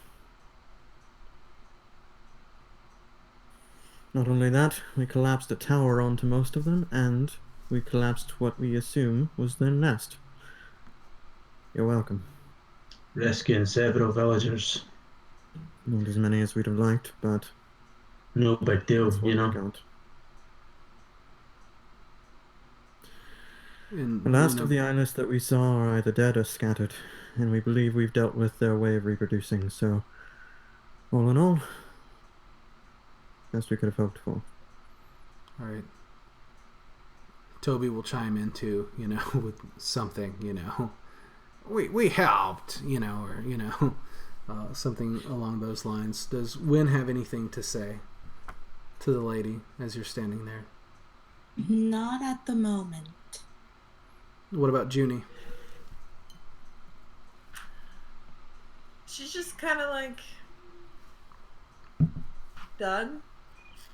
Speaker 3: Not only that, we collapsed a tower onto most of them, and we collapsed what we assume was their nest. You're welcome.
Speaker 5: Rescuing several villagers.
Speaker 3: Not as many as we'd have liked, but
Speaker 5: No big deal,
Speaker 3: that's what we got.
Speaker 1: And,
Speaker 3: The last of the eyeless that we saw are either dead or scattered, and we believe we've dealt with their way of reproducing, so all in all, best we could have hoped for.
Speaker 1: All right. Toby will chime in too, with something, We helped, or, something along those lines. Does Wynn have anything to say to the lady as you're standing there?
Speaker 4: Not at the moment.
Speaker 1: What about Junie?
Speaker 6: She's just kind of like done.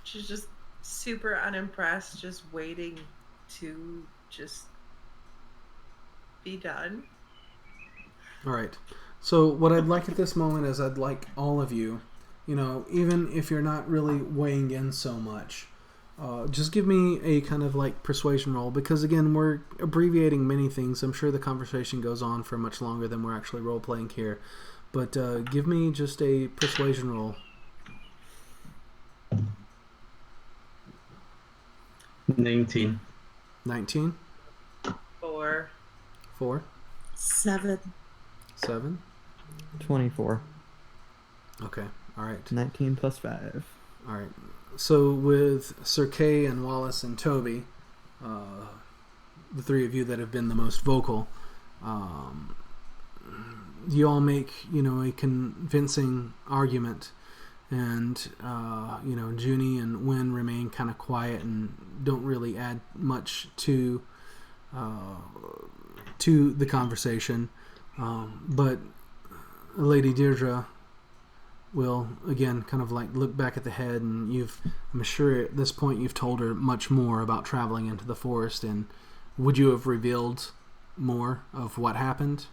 Speaker 6: She's just super unimpressed, just waiting to just be done.
Speaker 1: All right. So what I'd like at this moment is I'd like all of you, even if you're not really weighing in so much, just give me a kind of like persuasion roll, because again, we're abbreviating many things. I'm sure the conversation goes on for much longer than we're actually role-playing here. But give me just a persuasion roll.
Speaker 5: 19.
Speaker 1: 19.
Speaker 6: 4.
Speaker 1: 4.
Speaker 4: 7.
Speaker 1: 7.
Speaker 3: 24.
Speaker 1: Okay. All right.
Speaker 3: 19 plus 5.
Speaker 1: All right. So with Sir Kay and Wallace and Toby, the three of you that have been the most vocal, you all make a convincing argument, and Junie and Wynn remain kind of quiet and don't really add much to the conversation. But Lady Deirdre will again kind of like look back at the head, and I'm sure at this point you've told her much more about traveling into the forest. And would you have revealed more of what happened?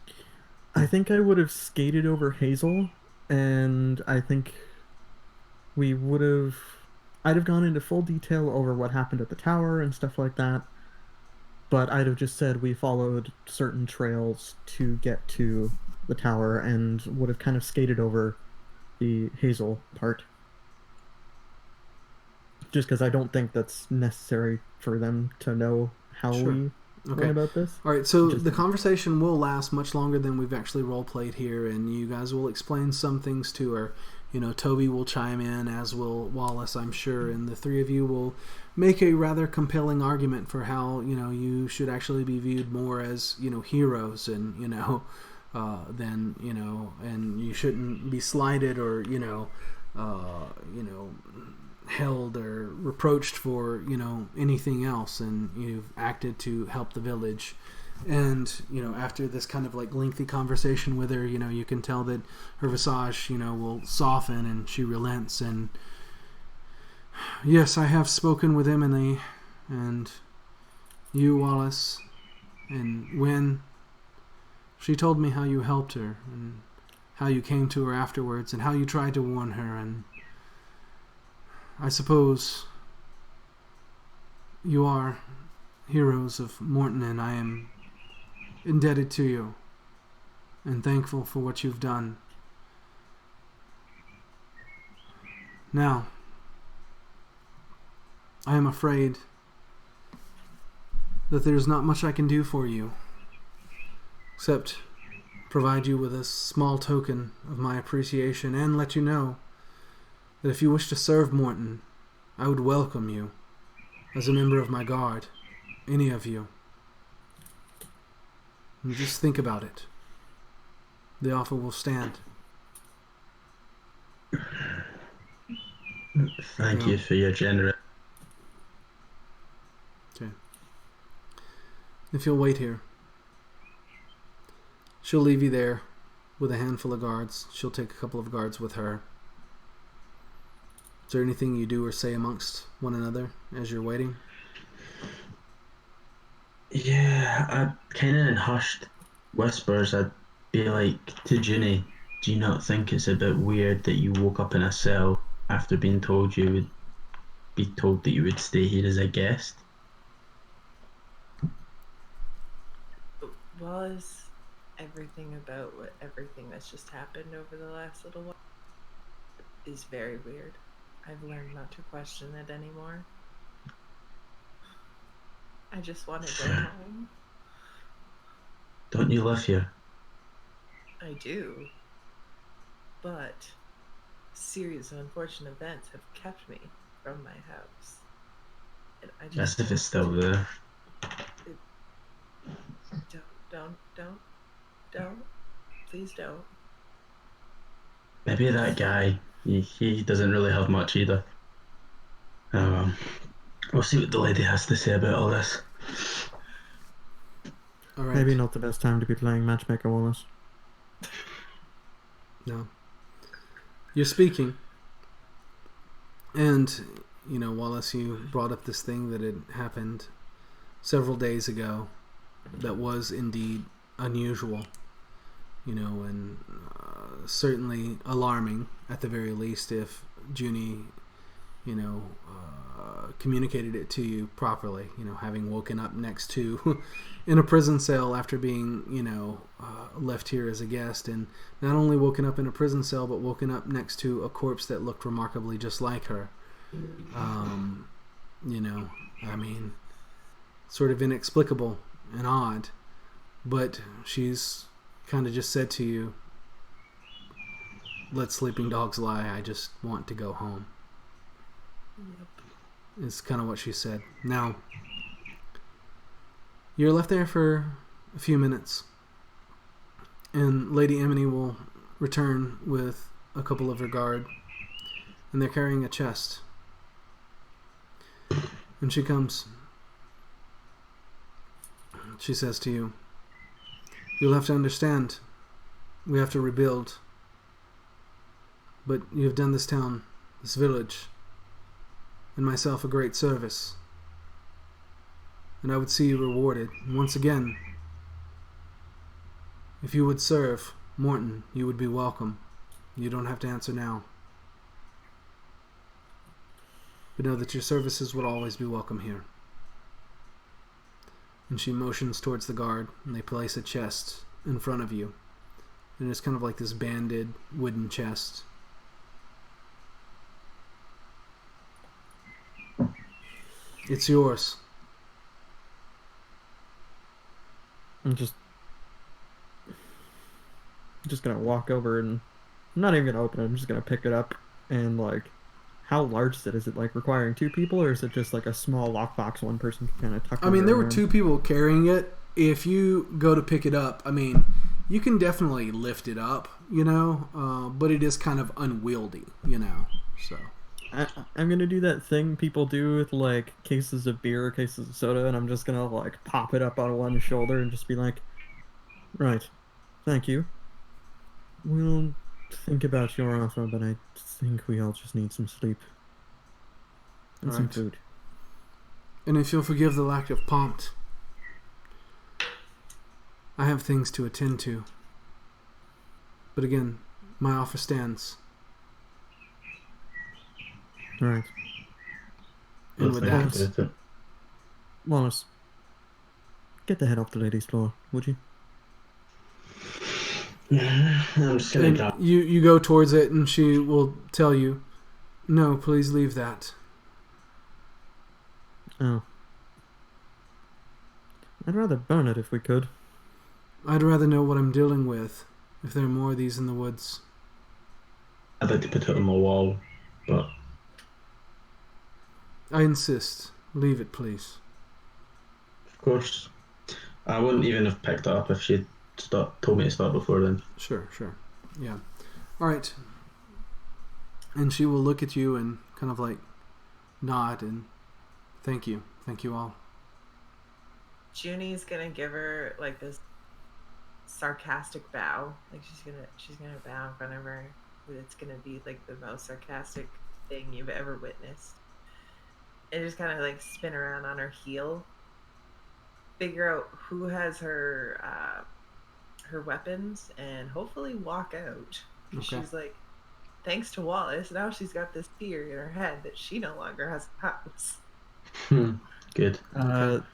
Speaker 3: I think I would have skated over Hazel, and I think I'd have gone into full detail over what happened at the tower and stuff like that, but I'd have just said we followed certain trails to get to the tower, and would have kind of skated over the Hazel part. Just because I don't think that's necessary for them to know how
Speaker 1: Sure.
Speaker 3: we
Speaker 1: Okay.
Speaker 3: went about this.
Speaker 1: All right, so
Speaker 3: Just-
Speaker 1: the conversation will last much longer than we've actually role-played here, and you guys will explain some things to her. Toby will chime in, as will Wallace, I'm sure, and the three of you will make a rather compelling argument for how, you should actually be viewed more as, heroes, and, than, and you shouldn't be slighted or, held or reproached for anything else, and you've acted to help the village. And after this kind of like lengthy conversation with her, you can tell that her visage will soften, and she relents. And yes, I have spoken with Emily, and you, Wallace, and when she told me how you helped her, and how you came to her afterwards, and how you tried to warn her. And I suppose you are heroes of Mournton, and I am indebted to you and thankful for what you've done. Now, I am afraid that there's not much I can do for you except provide you with a small token of my appreciation, and let you know that if you wish to serve Mournton, I would welcome you as a member of my guard, any of you. And just think about it. The offer will stand.
Speaker 5: Thank you for your generous.
Speaker 1: Okay. If you'll wait here, she'll leave you there with a handful of guards. She'll take a couple of guards with her. Is there anything you do or say amongst one another as you're waiting?
Speaker 5: Yeah, I kind of in hushed whispers, I'd be like to Ginny, do you not think it's a bit weird that you woke up in a cell after being told you would be told that you would stay here as a guest?
Speaker 6: Was everything about everything that's just happened over the last little while is very weird. I've learned not to question it anymore. I just want to go home.
Speaker 5: Don't you live here?
Speaker 6: I do. But a series of unfortunate events have kept me from my house. And I
Speaker 5: As
Speaker 6: just
Speaker 5: if it's still there.
Speaker 6: don't. Please don't.
Speaker 5: Maybe that guy, he doesn't really have much either. We'll see what the lady has to say about all this.
Speaker 1: All right.
Speaker 3: Maybe not the best time to be playing Matchmaker, Wallace.
Speaker 1: No. You're speaking. And, Wallace, you brought up this thing that had happened several days ago that was indeed unusual, and certainly alarming at the very least if Junie, communicated it to you properly, having woken up next to in a prison cell after being, left here as a guest, and not only woken up in a prison cell, but woken up next to a corpse that looked remarkably just like her. I mean, sort of inexplicable and odd. But she's kind of just said to you, let sleeping dogs lie, I just want to go home.
Speaker 6: Yep.
Speaker 1: Is kind of what she said. Now, you're left there for a few minutes, and Lady Emily will return with a couple of her guard, and they're carrying a chest. And she comes. She says to you, you'll have to understand, we have to rebuild. But you have done this town, this village, and myself a great service. And I would see you rewarded. And once again, if you would serve Mournton, you would be welcome. You don't have to answer now. But know that your services would always be welcome here. And she motions towards the guard, and they place a chest in front of you. And it's kind of like this banded wooden chest. It's yours.
Speaker 3: I'm just gonna walk over and I'm not even gonna open it. I'm just gonna pick it up and like, how large is it? Is it like requiring two people, or is it just like a small lockbox one person can kind of tuck?
Speaker 1: I mean, there were
Speaker 3: arm?
Speaker 1: two people carrying it. If you go to pick it up, I mean, you can definitely lift it up, you know, but it is kind of unwieldy, you know. So
Speaker 3: I'm gonna do that thing people do with like cases of beer or cases of soda, and I'm just gonna like pop it up on one shoulder and just be like, right, thank you. We'll think about your offer, but I think we all just need some sleep and some
Speaker 1: Right.
Speaker 3: food.
Speaker 1: And if you'll forgive the lack of pomp, I have things to attend to. But again, my offer stands.
Speaker 3: All right,
Speaker 1: And with
Speaker 5: Think
Speaker 1: that,
Speaker 5: about it.
Speaker 3: Wallace, get the head off the lady's floor, would you?
Speaker 5: I'm just gonna
Speaker 1: and
Speaker 5: grab.
Speaker 1: you go towards it, and she will tell you, no, please leave that.
Speaker 3: Oh. I'd rather burn it if we could.
Speaker 1: I'd rather know what I'm dealing with, if there are more of these in the woods.
Speaker 5: I'd like to put it on my wall, but
Speaker 1: I insist. Leave it, please.
Speaker 5: of course, I wouldn't even have picked it up if she'd told me to start before then.
Speaker 1: Sure. Yeah. All right. And she will look at you and kind of like nod and thank you. Thank you all.
Speaker 6: Junie's gonna give her like this sarcastic bow. Like she's gonna bow in front of her. It's gonna be like the most sarcastic thing you've ever witnessed. And just kind of like spin around on her heel. Figure out who has her weapons and hopefully walk out.
Speaker 1: Okay.
Speaker 6: She's like, thanks to Wallace, now she's got this fear in her head that she no longer has a house.
Speaker 5: Good.
Speaker 3: I'm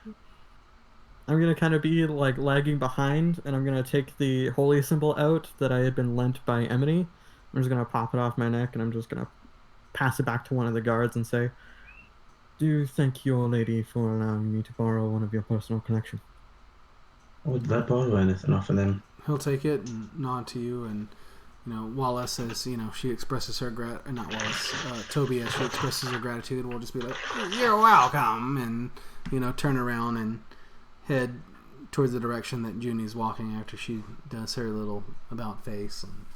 Speaker 3: gonna kind of be like lagging behind, and I'm gonna take the holy symbol out that I had been lent by Emily. I'm just gonna pop it off my neck, and I'm just gonna pass it back to one of the guards and say, "Do thank your lady for allowing me to borrow one of your personal collection."
Speaker 5: Oh, did I borrow anything off of them?
Speaker 1: He'll take it and nod to you, and you know, Wallace says, you know, she expresses her not Wallace, Toby, as she expresses her gratitude, will just be like, you're welcome, and you know, turn around and head towards the direction that Junie's walking after she does her little about face and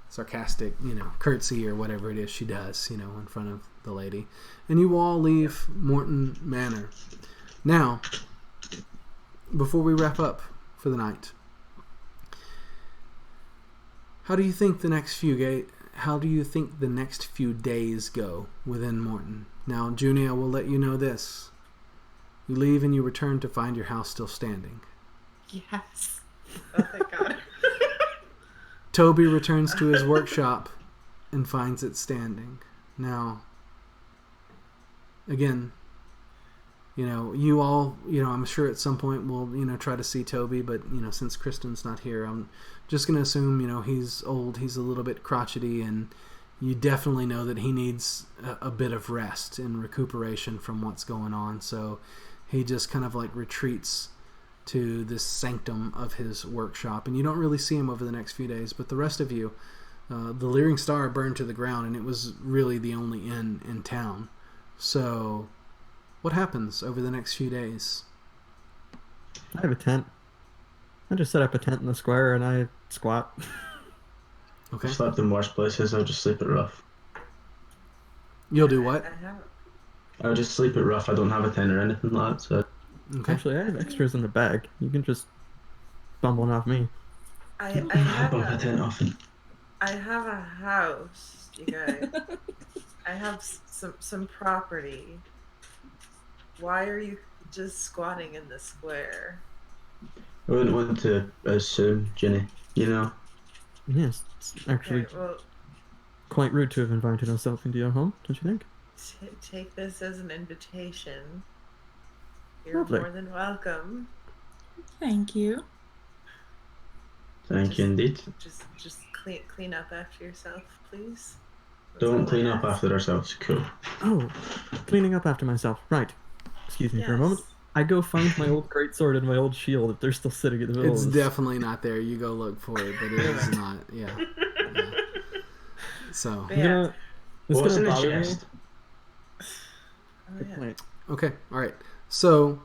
Speaker 1: sarcastic, you know, curtsy or whatever it is she does, you know, in front of the lady. And you all leave Mournton Manor. Now, before we wrap up for the night, how do you think the next few days go within Mournton? Now, Junie, I will let you know this. You leave and you return to find your house still standing.
Speaker 6: Yes. Oh, thank God.
Speaker 1: Toby returns to his workshop and finds it standing. Now, again, you know, you all, you know, I'm sure at some point we'll, you know, try to see Toby, but, you know, since Kristen's not here, I'm just going to assume, you know, he's old, he's a little bit crotchety, and, you definitely know that he needs a bit of rest and recuperation from what's going on. So he just kind of like retreats to this sanctum of his workshop, and you don't really see him over the next few days. But the rest of you, the Leering Star burned to the ground, and it was really the only inn in town. So what happens over the next few days?
Speaker 3: I have a tent. I just set up a tent in the square and I squat.
Speaker 1: Okay.
Speaker 5: I've slept in worse places. I'll just sleep at rough.
Speaker 1: You'll do what?
Speaker 5: I'll just sleep at rough. I don't have a tent or anything like that. So
Speaker 1: Okay.
Speaker 3: Actually, I have extras in the bag. You can just bump one off me.
Speaker 6: I
Speaker 5: I
Speaker 6: have
Speaker 5: bump a
Speaker 6: a,
Speaker 5: tent often.
Speaker 6: I have a house, you guys. I have some property. Why are you just squatting in the square?
Speaker 5: I wouldn't want to assume, Ginny. You know.
Speaker 3: Yes, it's actually
Speaker 6: Okay, well,
Speaker 3: quite rude to have invited herself into your home, don't you think?
Speaker 6: take this as an invitation. You're
Speaker 3: Lovely.
Speaker 6: more than welcome.
Speaker 4: Thank you.
Speaker 5: Thank you indeed.
Speaker 6: Just clean up after yourself, please. That's
Speaker 5: Don't
Speaker 6: all I
Speaker 5: clean up
Speaker 6: ask.
Speaker 5: after ourselves. Cool.
Speaker 3: Oh, cleaning up after myself. Right. Excuse me for a moment.
Speaker 6: Yes.
Speaker 3: I go find my old greatsword and my old shield if they're still sitting in the middle
Speaker 1: It's
Speaker 3: of this.
Speaker 1: definitely not there. You go look for it, but it is not. Yeah. So,
Speaker 6: But
Speaker 3: I'm
Speaker 6: yeah.
Speaker 3: gonna, it's
Speaker 5: What's in
Speaker 3: gonna
Speaker 5: the
Speaker 3: bother me.
Speaker 5: chest?
Speaker 6: Oh,
Speaker 3: Good
Speaker 6: yeah.
Speaker 3: point.
Speaker 1: okay, all right. So,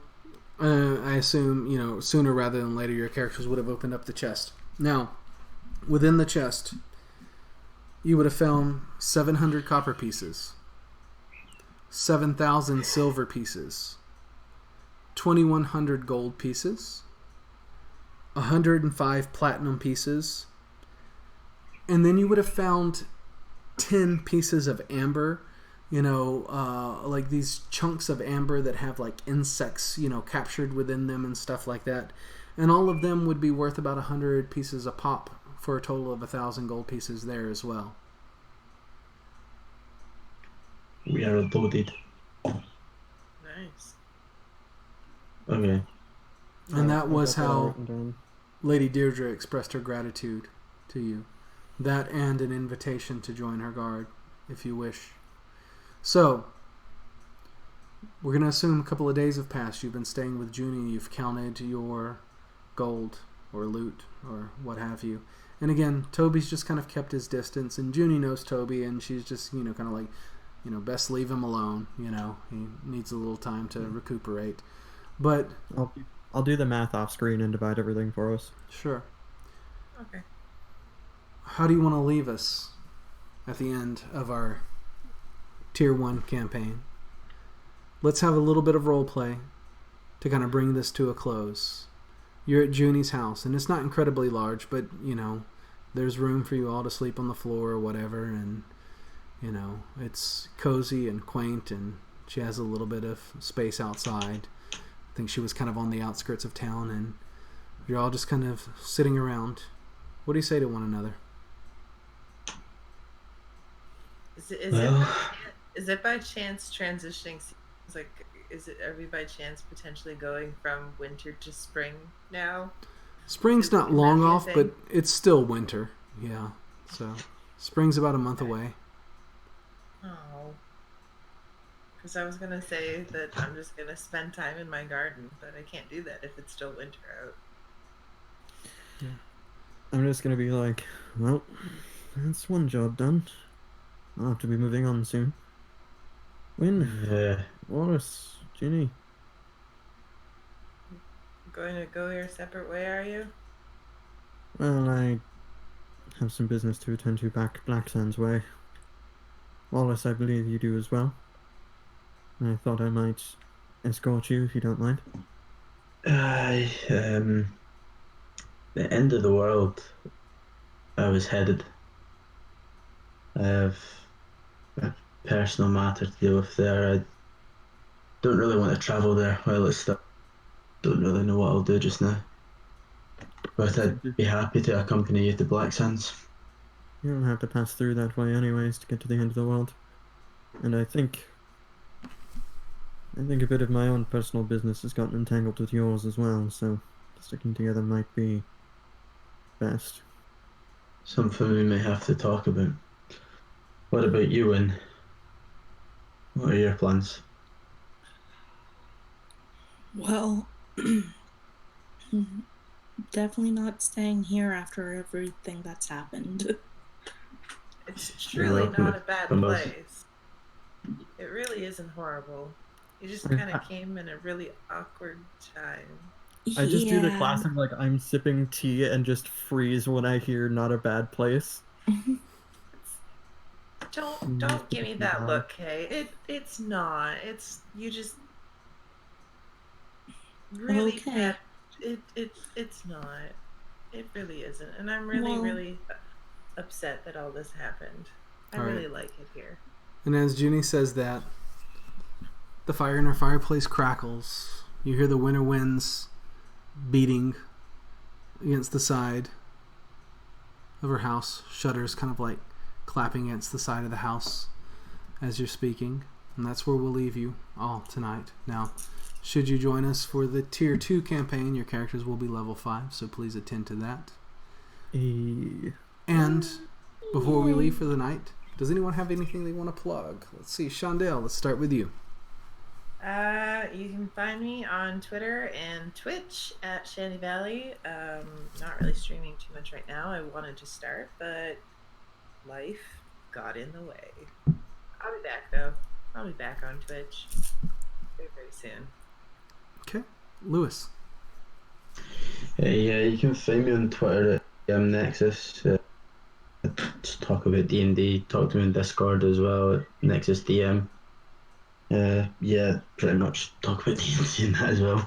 Speaker 1: I assume, sooner rather than later, your characters would have opened up the chest. Now, within the chest, you would have found 700 copper pieces, 7,000 silver pieces, 2,100 gold pieces, 105 platinum pieces, and then you would have found 10 pieces of amber, like these chunks of amber that have like insects, captured within them and stuff like that. And all of them would be worth about 100 pieces a pop for a total of 1,000 gold pieces there as well.
Speaker 5: We are loaded.
Speaker 6: Nice.
Speaker 5: Okay.
Speaker 1: And that
Speaker 3: I've
Speaker 1: was
Speaker 3: got that all
Speaker 1: how
Speaker 3: written down.
Speaker 1: Lady Deirdre expressed her gratitude to you. That and an invitation to join her guard, if you wish. So, we're going to assume a couple of days have passed. You've been staying with Junie. You've counted your gold or loot or what have you. And again, Toby's just kind of kept his distance. And Junie knows Toby, and she's just, kind of like, best leave him alone. He needs a little time to recuperate. But,
Speaker 3: I'll do the math off screen and divide everything for us.
Speaker 1: sure.
Speaker 6: Okay.
Speaker 1: How do you want to leave us at the end of our Tier 1 campaign? Let's have a little bit of role play to kind of bring this to a close. You're at Junie's house, and it's not incredibly large, but, there's room for you all to sleep on the floor or whatever, and, it's cozy and quaint, and she has a little bit of space outside. I think she was kind of on the outskirts of town, and you're all just kind of sitting around. What do you say to one another?
Speaker 6: Is it by chance transitioning seasons? Like, are we by chance potentially going from winter to spring now?
Speaker 1: Spring's not long
Speaker 6: that be a
Speaker 1: off,
Speaker 6: thing?
Speaker 1: but it's still winter. Yeah, so spring's about a month away.
Speaker 6: Oh. Because I was going to say that I'm just going to spend time in my garden, but I can't do that if it's still winter out.
Speaker 3: I'm just gonna be like, well, that's one job done. I'll have to be moving on soon. Win,
Speaker 5: Yeah.
Speaker 3: Wallace, Ginny.
Speaker 6: Going to go your separate way, are you?
Speaker 3: Well, I have some business to attend to back Black Sands way. Wallace, I believe you do as well. I thought I might escort you if you don't mind.
Speaker 5: The end of the world. I was headed. I have a personal matter to deal with there. I don't really want to travel there while it's still. Don't really know what I'll do just now. But I'd be happy to accompany you to Black Sands.
Speaker 3: You don't have to pass through that way anyways to get to the end of the world. And I think a bit of my own personal business has gotten entangled with yours as well, so sticking together might be best.
Speaker 5: Something we may have to talk about. What about you, Win? What are your plans?
Speaker 4: Well, definitely not staying here after everything that's happened.
Speaker 6: It's truly
Speaker 5: Welcome
Speaker 6: not
Speaker 5: to
Speaker 6: a bad
Speaker 5: Columbus.
Speaker 6: place. It really isn't horrible. You just kind of came in a really awkward time.
Speaker 3: I just do the
Speaker 4: Yeah.
Speaker 3: classic, like, I'm sipping tea and just freeze when I hear not a bad place.
Speaker 6: Don't give me that look, Kay. It's not. It's you just really
Speaker 4: Okay.
Speaker 6: bad. It's not. It really isn't. And I'm really,
Speaker 4: Well-
Speaker 6: really upset that all this happened. I
Speaker 1: All right.
Speaker 6: really like it here.
Speaker 1: And as Junie says that, the fire in her fireplace crackles. You hear the winter winds beating against the side of her house. Shutters kind of like clapping against the side of the house as you're speaking. And that's where we'll leave you all tonight. Now, should you join us for the Tier 2 campaign, your characters will be level 5, so please attend to that. And before we leave for the night, does anyone have anything they want to plug? Let's see, Shondell, let's start with you.
Speaker 6: You can find me on Twitter and Twitch at Shandy Valley. Not really streaming too much right now. I wanted to start, but life got in the way. I'll be back though. I'll be back on Twitch very, very soon.
Speaker 1: Okay, Lewis.
Speaker 5: Yeah, you can find me on Twitter at Nexus. Just talk about D&D. Talk to me on Discord as well at Nexus DM. Yeah, pretty much talk about D&D and that as well.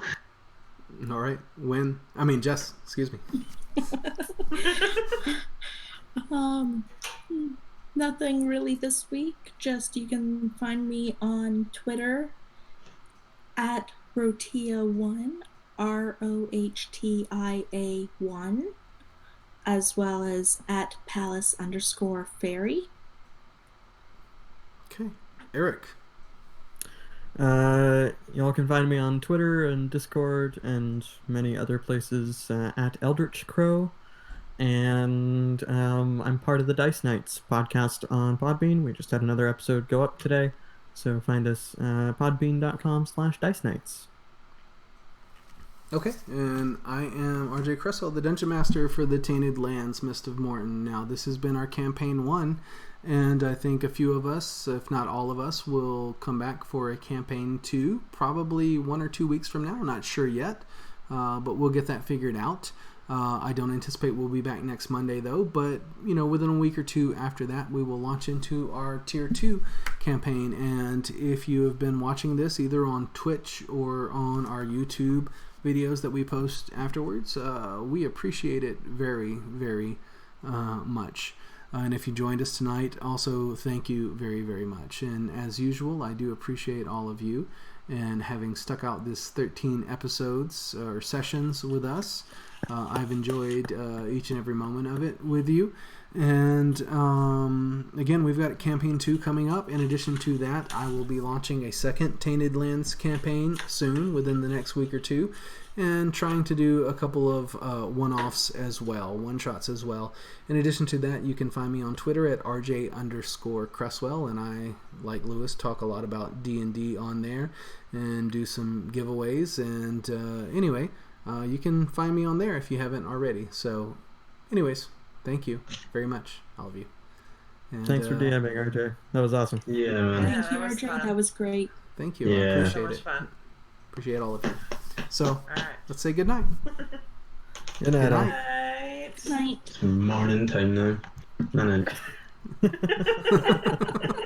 Speaker 1: All right, Jess, excuse me.
Speaker 4: Nothing really this week. Just you can find me on Twitter at Rotia1, ROHTIA1, as well as at Palace_Fairy.
Speaker 1: Okay, Eric.
Speaker 3: Y'all can find me on Twitter and Discord and many other places at Eldritch Crow. And I'm part of the Dice Nights podcast on Podbean. We just had another episode go up today. So find us podbean.com/Dice Nights.
Speaker 1: Okay, and I am RJ Cresswell, the Dungeon Master for the Tainted Lands, Mist of Mournton. Now, this has been our Campaign 1, and I think a few of us, if not all of us, will come back for a Campaign 2, probably 1 or 2 weeks from now. I'm not sure yet, but we'll get that figured out. I don't anticipate we'll be back next Monday, though, but, within a week or two after that, we will launch into our Tier 2 campaign. And if you have been watching this either on Twitch or on our YouTube videos that we post afterwards, we appreciate it very, very much. And if you joined us tonight, also thank you very, very much. And as usual, I do appreciate all of you and having stuck out this 13 episodes or sessions with us. I've enjoyed each and every moment of it with you. And again, we've got Campaign 2 coming up. In addition to that, I will be launching a second Tainted Lands campaign soon, within the next week or two, and trying to do a couple of one-offs as well, one-shots as well. In addition to that, you can find me on Twitter at RJ_Cresswell, and I, like Lewis, talk a lot about D&D on there and do some giveaways. And anyway, you can find me on there if you haven't already. So anyways, thank you very much, all of you. And,
Speaker 3: Thanks for DMing, RJ. That was awesome.
Speaker 5: Yeah, man.
Speaker 6: Yeah,
Speaker 4: Thank you,
Speaker 6: that was
Speaker 4: RJ.
Speaker 6: fun.
Speaker 4: That was great.
Speaker 1: Thank you.
Speaker 5: Yeah.
Speaker 1: I
Speaker 6: So
Speaker 1: appreciate
Speaker 6: much
Speaker 1: it.
Speaker 6: fun.
Speaker 1: Appreciate all of you. So
Speaker 6: All right.
Speaker 1: let's say good night.
Speaker 3: Good night,
Speaker 1: Good
Speaker 3: all.
Speaker 1: night.
Speaker 6: Night.
Speaker 4: Night.
Speaker 5: Morning time now. No.
Speaker 6: Night.